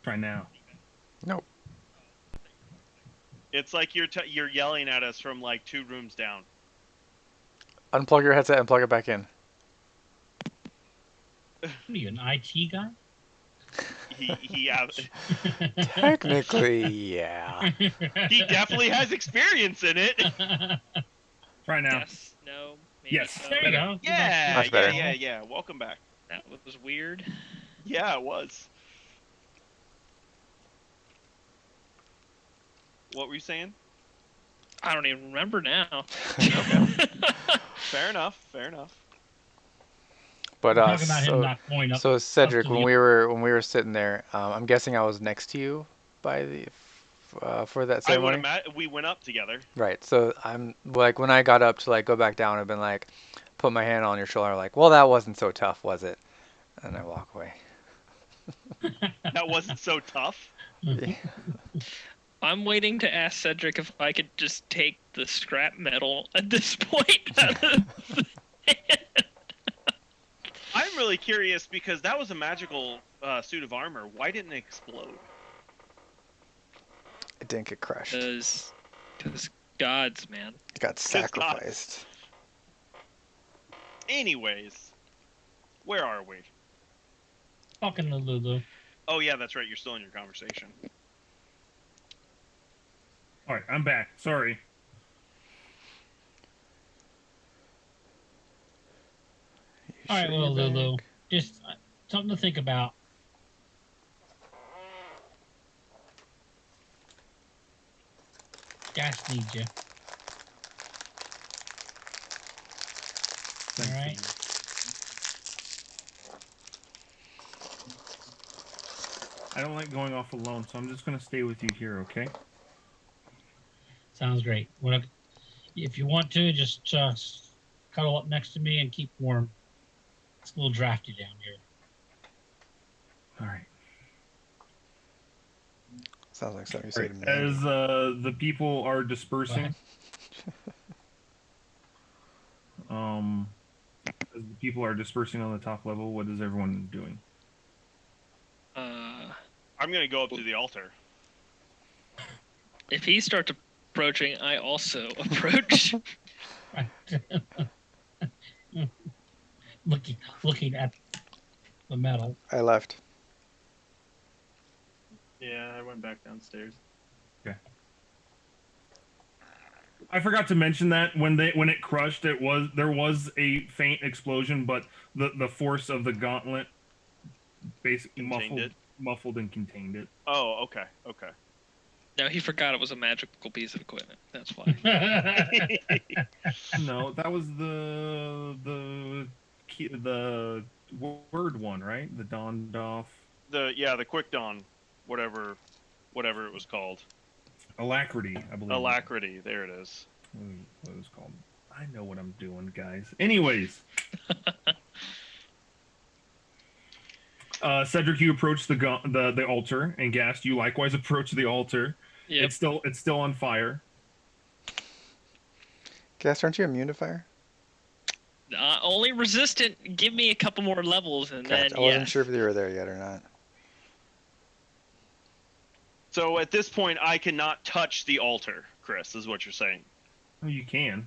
Try now. Nope. It's like you're yelling at us from like 2 rooms down. Unplug your headset and plug it back in. What are you, an IT guy? He Technically, yeah. he definitely has experience in it. Try now. Yes, no, maybe Yes. so. There you go. Yeah, Much better. yeah. Welcome back. That was weird. Yeah, it was. What were you saying? I don't even remember now. Fair enough. But We're talking about him not going up. so Cedric, to when the- we were sitting there, I'm guessing I was next to you by the for that I would ceremony. we went up together. Right. So I'm like, when I got up to like go back down, I've been like, put my hand on your shoulder, like, well, that wasn't so tough, was it? And I walk away. That wasn't so tough. Yeah. I'm waiting to ask Cedric if I could just take the scrap metal at this point. I'm really curious because that was a magical suit of armor. Why didn't it explode? It didn't get crushed. Because gods, man. It got gods. sacrificed. Anyways, where are we? Talking to Lulu. Oh yeah, that's right. You're still in your conversation. All right, I'm back. Sorry. All right, Sure well, you're Lulu, back? just something to think about. Gas needs you. Thanks, right. man. I don't like going off alone, so I'm just gonna stay with you here, okay? Sounds great. If you want to, just cuddle up next to me and keep warm. It's a little drafty down here. All right. Sounds like something you say to me. As the people are dispersing, as the people are dispersing on the top level, what is everyone doing? I'm gonna go up to the altar. If he starts approaching, I also approach. looking at the metal. I left. Yeah, I went back downstairs. Okay. I forgot to mention that when it crushed, there was a faint explosion, but the force of the gauntlet basically muffled and contained it. Oh, okay. No, he forgot it was a magical piece of equipment. That's why. No, that was the word one, right? The dawned off. The quick dawn, whatever it was called. Alacrity, I believe. Alacrity, there it is. What it was called. I know what I'm doing, guys. Anyways. Cedric, you approach the altar, and Gast, you likewise approach the altar. Yep. It's still on fire. Gas, aren't you immune to fire? Only resistant. Give me a couple more levels, and Gotcha. then I wasn't sure if you were there yet or not. So at this point, I cannot touch the altar, Chris, is what you're saying. Well, you can.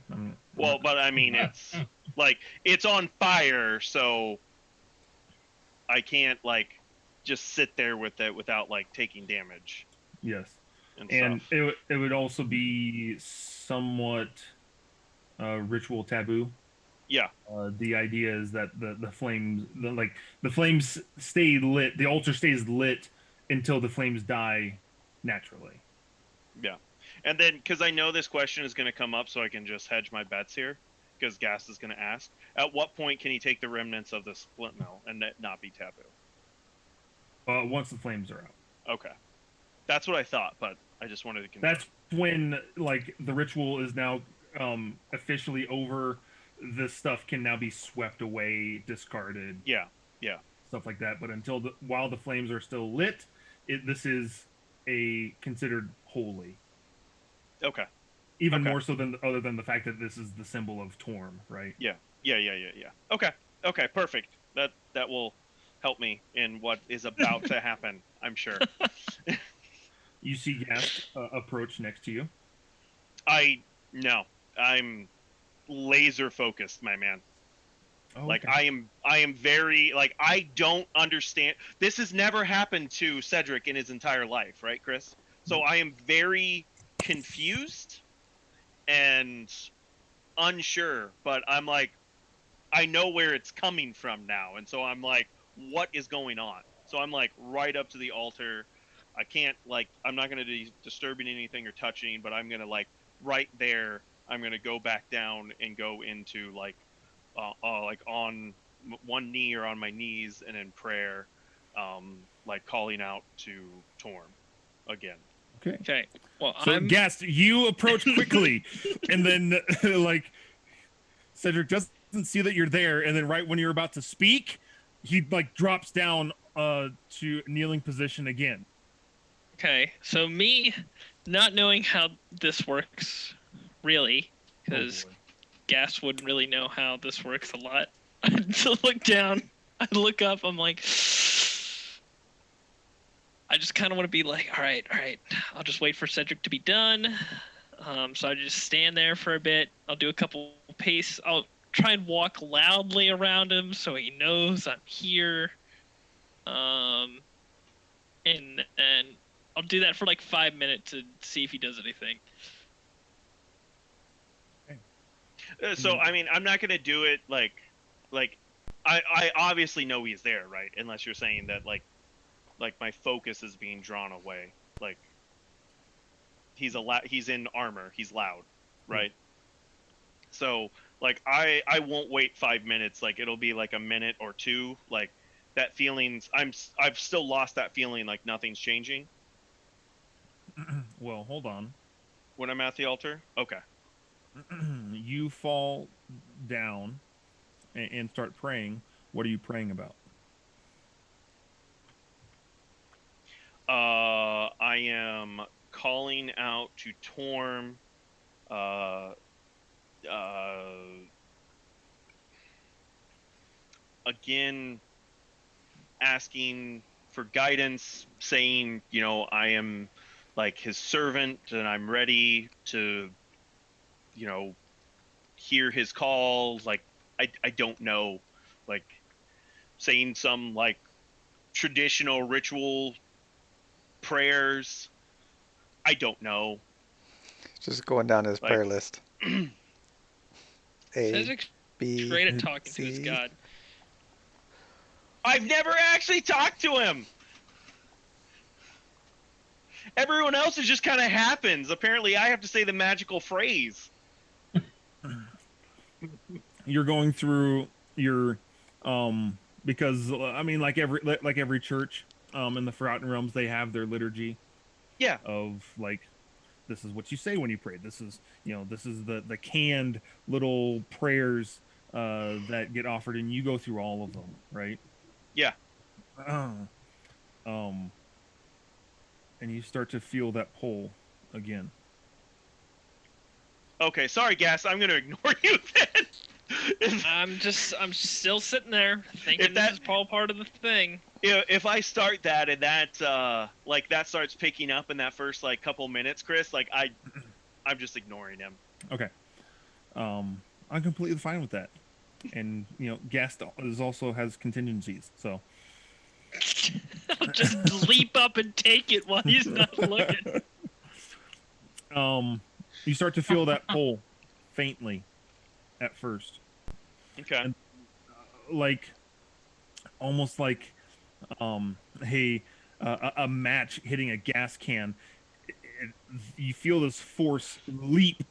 Well, but I mean, it's like it's on fire, so I can't like just sit there with it without like taking damage. Yes, and stuff. It would also be somewhat ritual taboo. Yeah. The idea is that the flames stay lit. The altar stays lit until the flames die naturally. Yeah. And then, because I know this question is going to come up, so I can just hedge my bets here, because Gast is going to ask, at what point can he take the remnants of the split mill and that not be taboo? Once the flames are out. Okay. That's what I thought, but I just wanted to confirm. That's when, like, the ritual is now officially over. This stuff can now be swept away, discarded. Yeah. Stuff like that. But while the flames are still lit, this is considered holy. Okay. Even more so than other than the fact that this is the symbol of Torm, right? Yeah. Okay, perfect. That will help me in what is about to happen, I'm sure. You see Gast approach next to you. I'm laser focused, my man. Oh, like okay. I am very like I don't understand. This has never happened to Cedric in his entire life, right, Chris? So I am very confused and unsure, but I'm like, I know where it's coming from now, and so I'm like, what is going on? So I'm like right up to the altar. I can't I'm not gonna be disturbing anything or touching, but I'm gonna like right there. I'm gonna go back down and go into like on one knee or on my knees and in prayer, like calling out to Torm again. Okay. Well, so Gast, you approach quickly, and then like Cedric doesn't see that you're there, and then right when you're about to speak, he like drops down to kneeling position again. Okay, so me not knowing how this works, really, because Gas wouldn't really know how this works a lot. To look down, I look up, I'm like, I just kind of want to be like, all right, I'll just wait for Cedric to be done. So I just stand there for a bit. I'll do a couple pace. I'll try and walk loudly around him so he knows I'm here. And I'll do that for like 5 minutes to see if he does anything. So I mean, I'm not gonna do it like I obviously know he's there, right? Unless you're saying that like my focus is being drawn away. Like he's in armor, he's loud, right? So Like I won't wait 5 minutes. Like it'll be like a minute or two. Like that feelings. I've still lost that feeling. Like nothing's changing Well, hold on. when I'm at the altar. Okay. You fall down and start praying. What are you praying about? I am calling out to Torm. Uh, again, asking for guidance, saying, I am like his servant and I'm ready to, hear his call. Like, I don't know, like saying some like traditional ritual prayers. I don't know. Just going down his Like, prayer list. A, Cedric's B, great at talking to his C. god. I've never actually talked to him. Everyone else, it just kind of happens. Apparently, I have to say the magical phrase. You're going through your because I mean like every church in the Forgotten Realms, they have their liturgy Yeah. of like, this is what you say when you pray. This is the canned little prayers that get offered, and you go through all of them, right? Yeah. And you start to feel that pull again. Okay, sorry, Gas. I'm gonna ignore you then. I'm still sitting there thinking that- this is all part of the thing. If I start that and that like that starts picking up in that first like couple minutes, Chris, like I'm just ignoring him. Okay. I'm completely fine with that. And Gast also has contingencies, so I'll just leap up and take it while he's not looking. You start to feel that pull faintly at first. Okay. And, like almost like a match hitting a gas can. You feel this force leap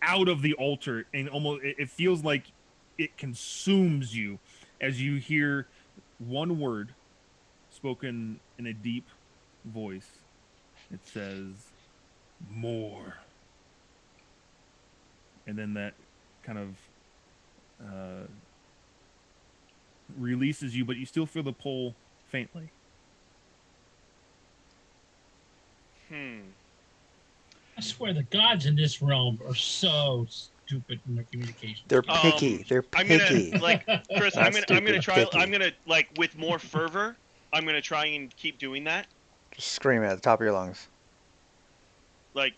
out of the altar, and almost it feels like it consumes you as you hear one word spoken in a deep voice. It says, "More." And then that kind of releases you, but you still feel the pull faintly. I swear the gods in this realm are so stupid in their communication. They're skills. picky. They're I'm picky. gonna like Chris. Not I'm gonna stupid, try. picky. I'm gonna like with more fervor. I'm gonna try and keep doing that. Just scream it at the top of your lungs. Like,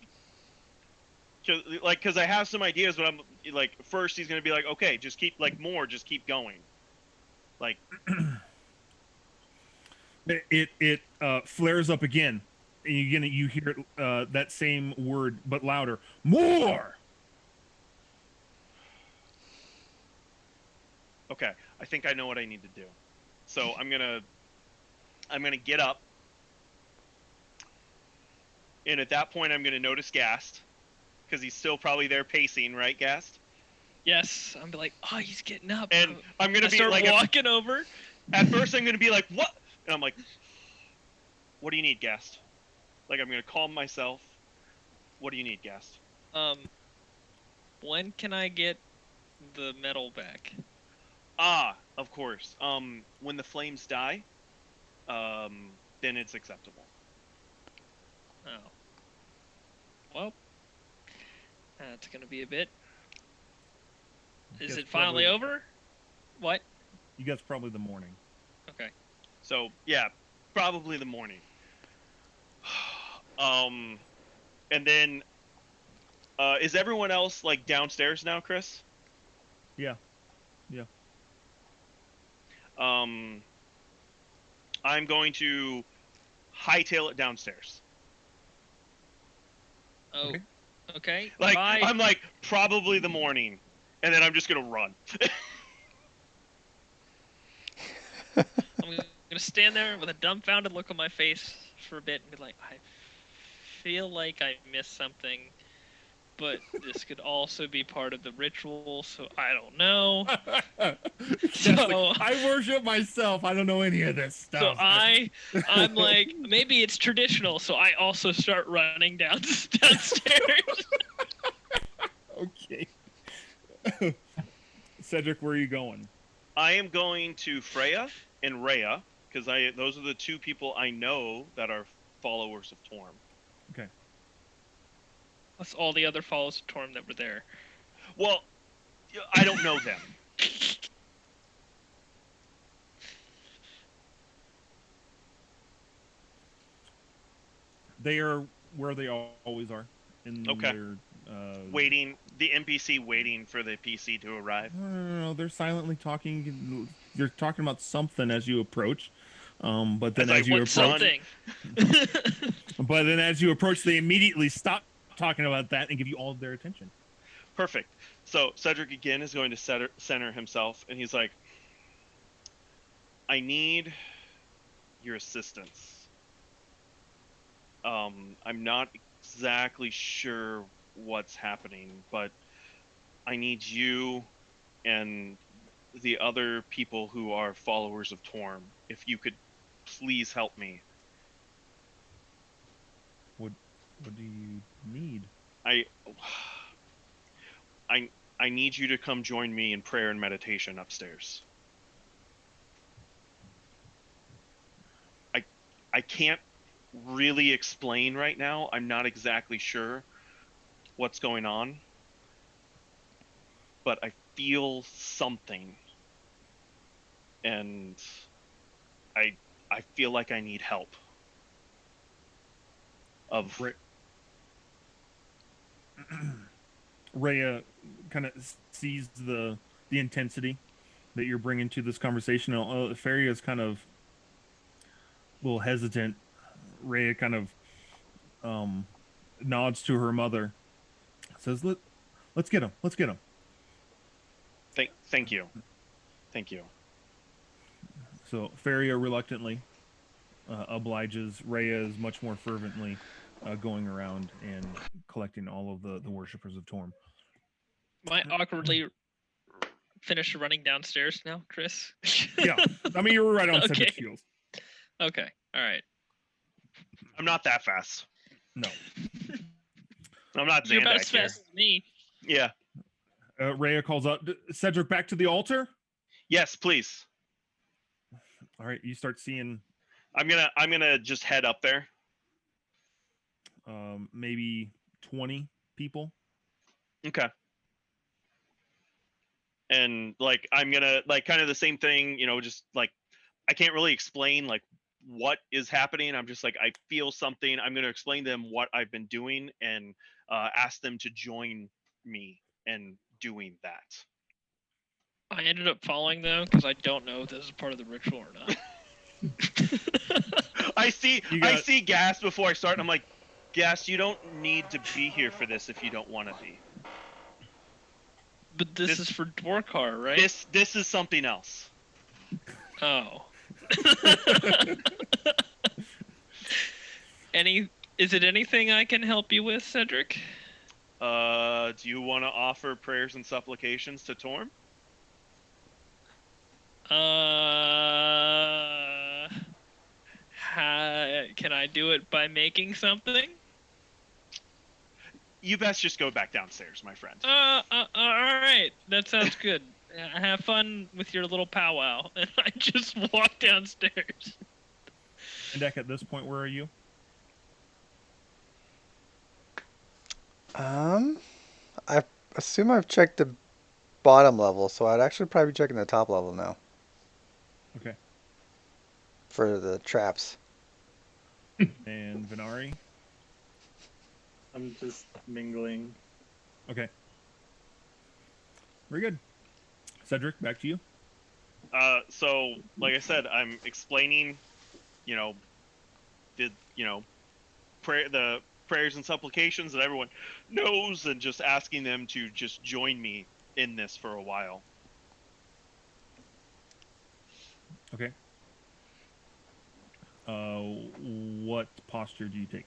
because I have some ideas, but I'm like, first he's gonna be like, okay, just keep like more, just keep going. Like, It flares up again, and you hear that same word but louder. More. okay, I think I know what I need to do. So I'm gonna get up, and at that point I'm gonna notice Gast, because he's still probably there pacing, right, Gast? Yes, I'm like, oh, he's getting up. And I'm gonna I be start like, walking over. at first I'm gonna be like, what? And I'm like, what do you need, Gast? Like, I'm gonna calm myself. What do you need, Gast? When can I get the medal back? Of course. When the flames die, then it's acceptable. Oh. Well, that's gonna be a bit. Is Guess it finally probably- over? What? You guess probably the morning. Okay. So yeah, probably the morning. And then, is everyone else like downstairs now, Chris? Yeah. I'm going to hightail it downstairs. Oh. Okay. Okay. Like, Bye. I'm like, probably the morning, and then I'm just gonna run. I'm gonna stand there with a dumbfounded look on my face for a bit and be like, I feel like I missed something. but this could also be part of the ritual, so I don't know. So- I worship myself. I don't know any of this So stuff. I'm like, maybe it's traditional, so I also start running downstairs. Okay. Cedric, where are you going? I am going to Freya and Rhea because those are the two people I know that are followers of Torm. Okay. Plus all the other followers of Torm that were there. Well, I don't know them. They are where they always are. In Okay. their, Waiting, the NPC waiting for the PC to arrive. No, they're silently talking. You're talking about something as you approach. But then as you approach, but then as you approach, they immediately stop talking about that and give you all of their attention. Perfect. So Cedric again is going to center himself, and he's like, I need your assistance. I'm not exactly sure what's happening, but I need you and the other people who are followers of Torm, if you could please help me. What do you need? I need you to come join me in prayer and meditation upstairs. I can't really explain right now. I'm not exactly sure what's going on, but I feel something, and I feel like I need help. Rhea kind of sees the intensity that you're bringing to this conversation. Feria is kind of a little hesitant. Rhea kind of nods to her mother, says, "Let's get him. Let's get him." Thank you. Thank you. So Feria reluctantly obliges. Rhea is much more fervently going around and collecting all of the worshippers of Torm. Am I awkwardly finished running downstairs now, Chris? Yeah, I mean, you're right on Okay. Cedric's heels. Okay, all right. I'm not that fast. No. I'm not You're about Zandak as here. fast as me. Yeah. Rhea calls out, Cedric, back to the altar? Yes, please. All right, you start seeing I'm gonna just head up there. maybe 20 people. Okay. And like I'm gonna like kind of the same thing, just like I can't really explain like what is happening. I'm just like I feel something. I'm gonna explain to them what I've been doing and ask them to join me in doing that. I ended up following them because I don't know if this is part of the ritual or not. I see Gas before I start, and I'm like, Gas, you don't need to be here for this if you don't want to be. But this is for Dwarkar, right? This is something else. Oh. Is it anything I can help you with, Cedric? Do you want to offer prayers and supplications to Torm? Can I do it by making something? You best just go back downstairs, my friend. All right. That sounds good. Have fun with your little powwow. And I just walk downstairs. And Deck, at this point, where are you? I assume I've checked the bottom level, so I'd actually probably be checking the top level now Okay. for the traps. And Venari? I'm just mingling. Okay. Very good. Cedric, back to you. So like I said, I'm explaining, the prayers and supplications that everyone knows, and just asking them to just join me in this for a while. Okay. What posture do you take?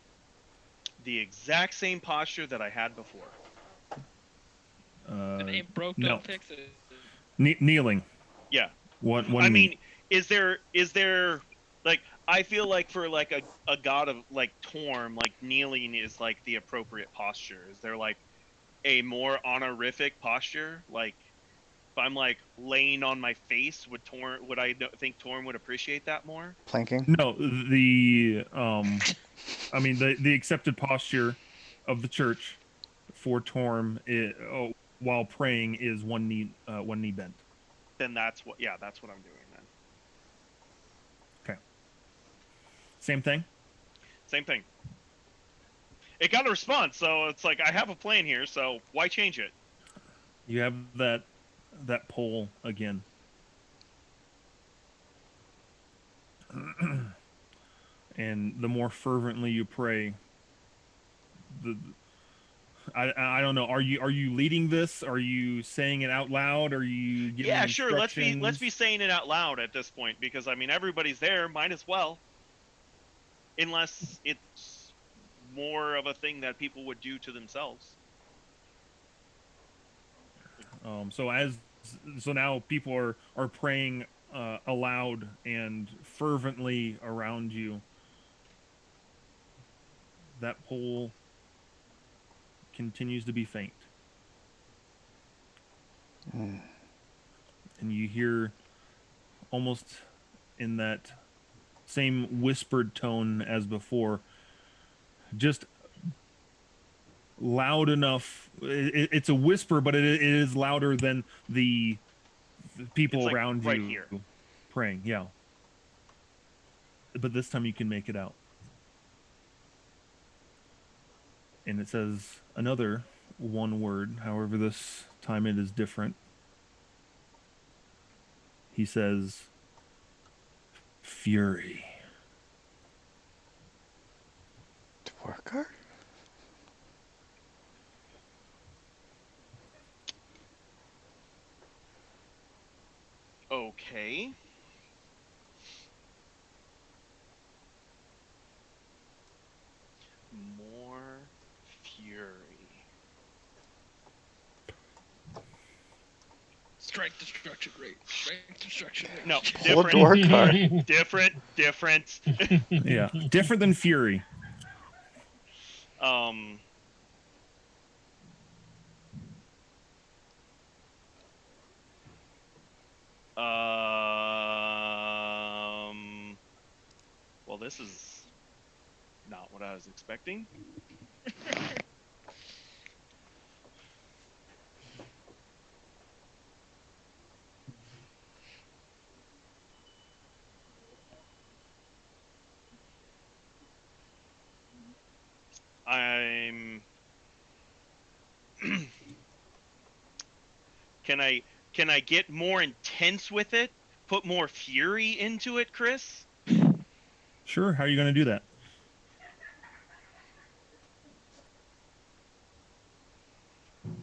The exact same posture that I had before. If it ain't broke, no. don't fix it. Kneeling. Yeah. One I knee. mean, is there like, I feel like for like a god of like Torm, like kneeling is like the appropriate posture. Is there like a more honorific posture? Like if I'm like laying on my face, would I think Torm would appreciate that more? Planking. No, I mean the accepted posture of the church for Torm while praying is one knee bent. Then that's what I'm doing then. Okay. Same thing. Same thing. It got a response, so it's like I have a plan here, so why change it? You have that pole again. And the more fervently you pray, I don't know. Are you leading this? Are you saying it out loud? Are you giving Yeah, sure. Let's be instructions? saying it out loud at this point, because I mean everybody's there, might as well. Unless it's more of a thing that people would do to themselves. So now people are praying aloud and fervently around you. That pole continues to be faint. And you hear almost in that same whispered tone as before, just loud enough. It's a whisper, but it is louder than the people It's like around right you here. praying. Yeah. But this time you can make it out. And it says another one word. However, this time it is different. He says, fury. Dwarkar? Okay. More fury. Strike destruction rate. Strike destruction rate. No, Whole different. Dwarkar. different. Yeah, different than fury. Well, this is not what I was expecting. I'm Can I get more intense with it? Put more fury into it, Chris? Sure. How are you going to do that?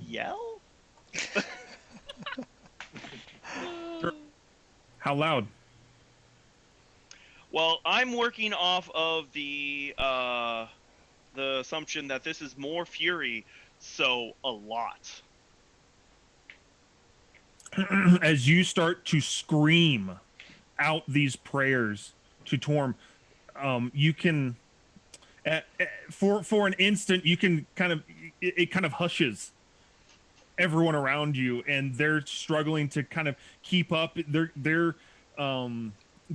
Yell? Sure. How loud? Well, I'm working off of the assumption that this is more fury, so a lot. As you start to scream out these prayers to Torm, you can, for an instant, you can it kind of hushes everyone around you, and they're struggling to kind of keep up. They're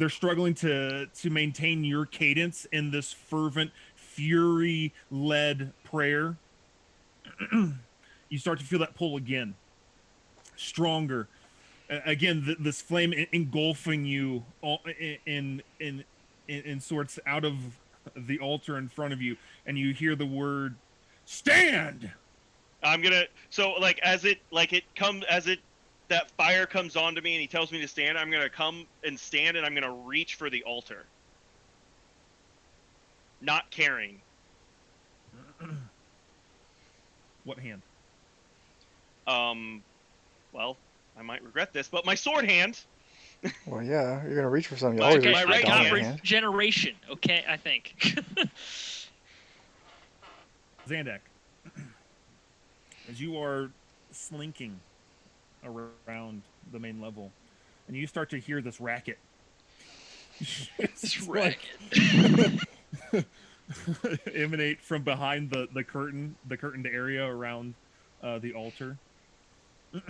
struggling to maintain your cadence in this fervent, fury-led prayer. You start to feel that pull again, stronger. Again, this flame engulfing you all in sorts out of the altar in front of you, and you hear the word "stand." I'm gonna that fire comes onto me and he tells me to stand. I'm gonna come and stand, and I'm gonna reach for the altar, not carrying. What hand? Well, I might regret this, but my sword hand. Well, yeah, you're gonna reach for something. You My- always my reach for right the hand. dominant hand. Regeneration, okay, I think. Zandak, as you are slinking around the main level, and you start to hear this racket. This Like, racket. emanate from behind the curtained area around the altar. Do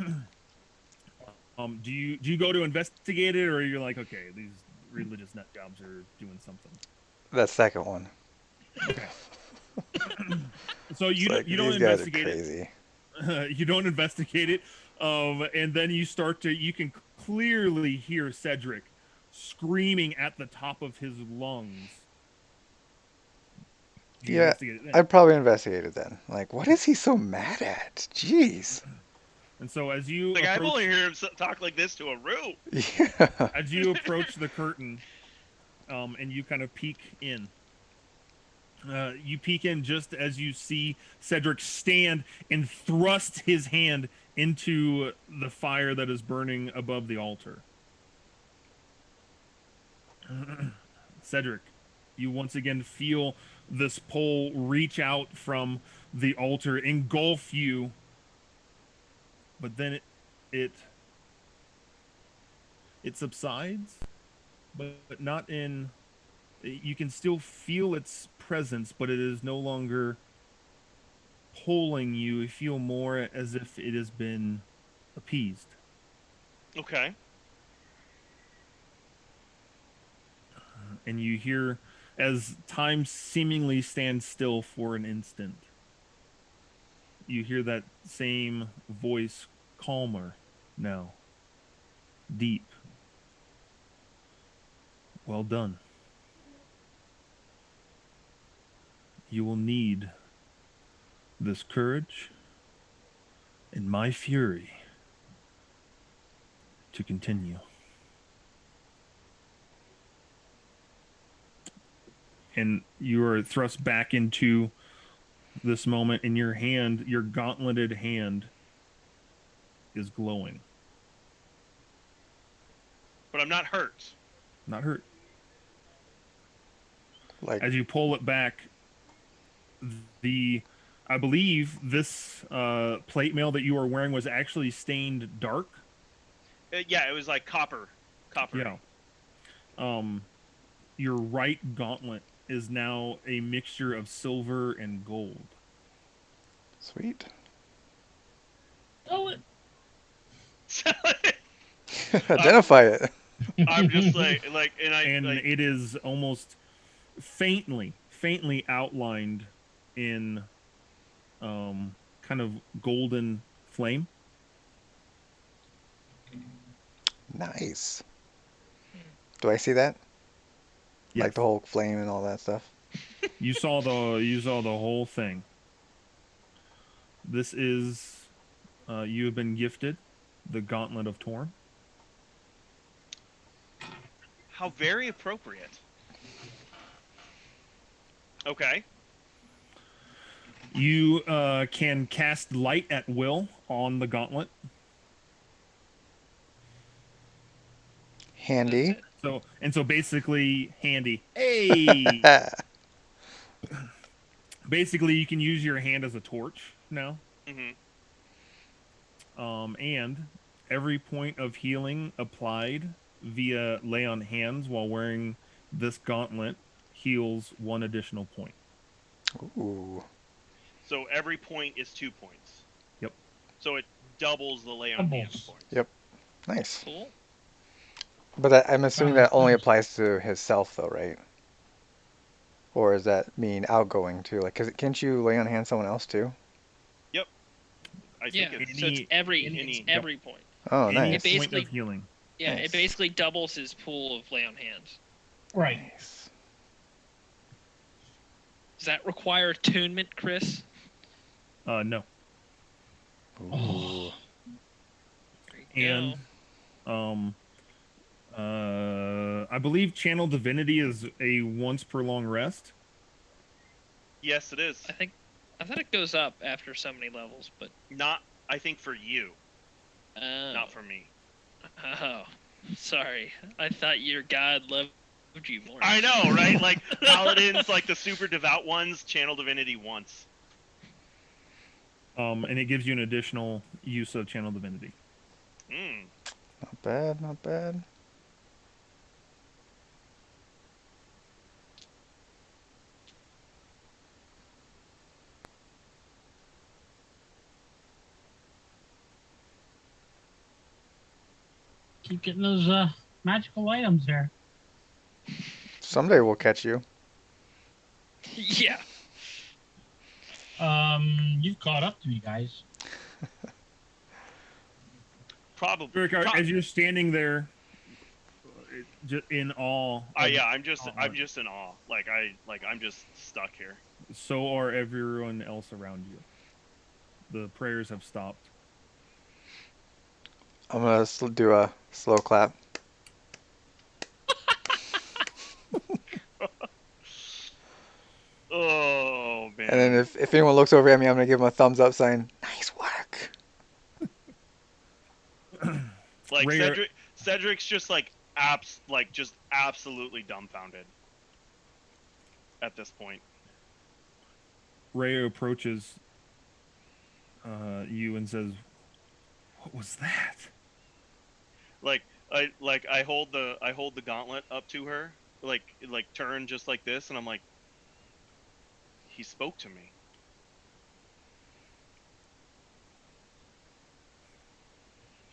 you go to investigate it, or you're like, okay, these religious nut jobs are doing something? That second one. Okay. So It's you like, you don't these guys are investigate crazy. it. You don't investigate it, and then you can clearly hear Cedric screaming at the top of his lungs. Do you Yeah, investigate it then? I'd probably investigate it then. Like, what is he so mad at? Jeez. And so as you Like, I've approach, only heard him talk like this to a Rue. Yeah. as you approach the curtain, and you kind of peek in. You peek in just as you see Cedric stand and thrust his hand into the fire that is burning above the altar. Cedric, you once again feel this pole reach out from the altar, engulf you, but then it subsides, but not in. You can still feel its presence, but it is no longer pulling you. You feel more as if it has been appeased. Okay. And you hear, as time seemingly stands still for an instant, you hear that same voice, calmer now, deep. Well done. You will need this courage and my fury to continue. And you are thrust back into this moment, and your hand, your gauntleted hand, is glowing. But I'm not hurt. Not hurt. Like, As you pull it back, I believe this plate mail that you were wearing was actually stained dark. Yeah, it was like copper. Yeah. Your right gauntlet is now a mixture of silver and gold. sweet. Oh, it. Identify it. I'm just like, And like, it is almost faintly outlined in kind of golden flame. Nice. Do I see that? Yes. Like the whole flame and all that stuff? You saw the whole thing. This is you have been gifted the Gauntlet of Torm. how very appropriate. Okay. You can cast light at will on the gauntlet. Handy. So basically handy. Hey. Basically you can use your hand as a torch now. Mm-hmm. And every point of healing applied via lay on hands while wearing this gauntlet heals 1 additional point. Ooh. So every point is 2 points. Yep. So it doubles the lay on hands points. Yep. Nice. Cool. But I'm assuming that only applies to himself, though, right? Or does that mean outgoing too? Like, can't you lay on hand someone else too? Yep. I Yeah. think it's So it's every any- point. Oh, Any nice. It point basically- of healing. Yeah, Nice. it basically doubles his pool of lay on hands. Right. Nice. Does that require attunement, Chris? No. Ooh. There you And I believe Channel Divinity is a once per long rest. Yes, it is. I thought it goes up after so many levels, but Not, I think, for you, not for me. Oh, sorry. I thought your god loved you more. I know, right? Like paladins, like the super devout ones, channel divinity once. And it gives you an additional use of channel divinity. Mm. Not bad, not bad. Keep getting those magical items there. Someday we'll catch you. Yeah. You've caught up to me, guys. Probably. Durikar, as you're standing there, in awe. Yeah, I'm just in awe. I'm just stuck here. So are everyone else around you. The prayers have stopped. I'm gonna do a slow clap. Oh man. And then if anyone looks over at me, I'm gonna give them a thumbs up saying, nice work. Like Rhea- Cedric's just just absolutely dumbfounded at this point. Rhea approaches you and says, "What was that?" I hold the gauntlet up to her, turn just like this, and I'm like, he spoke to me.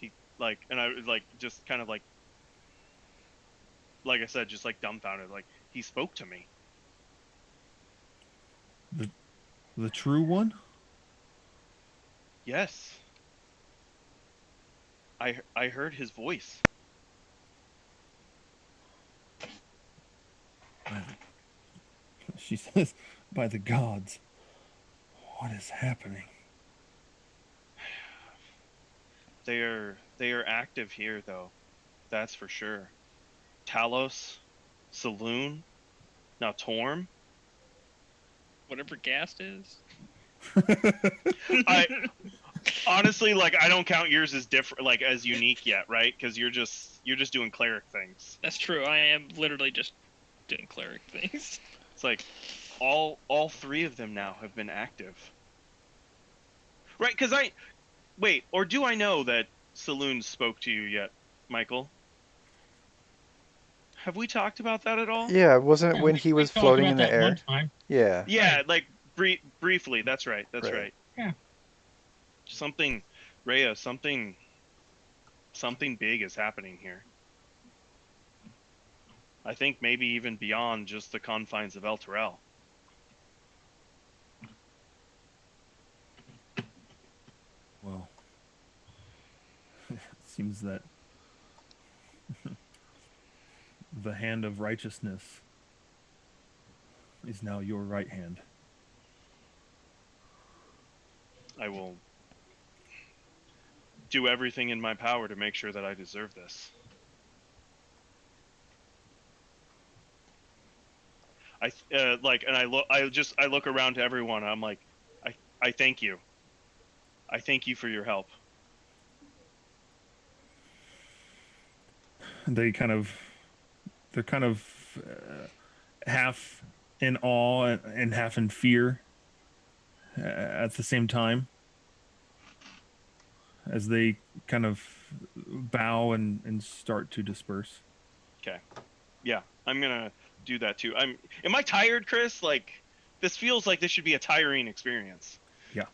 He and I just kind of like I said, just dumbfounded, he spoke to me. The true one? Yes. I heard his voice. She says, "By the gods, what is happening?" They are active here, though. That's for sure. Talos, Saloon, now Torm. Whatever Gast is. I honestly, I don't count yours as different, as unique yet, right? Because you're just doing cleric things. That's true. I am literally just doing cleric things. It's all three of them now have been active, right? Because wait, or do I know that Saloon spoke to you yet, Michael? Have we talked about that at all? Yeah, wasn't it Yeah, when we he was talked floating about in the that one air? time. Yeah. Yeah, Right. briefly. That's right. That's Right. right. Yeah. Something, Rhea. Something big is happening here. I think maybe even beyond just the confines of El Terrell. Well, it seems that the hand of righteousness is now your right hand. I will do everything in my power to make sure that I deserve this. And I look around to everyone. And I'm like, I thank you. I thank you for your help. They're kind of half in awe and half in fear at the same time, as they kind of bow and start to disperse. Okay. Yeah, I'm gonna do that too. Am I tired, Chris? This feels like this should be a tiring experience. Yeah.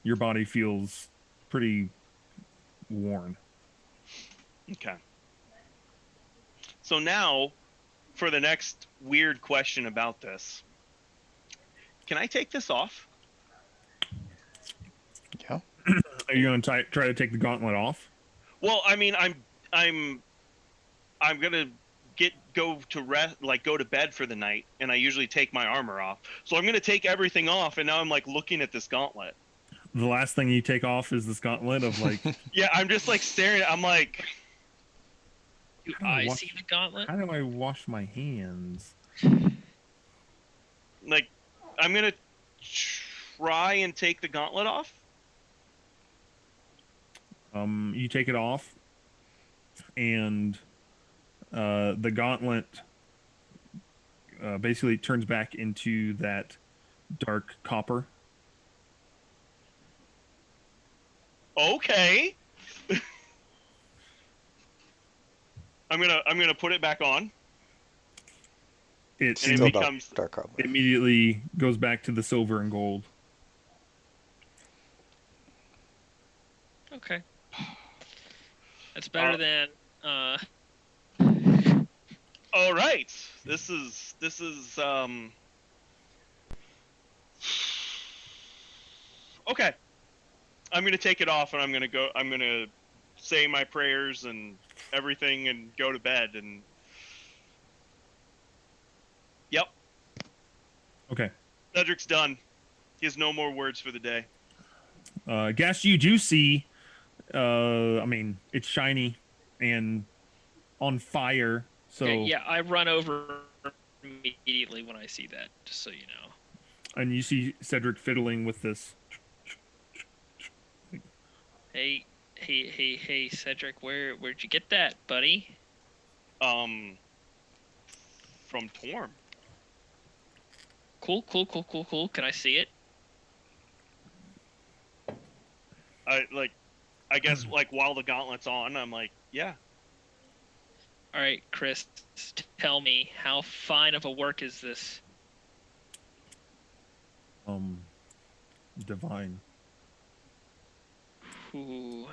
Your body feels pretty worn. Okay. So now, for the next weird question about this, can I take this off? Yeah. Are you going to try to take the gauntlet off? Well, I mean, I'm gonna go to bed for the night, and I usually take my armor off. So I'm gonna take everything off, and now I'm looking at this gauntlet. The last thing you take off is this gauntlet of Yeah, I'm just staring. I'm like, do I see the gauntlet? How do I wash my hands? I'm gonna try and take the gauntlet off. You take it off, and the gauntlet basically turns back into that dark copper. Okay. I'm gonna put it back on, It, and it Still becomes dark copper. immediately goes back to the silver and gold. Okay. That's better than all right. This is okay. I'm gonna take it off, and I'm gonna say my prayers and everything, and go to bed. And yep, Okay. Cedric's done. He has no more words for the day. Gas, you do see. I mean, it's shiny and on fire. So okay, yeah, I run over immediately when I see that, just so you know. and you see Cedric fiddling with this. Hey, Cedric, where'd you get that, buddy? From Torm. Cool. Can I see it? I guess like while the gauntlet's on, I'm like, yeah. All right, Chris, tell me, how fine of a work is this? Divine. Ooh,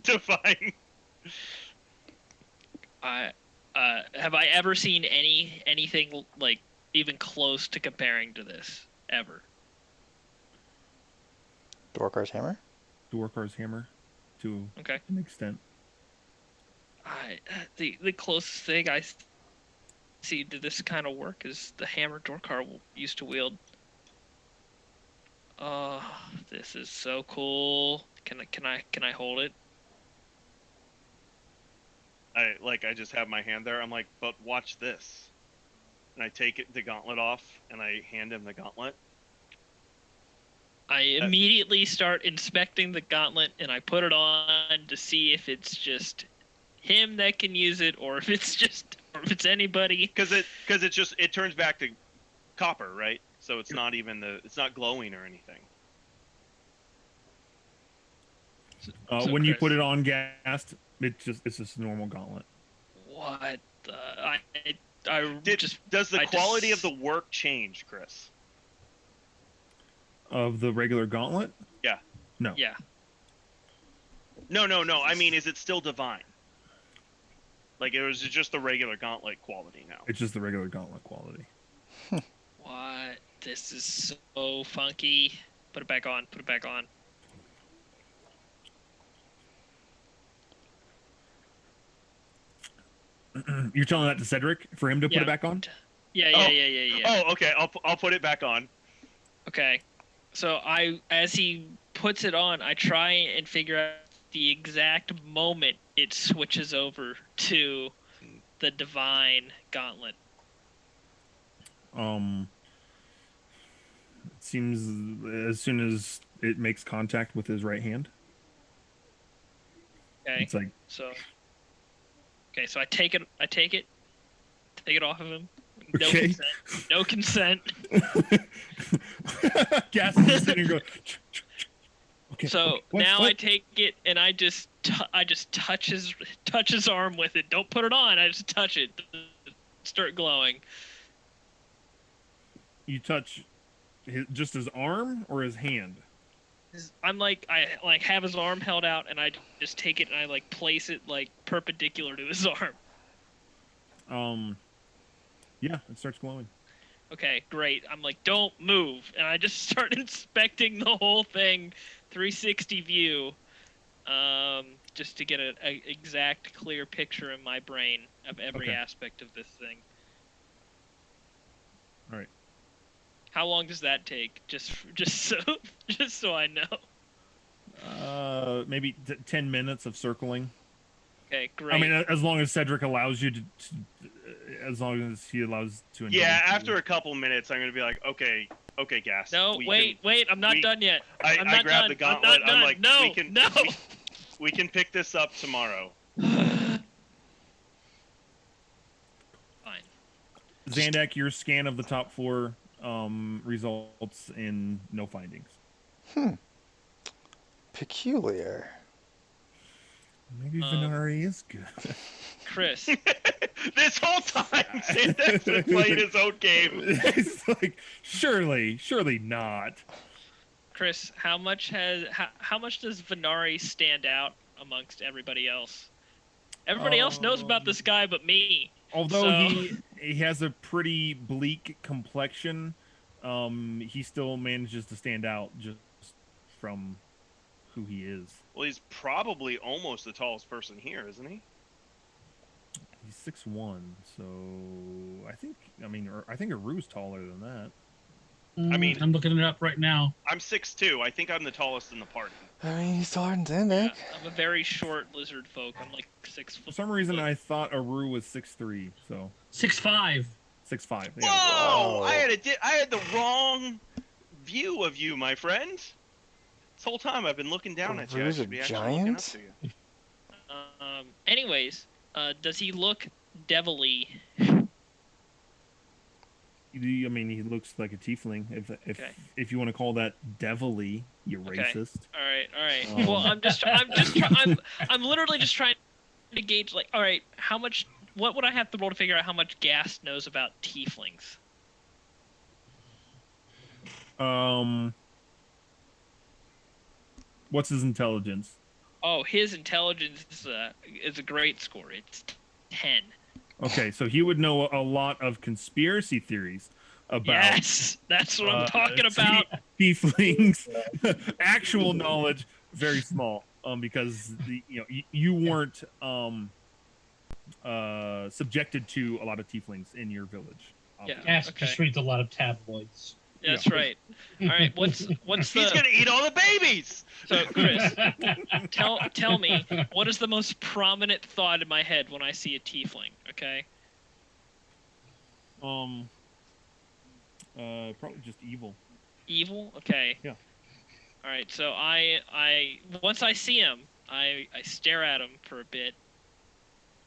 Divine. have I ever seen anything like even close to comparing to this ever? Dwarkar's hammer? Dwarkar's hammer, to Okay. an extent. The closest thing I see to this kind of work is the hammer Dorkar used to wield. Oh, this is so cool. Can I hold it? I just have my hand there. I'm like, but watch this. And I take the gauntlet off, and I hand him the gauntlet. I immediately start inspecting the gauntlet, and I put it on to see if it's just him that can use it, or if it's anybody. Because it turns back to copper, right? So it's not it's not glowing or anything. So When you Chris, put it on gas, it's just a normal gauntlet. what the Does the quality of the work change, Chris? Of the regular gauntlet? Yeah. No. Yeah. No. I mean, is it still divine? Like, it was just the regular gauntlet quality now. It's just the regular gauntlet quality. What? This is so funky. Put it back on. You're telling that to Cedric for him to put it back on? Yeah. Oh, okay. I'll put it back on. Okay. So as he puts it on, I try and figure out the exact moment it switches over to the divine gauntlet. It seems as soon as it makes contact with his right hand. Okay. It's like So I take it off of him. Okay. No consent. Gas is just sitting and go. Okay. So what? now What? I take it and I just touch his arm with it. Don't put it on. I just touch it. Start glowing. You touch just his arm or his hand? I have his arm held out and I just take it and I like place it like perpendicular to his arm. Yeah, it starts glowing. Okay, great. I'm like, don't move, and I just start inspecting the whole thing, 360 view, just to get an exact, clear picture in my brain of every Okay. aspect of this thing. All right. How long does that take? Just so I know. Maybe 10 minutes of circling. Okay, great. I mean, as long as Cedric allows you to as long as he allows to. Yeah, after a couple minutes, I'm gonna be like, okay, Gas. No, wait, I'm not done yet. I not grab done. the gauntlet. I'm not like, done. No. we can pick this up tomorrow. Fine. Zandak, your scan of the top floor results in no findings. Peculiar. Maybe Venari is good. Chris, This whole time, Sandex been playing his own game. It's like surely not. Chris, how much does Venari stand out amongst everybody else? Everybody else knows about this guy but me. Although So- he has a pretty bleak complexion, he still manages to stand out just from who he is. Well, he's probably almost the tallest person here, isn't he? He's 6'1", so I think Aru's taller than that. I mean- I'm looking it up right now. I'm 6'2". I think I'm the tallest in the party. I mean, he's taller than Zendik. Yeah, I'm a very short lizard folk. I'm like 6 foot. For some reason, I thought Aru was 6'3", so 6'5". 6'5". Whoa! Whoa. I had the wrong view of you, my friend. This whole time I've been looking down at you. I Aru's a should be actually looking up giant? to you. Anyways, does he look devilly? I mean, he looks like a tiefling. Okay. If you want to call that devilly, you Okay. racist. All right. Oh. Well, I'm literally just trying to gauge, like, all right, how much? What would I have to roll to figure out how much Gast knows about tieflings? What's his intelligence? Oh, his intelligence is a great score. It's 10. Okay, so he would know a lot of conspiracy theories about Yes, that's what I'm talking about. tieflings. Actual knowledge, very small. Because you weren't subjected to a lot of tieflings in your village. Yeah. Ash Okay. just reads a lot of tabloids. That's right. All right, what's He's the gonna eat all the babies. so Chris? Tell me, what is the most prominent thought in my head when I see a tiefling? Okay. Probably just evil. Evil. Okay. Yeah. All right. So I once I see him, I stare at him for a bit,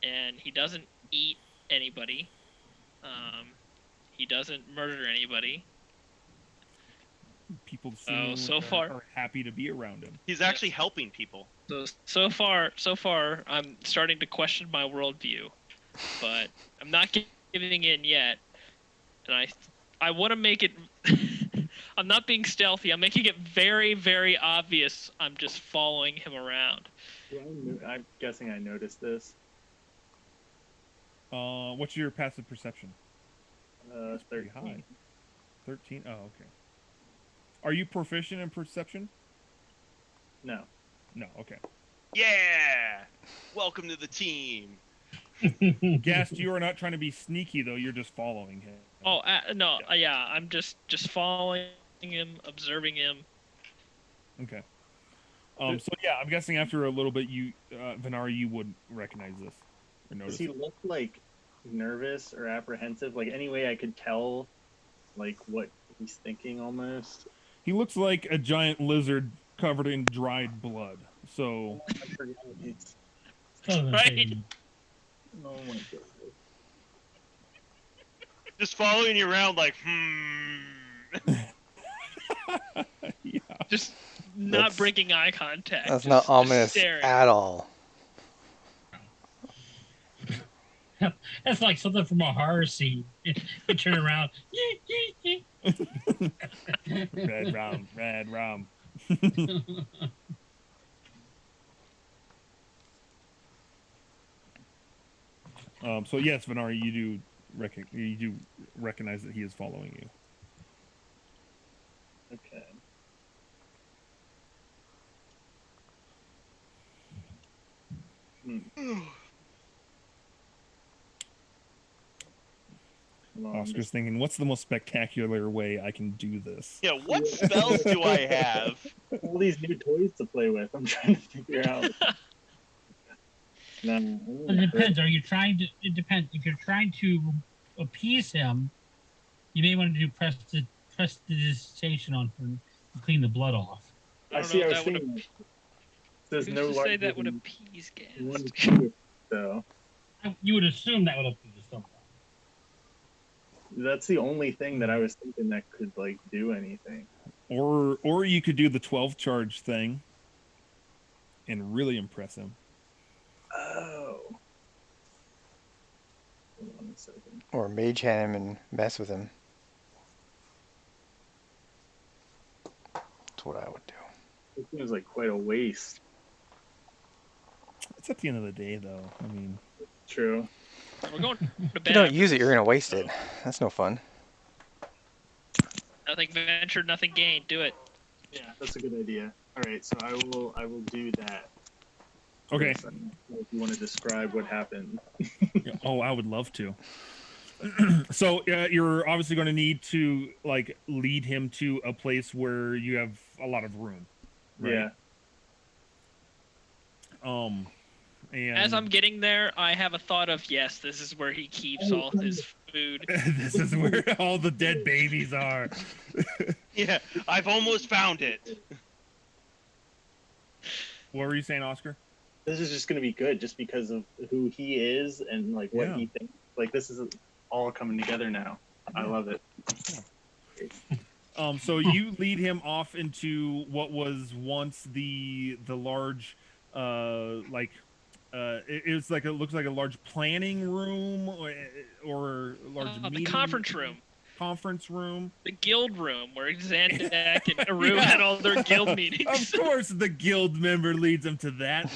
and he doesn't eat anybody. He doesn't murder anybody. People so far- are happy to be around him. He's actually helping people. So far, I'm starting to question my worldview, but I'm not giving in yet. And I want to make it. I'm not being stealthy. I'm making it very, very obvious. I'm just following him around. Yeah, I'm guessing I noticed this. What's your passive perception? Pretty 13. 13? Oh, okay. Are you proficient in perception? No. No, okay. Yeah. Welcome to the team. Gast, you are not trying to be sneaky, though. You're just following him. Oh no, yeah. I'm just following him, observing him. Okay. So yeah, I'm guessing after a little bit, Venari, you would recognize this or notice. Does he look like nervous or apprehensive? Like any way I could tell, like what he's thinking almost. He looks like a giant lizard covered in dried blood. So I forgot he's. Right. Oh my god. Just following you around like, Just That's- not breaking eye contact. That's just- not just ominous staring. at all. That's like something from a horror scene. You turn around. red rum. So yes, Venari, you do recognize that he is following you. Okay. Come on, Oscar's thinking, what's the most spectacular way I can do this? yeah, what spells do I have? all these new toys to play with. I'm trying to figure out. No, It depends. Are you trying to? It depends. If you're trying to appease him, you may want to do prestidigitation on him to clean the blood off. I don't see. know I if was that would thinking. Who's There's no to say larger that would than appease one Gast? cube, though. You would assume that would appease someone. That's the only thing that I was thinking that could like do anything. Or you could do the 12 charge thing and really impress him. Oh. Hold on a second. Or mage hand him and mess with him. That's what I would do. It seems like quite a waste. It's at the end of the day, though. I mean, True. We're going to If bed. you don't use it, you're gonna waste it. That's no fun. Nothing ventured, nothing gained. Do it. Yeah, that's a good idea. All right, so I will do that. okay. So, if you want to describe what happened. Oh, I would love to. So you're obviously going to need to like lead him to a place where you have a lot of room. Right? Yeah. And As I'm getting there, I have a thought of, yes, this is where he keeps all his food. this is where all the dead babies are. Yeah, I've almost found it. What were you saying, Oscar? This is just going to be good just because of who he is and like what Yeah. he thinks. Like this is all coming together now. I love it. So you lead him off into what was once the large, it was like it looks like a large planning room or large The meeting conference room. Conference room. The guild room where Xandak and Aru had all their guild meetings. Of course, the guild member leads him to that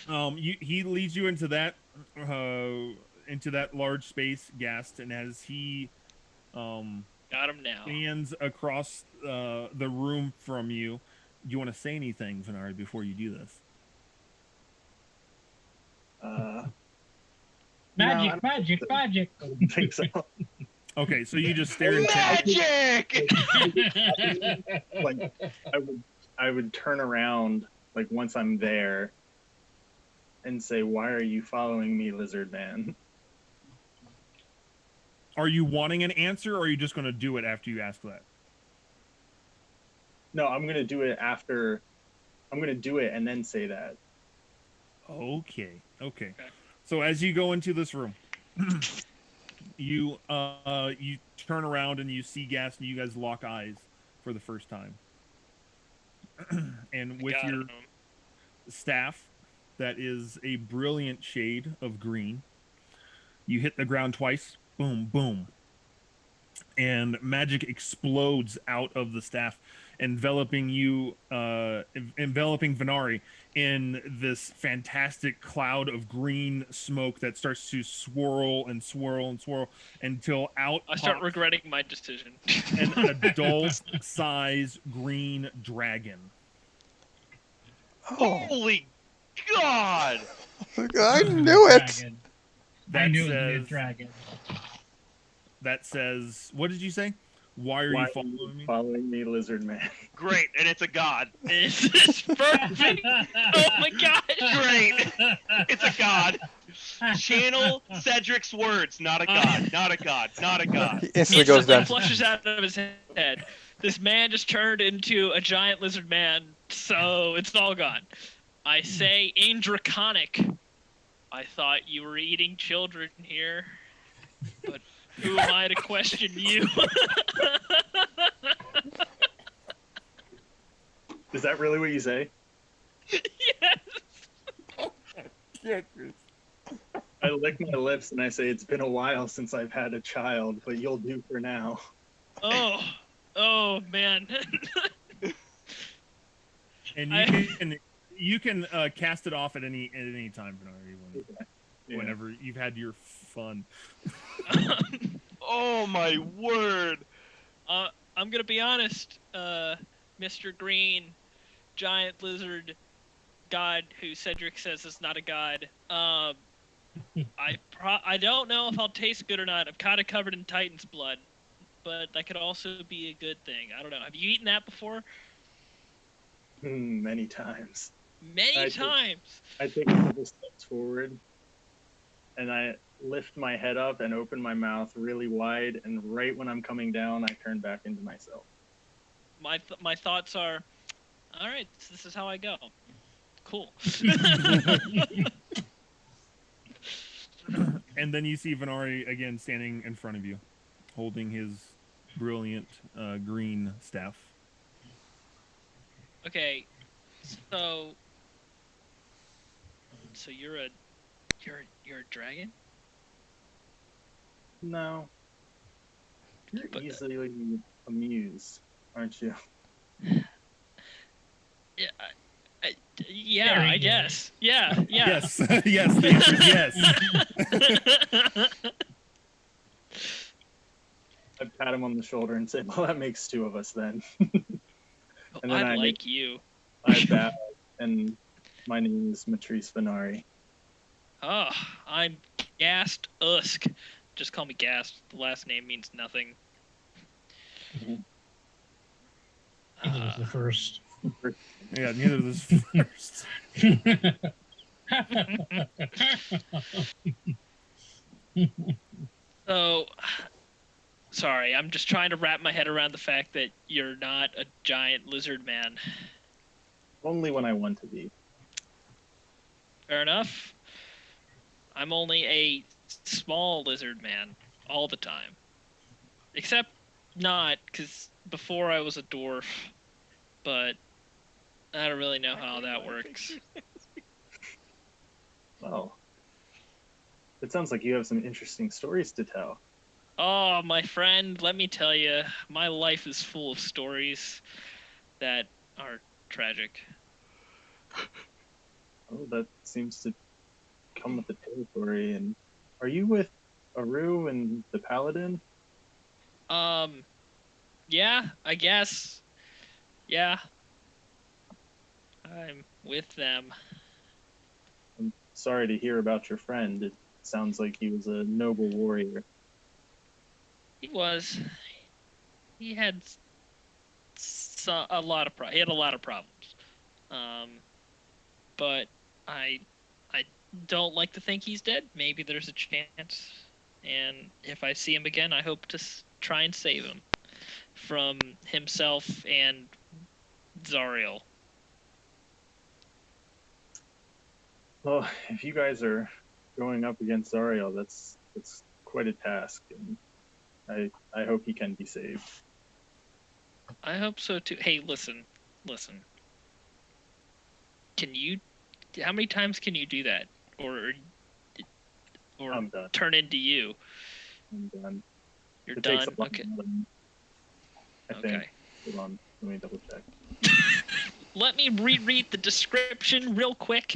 room. He leads you into that large space, Gast, and as he Got him now. stands across the room from you, do you want to say anything, Venari, before you do this? Magic. I don't think so. Okay, so you just stare into Magic! Like I would turn around like once I'm there and say, "Why are you following me, Lizard Man?" Are you wanting an answer, or are you just going to do it after you ask that? No, I'm gonna do it after. I'm gonna do it and then say that. Okay. So as you go into this room, you turn around and you see Gas, and you guys lock eyes for the first time. And with Got your him. staff, that is a brilliant shade of green, you hit the ground twice. Boom, boom. And magic explodes out of the staff, enveloping Venari in this fantastic cloud of green smoke that starts to swirl and swirl and swirl until out I start pops regretting my decision. an adult-size green dragon. Oh, Holy God! I knew it. Dragon. I That knew it was a says, dragon. that says, what did you say? Why are Why you following me? Following me, Lizard Man. Great, and it's a god. This is perfect. Oh my god. Great, it's a god. Channel Cedric's words, not a god, not a god, not a god. He instantly goes Instantly down. flushes out of his head. This man just turned into a giant lizard man, so it's all gone. I say, in Draconic, I thought you were eating children here, but who am I to question you? Is that really what you say? Yes. I lick my lips and I say, "It's been a while since I've had a child, but you'll do for now." Oh man. And you can cast it off at any time, Venari, Yeah. whenever you've had your fun. Oh my word! I'm gonna be honest, Mr. Green, giant lizard god who Cedric says is not a god. I don't know if I'll taste good or not. I'm kind of covered in Titan's blood, but that could also be a good thing. I don't know. Have you eaten that before? Many times. Many times. I take a couple steps forward, and I lift my head up and open my mouth really wide. And right when I'm coming down, I turn back into myself. My thoughts are, all right, this is how I go. Cool. And then you see Venari again standing in front of you, holding his brilliant green staff. Okay, so you're a dragon? No, you're But easily amused, aren't you? yeah, yeah, There I he guess. Yeah, yeah. Yes, yes. The answer is yes. I pat him on the shoulder and say, "Well, that makes two of us then." And then I like you. I bow, and my name is Matrice Venari. Oh, I'm Gast Usk. Just call me Gast. The last name means nothing. Neither was the first. Yeah, neither of this first. So, sorry, I'm just trying to wrap my head around the fact that you're not a giant lizard man. Only when I want to be. Fair enough. I'm only a small lizard man all the time. Except not, because before I was a dwarf. But I don't really know how that works. Well, it sounds like you have some interesting stories to tell. Oh, my friend, let me tell you, my life is full of stories that are tragic. Oh, that seems to come with the territory. And are you with Aru and the Paladin? Yeah, I guess. Yeah. I'm with them. I'm sorry to hear about your friend. It sounds like he was a noble warrior. He was. He had a lot of he had a lot of problems. But I don't like to think he's dead. Maybe there's a chance. And if I see him again, I hope to try and save him from himself and Zariel. Well, if you guys are going up against Zariel, that's quite a task, and I hope he can be saved. I hope so too. Hey, listen. Can you? How many times can you do that, or I'm done. turn into you? I'm done. You're It done. takes a lot Okay. more than I think. Okay. Hold on, let me double check. Let me reread the description real quick.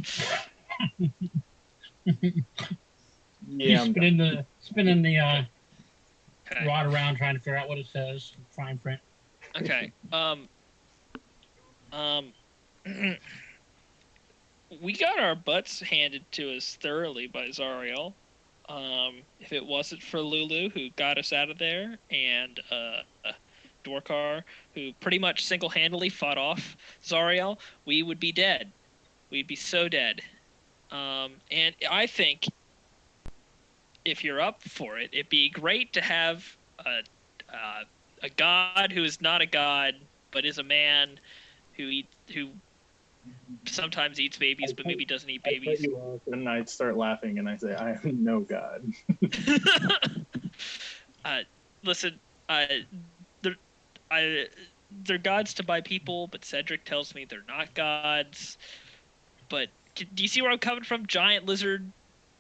Yeah, I'm done. spinning the Okay. rod around trying to figure out what it says. Fine print. Okay. We got our butts handed to us thoroughly by Zariel. If it wasn't for Lulu, who got us out of there, and Dorkar, who pretty much single-handedly fought off Zariel, we would be dead. We'd be so dead. And I think if you're up for it, it'd be great to have a god who is not a god but is a man who sometimes eats babies but maybe doesn't eat I cut babies. you off, and I start laughing, and I say, "I am no god." Listen, they're gods to my people, but Cedric tells me they're not gods. But do you see where I'm coming from? Giant lizard,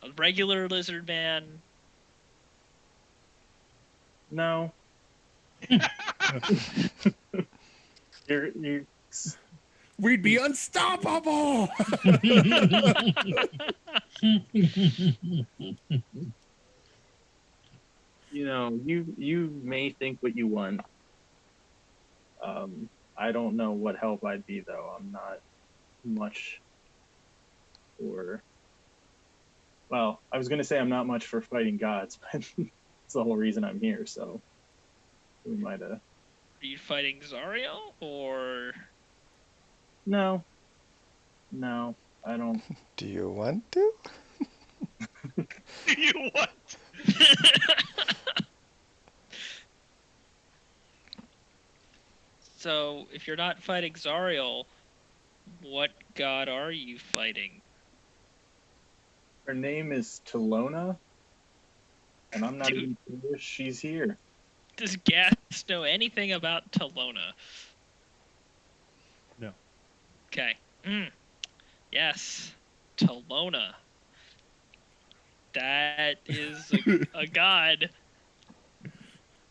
a regular lizard man. No. you're We'd be unstoppable. you may think what you want. I don't know what help I'd be, though. I'm not much for. Well, I was going to say I'm not much for fighting gods, but it's the whole reason I'm here. So we might Are you fighting Zariel or? No, I don't. Do you want to? Do you what? So, if you're not fighting Zariel, what god are you fighting? Her name is Talona. And I'm not Dude. even sure she's here. Does Gas know anything about Talona? No. Okay. Yes. Talona. That is a god.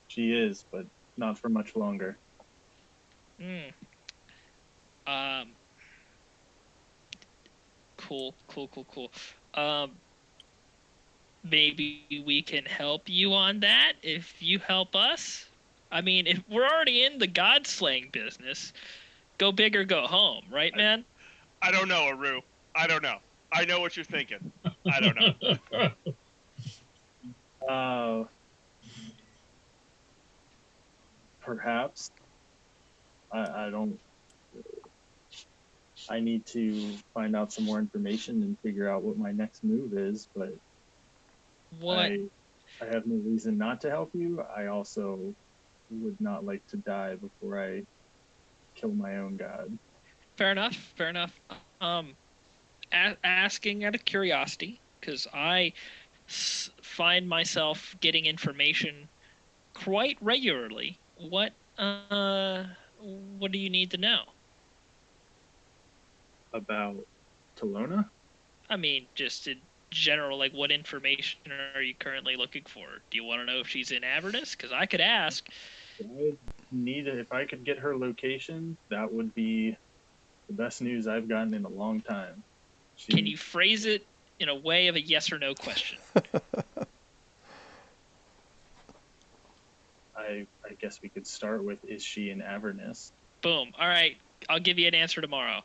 She is, but not for much longer. Hmm. Cool. Maybe we can help you on that if you help us. I mean, if we're already in the god slaying business, go big or go home, right, man? I don't know, Aru. I don't know. I know what you're thinking. I don't know. Perhaps. I don't. I need to find out some more information and figure out what my next move is, but What? I have no reason not to help you. I also would not like to die before I kill my own god. Fair enough. Asking out of curiosity, because I find myself getting information quite regularly. What do you need to know? About Talona? I mean, just in general, like what information are you currently looking for? Do you want to know if she's in Avernus? Because I could ask. If I could get her location, that would be the best news I've gotten in a long time. Can you phrase it in a way of a yes or no question? I guess we could start with, is she in Avernus? Boom. All right. I'll give you an answer tomorrow.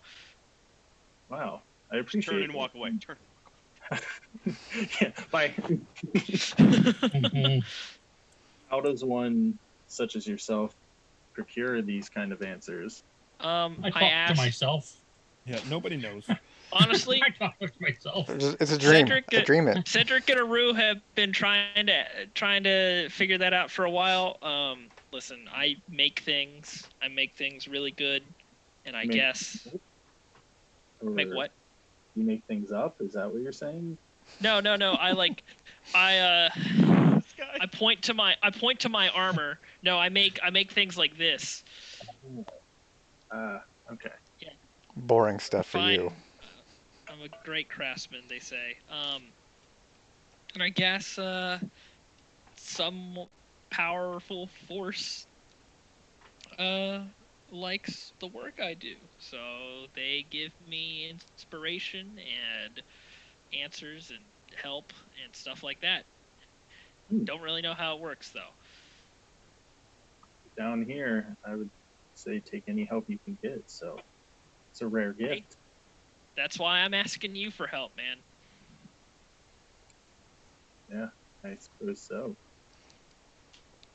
Wow. I appreciate Turn it. and walk away. Turn. Yeah, bye. How does one, such as yourself, procure these kind of answers? I I talk asked to myself. Yeah, nobody knows. honestly. I talk to myself. It's a dream. Dream it. Cedric and Aru have been trying to figure that out for a while. Listen, I make things really good, and I guess make what? You make things up? Is that what you're saying? No. I point to my armor. No, I make things like this. Okay. Yeah. Boring stuff for Fine. you. I'm a great craftsman, they say. And I guess some powerful force likes the work I do, so they give me inspiration and answers and help and stuff like that. Don't really know how it works though. Down here, I would say take any help you can get. So it's a rare gift. Hey, that's why I'm asking you for help, man. Yeah, I suppose so.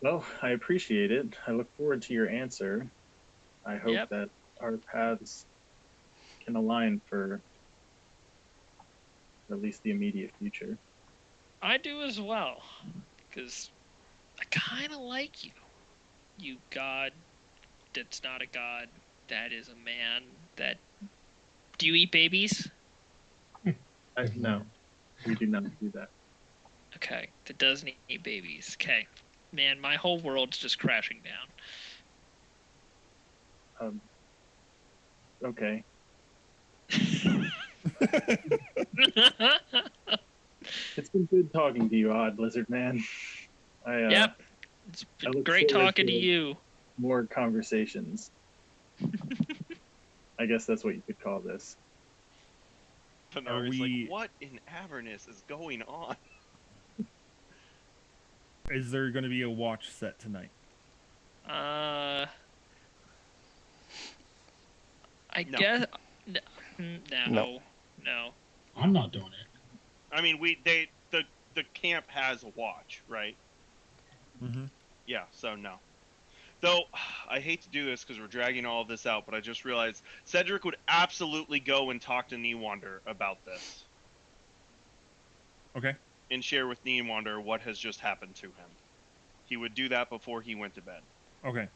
Well, I appreciate it. I look forward to your answer. I hope that our paths can align for at least the immediate future. I do as well, because I kind of like you. You god that's not a god, that is a man. That do you eat babies? No, we do not do that. Okay, that doesn't eat babies. Okay, man, my whole world's just crashing down. Okay. It's been good talking to you, Odd Lizard Man. Yep. It's been great talking to you. More conversations. I guess that's what you could call this. Panari's like, what in Avernus is going on? Is there going to be a watch set tonight? I guess no. I'm not doing it. I mean, the camp has a watch, right? Mm-hmm. Yeah, so no. Though, I hate to do this because we're dragging all of this out, but I just realized Cedric would absolutely go and talk to Newander about this. Okay. And share with Newander what has just happened to him. He would do that before he went to bed. Okay.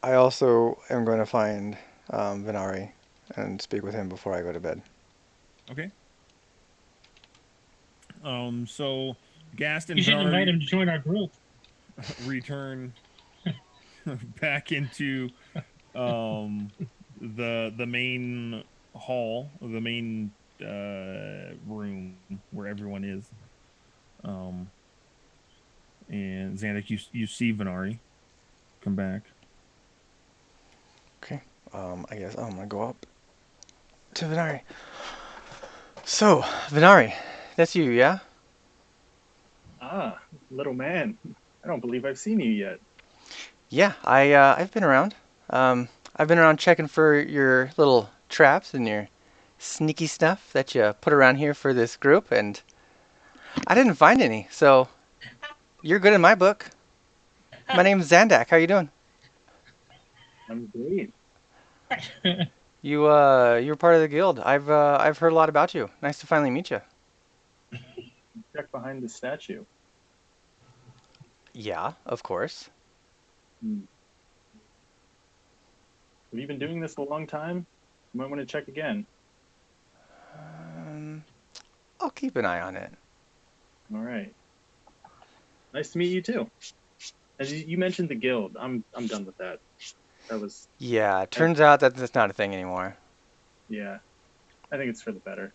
I also am going to find Venari and speak with him before I go to bed. Okay. So Gast and You should invite Venari him to join our group. return back into the main hall, the main room where everyone is. And Xandak, you see Venari come back. Okay. I guess I'm gonna go up to Venari. So, Venari, that's you, yeah? Ah, little man. I don't believe I've seen you yet. Yeah, I've been around. I've been around checking for your little traps and your sneaky stuff that you put around here for this group, and I didn't find any. So you're good in my book. My name's Zandak. How you doing? I'm great. You're part of the guild. I've heard a lot about you. Nice to finally meet you. Check behind the statue. Yeah, of course. Hmm. Have you been doing this a long time? You might want to check again. Um, I'll keep an eye on it. All right. Nice to meet you too. As you mentioned the guild, I'm done with that. That was Yeah, turns out that that's not a thing anymore. yeah. I think it's for the better.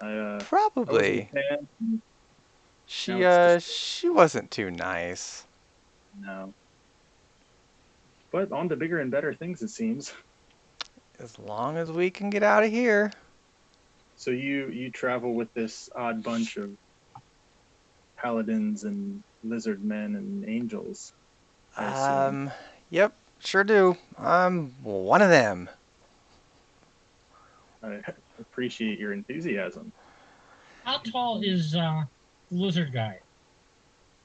I wasn't Probably. a fan. Now She it's just she wasn't too nice. no. But on to bigger and better things, it seems. As long as we can get out of here. So you travel with this odd bunch of paladins and lizard men and angels, I assume. Yep, sure do. I'm one of them. I appreciate your enthusiasm. How tall is the lizard guy?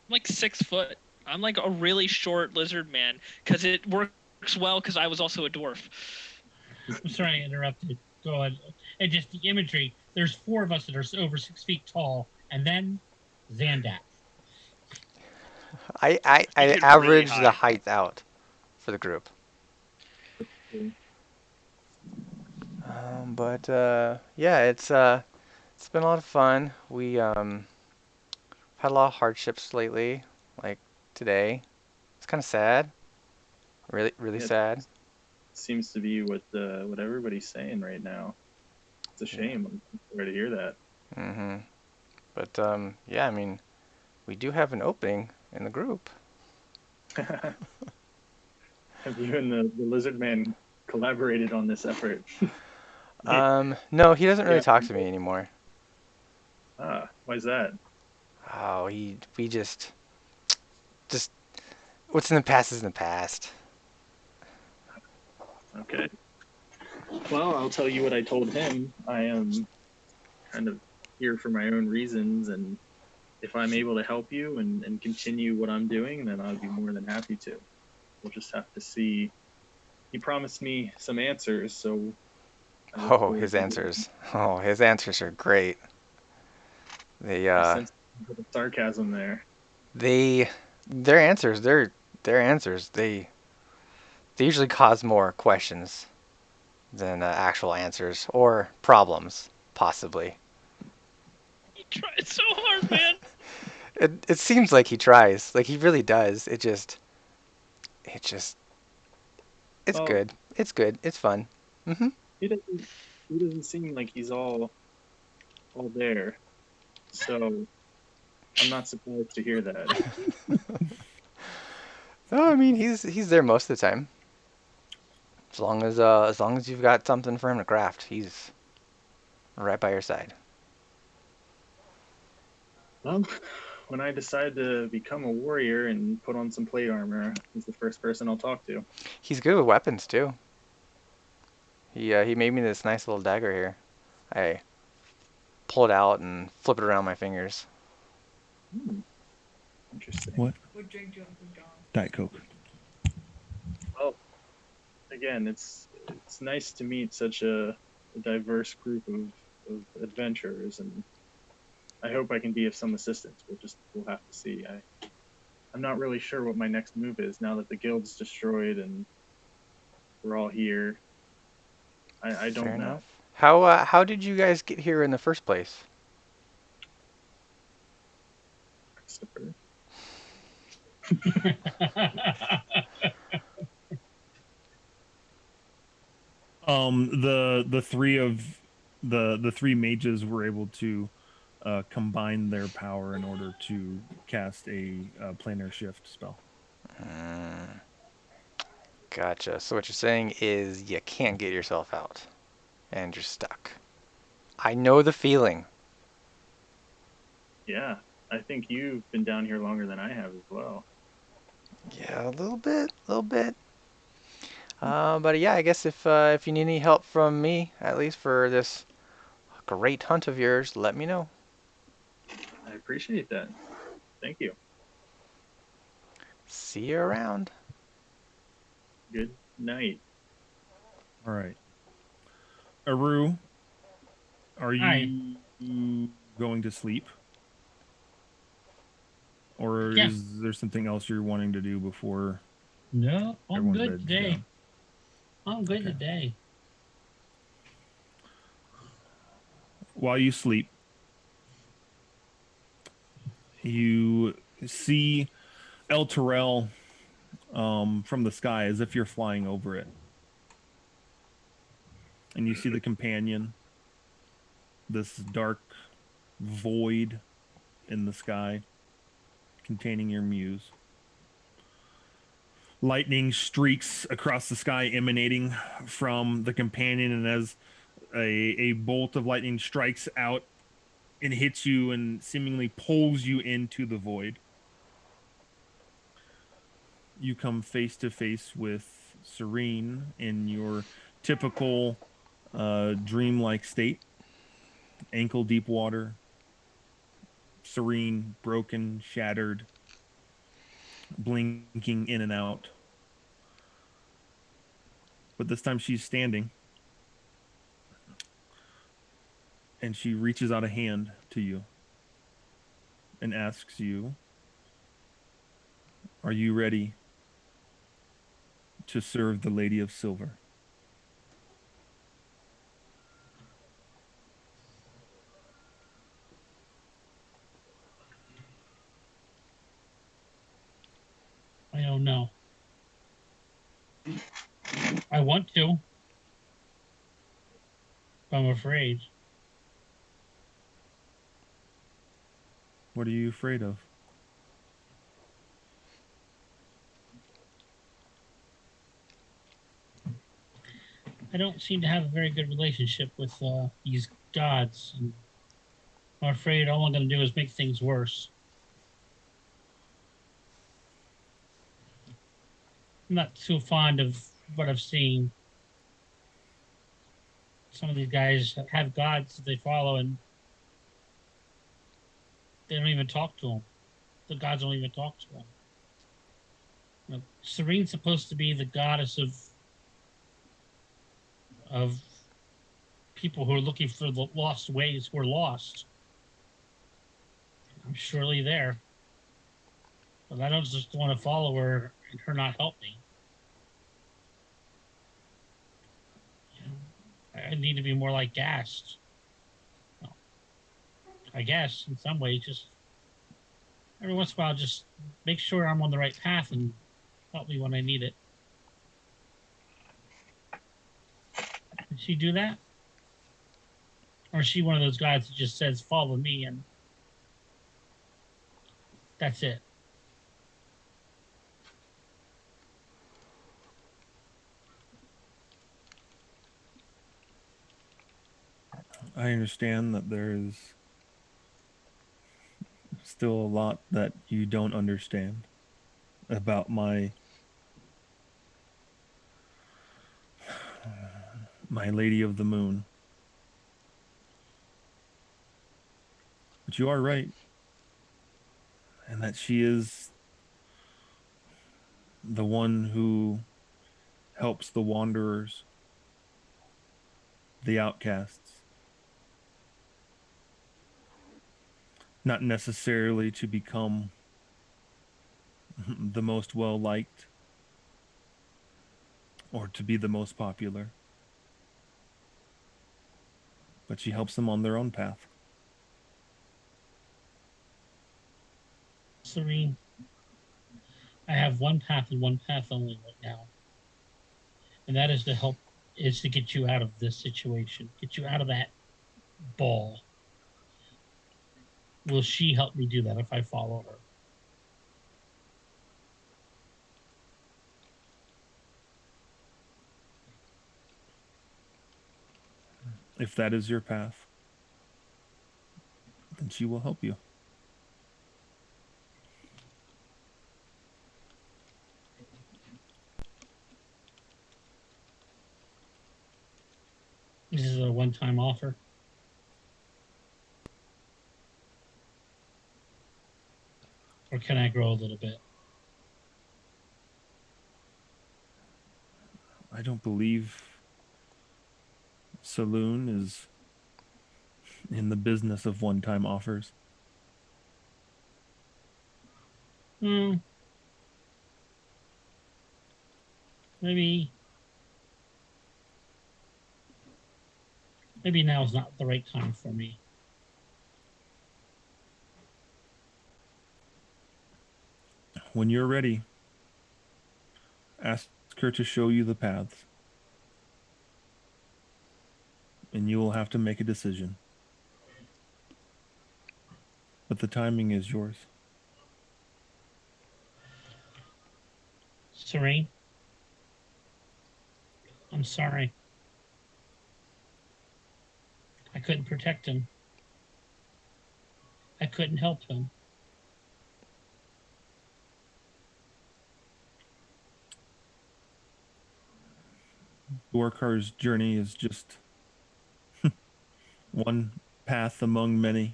I'm like 6 foot. I'm like a really short lizard man because it works well because I was also a dwarf. I'm sorry I interrupted. Go ahead. And just the imagery. There's 4 of us that are over 6 feet tall, and then Zandak. I get really average the high. height out for the group. But yeah, it's been a lot of fun. We had a lot of hardships lately, like today. It's kind of sad. Really Yeah, sad. seems to be what everybody's saying right now. It's a Yeah. shame. I'm sorry to hear that. Mhm. But yeah, I mean, we do have an opening in the group. Have you and the lizard man collaborated on this effort? No, he doesn't really Yeah. talk to me anymore. Ah, why's that? Oh, we just what's in the past is in the past. Okay. Well, I'll tell you what I told him. I am kind of here for my own reasons, and if I'm able to help you and continue what I'm doing, then I'd be more than happy to. We'll just have to see. He promised me some answers, so I look Oh, forward his to getting them. answers. Oh, his answers are great. They I uh sense a bit of sarcasm there. they their answers, their answers, they usually cause more questions than actual answers or problems, possibly. He tried so hard, man. It seems like he tries, like he really does. It just it's Well, good. It's good. It's fun. Mhm. he doesn't he doesn't seem like he's all there. So I'm not surprised to hear that. Oh, I mean, he's there most of the time. As long as you've got something for him to craft, he's right by your side. Well, when I decide to become a warrior and put on some plate armor, he's the first person I'll talk to. He's good with weapons too. He made me this nice little dagger here. I pull it out and flip it around my fingers. Hmm, interesting. What? What drink do you want from John? Diet Coke. Well, again, it's nice to meet such a diverse group of adventurers, and I hope I can be of some assistance. We'll have to see. I'm not really sure what my next move is now that the guild's destroyed and we're all here. I Fair don't know. enough. How did you guys get here in the first place? philosopher. The three of the three mages were able to combine their power in order to cast a planar shift spell. Gotcha. So what you're saying is you can't get yourself out, and you're stuck. I know the feeling. Yeah, I think you've been down here longer than I have as well. Yeah, a little bit, a little bit. But yeah, I guess if you need any help from me, at least for this great hunt of yours, let me know. I appreciate that. Thank you. See you around. Good night. All right, Aru, are Hi. you going to sleep, or Yeah. is there something else you're wanting to do before No, I'm everyone good beds today. down? I'm good Okay. today. While you sleep, you see El Terrell from the sky as if you're flying over it. And you see the companion, this dark void in the sky containing your muse. Lightning streaks across the sky emanating from the companion, and as a bolt of lightning strikes out and hits you and seemingly pulls you into the void, you come face to face with Serene in your typical dreamlike state, ankle deep water, Serene, broken, shattered, blinking in and out. But this time she's standing and she reaches out a hand to you and asks you, "Are you ready to serve the Lady of Silver?" I don't know. I want to. But I'm afraid. What are you afraid of? I don't seem to have a very good relationship with these gods. And I'm afraid all I'm going to do is make things worse. I'm not too fond of what I've seen. Some of these guys have gods that they follow, and they don't even talk to them. The gods don't even talk to them. You know, Serene's supposed to be the goddess of people who are looking for the lost ways who are lost. I'm surely there, but I don't just want to follow her and her not help me. You know, I need to be more like Gast. Well, I guess in some ways, just every once in a while, just make sure I'm on the right path and help me when I need it. Did she do that? Or is she one of those guys that just says, follow me and that's it? I understand that there is still a lot that you don't understand about my Lady of the Moon. But you are right, and that she is the one who helps the wanderers, the outcasts, not necessarily to become the most well liked or to be the most popular, but she helps them on their own path. Serene, I have one path and one path only right now. And that is to get you out of this situation, get you out of that ball. Will she help me do that if I follow her? If that is your path, then she will help you. This is a one-time offer. Or can I grow a little bit? I don't believe Saloon is in the business of one-time offers. Maybe now is not the right time for me. When you're ready, ask her to show you the paths. And you will have to make a decision. But the timing is yours. Serene, I'm sorry. I couldn't protect him. I couldn't help him. Dorkar's journey is just one path among many.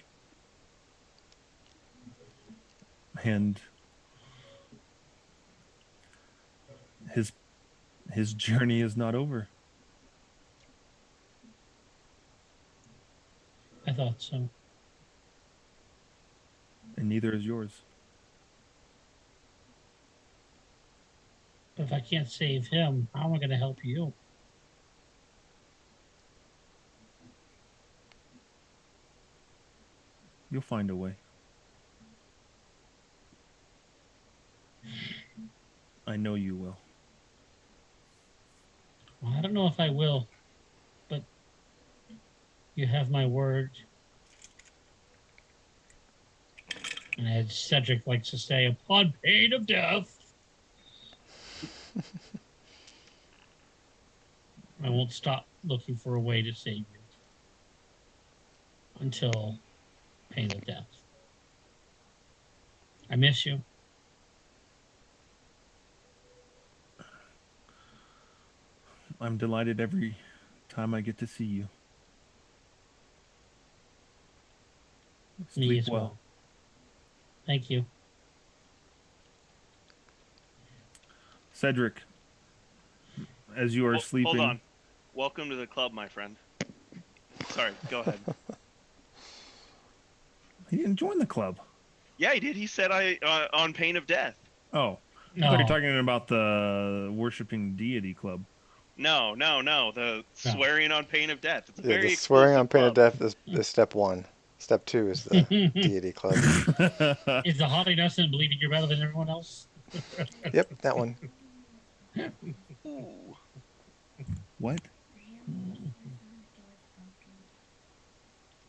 And his journey is not over. I thought so. And neither is yours. But if I can't save him, how am I going to help you? You'll find a way. I know you will. Well, I don't know if I will, but you have my word. And as Cedric likes to say, upon pain of death, I won't stop looking for a way to save you until pain of death. I miss you. I'm delighted every time I get to see you. Me Sleep as well. Thank you. Cedric, as you are sleeping. Hold on. Welcome to the club, my friend. Sorry, go ahead. He didn't join the club. Yeah, he did. He said on pain of death. Oh. No. I thought you were talking about the worshiping deity club. No. The swearing on pain of death. It's a Yeah, very the swearing on pain of club. death is step one. Step two is the deity club. Is the Haughty Nelson believing you're better than everyone else? Yep, that one. Ooh. What?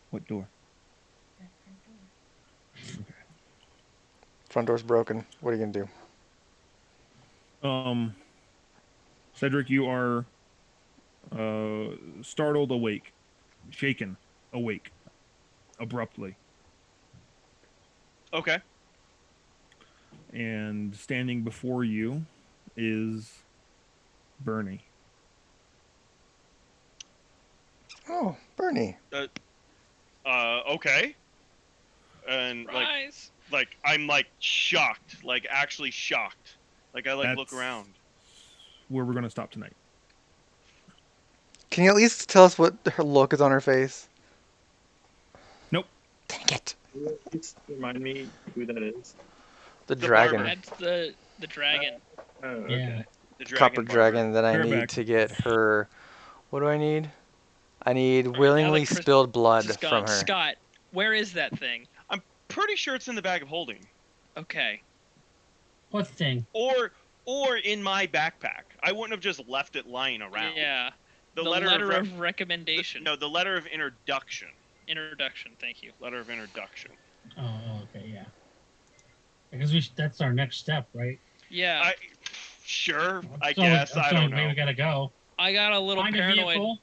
What door? Front door's broken. What are you gonna do? Cedric, you are startled awake, shaken awake, abruptly. Okay. And standing before you is Bernie. Oh, Bernie. Okay. And Rise. like I'm like shocked, like actually shocked. Like I look That's around. where we're going to stop tonight. Can you at least tell us what her look is on her face? Nope. Dang it. Please remind me who that is. The The dragon. barber. That's the dragon. Oh, okay. Yeah. The dragon Copper barber. dragon that I We're need back. to get her. What do I need? I need Alright, willingly now that Chris spilled blood is from gone. her. Scott, where is that thing? I'm pretty sure it's in the bag of holding. Okay. What thing? Or in my backpack. I wouldn't have just left it lying around. Yeah. The letter of of recommendation. No, the letter of introduction. Introduction. Thank you. Letter of introduction. Oh, okay, yeah. Because that's our next step, right? Yeah. Sure, I So guess. I don't way know. we gotta go. I got a little Find a paranoid. vehicle.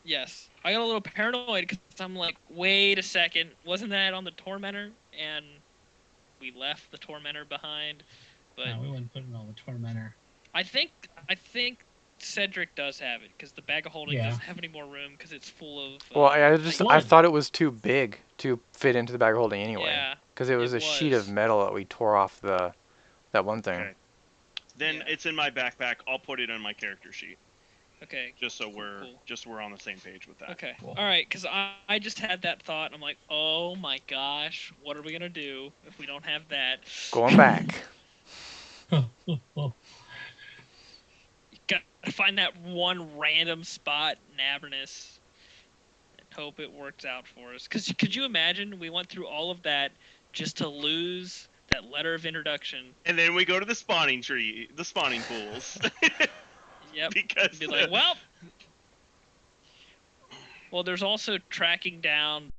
Yes. I got a little paranoid because I'm like, wait a second. Wasn't that on the Tormentor? And we left the Tormentor behind. But No, we wouldn't put it on the Tormentor. I think Cedric does have it because the bag of holding doesn't have any more room because it's full of. Well, I thought it was too big to fit into the bag of holding anyway. Yeah. Because it was a sheet of metal that we tore off that one thing. Okay. Then it's in my backpack. I'll put it on my character sheet. Okay. Just so we're on the same page with that. Okay. Cool. All right, because I just had that thought. And I'm like, oh my gosh, what are we gonna do if we don't have that? Going back. Got to find that one random spot in Avernus and hope it works out for us. Because could you imagine we went through all of that just to lose that letter of introduction? And then we go to the spawning pools. Yep. Because be like, well, there's also tracking down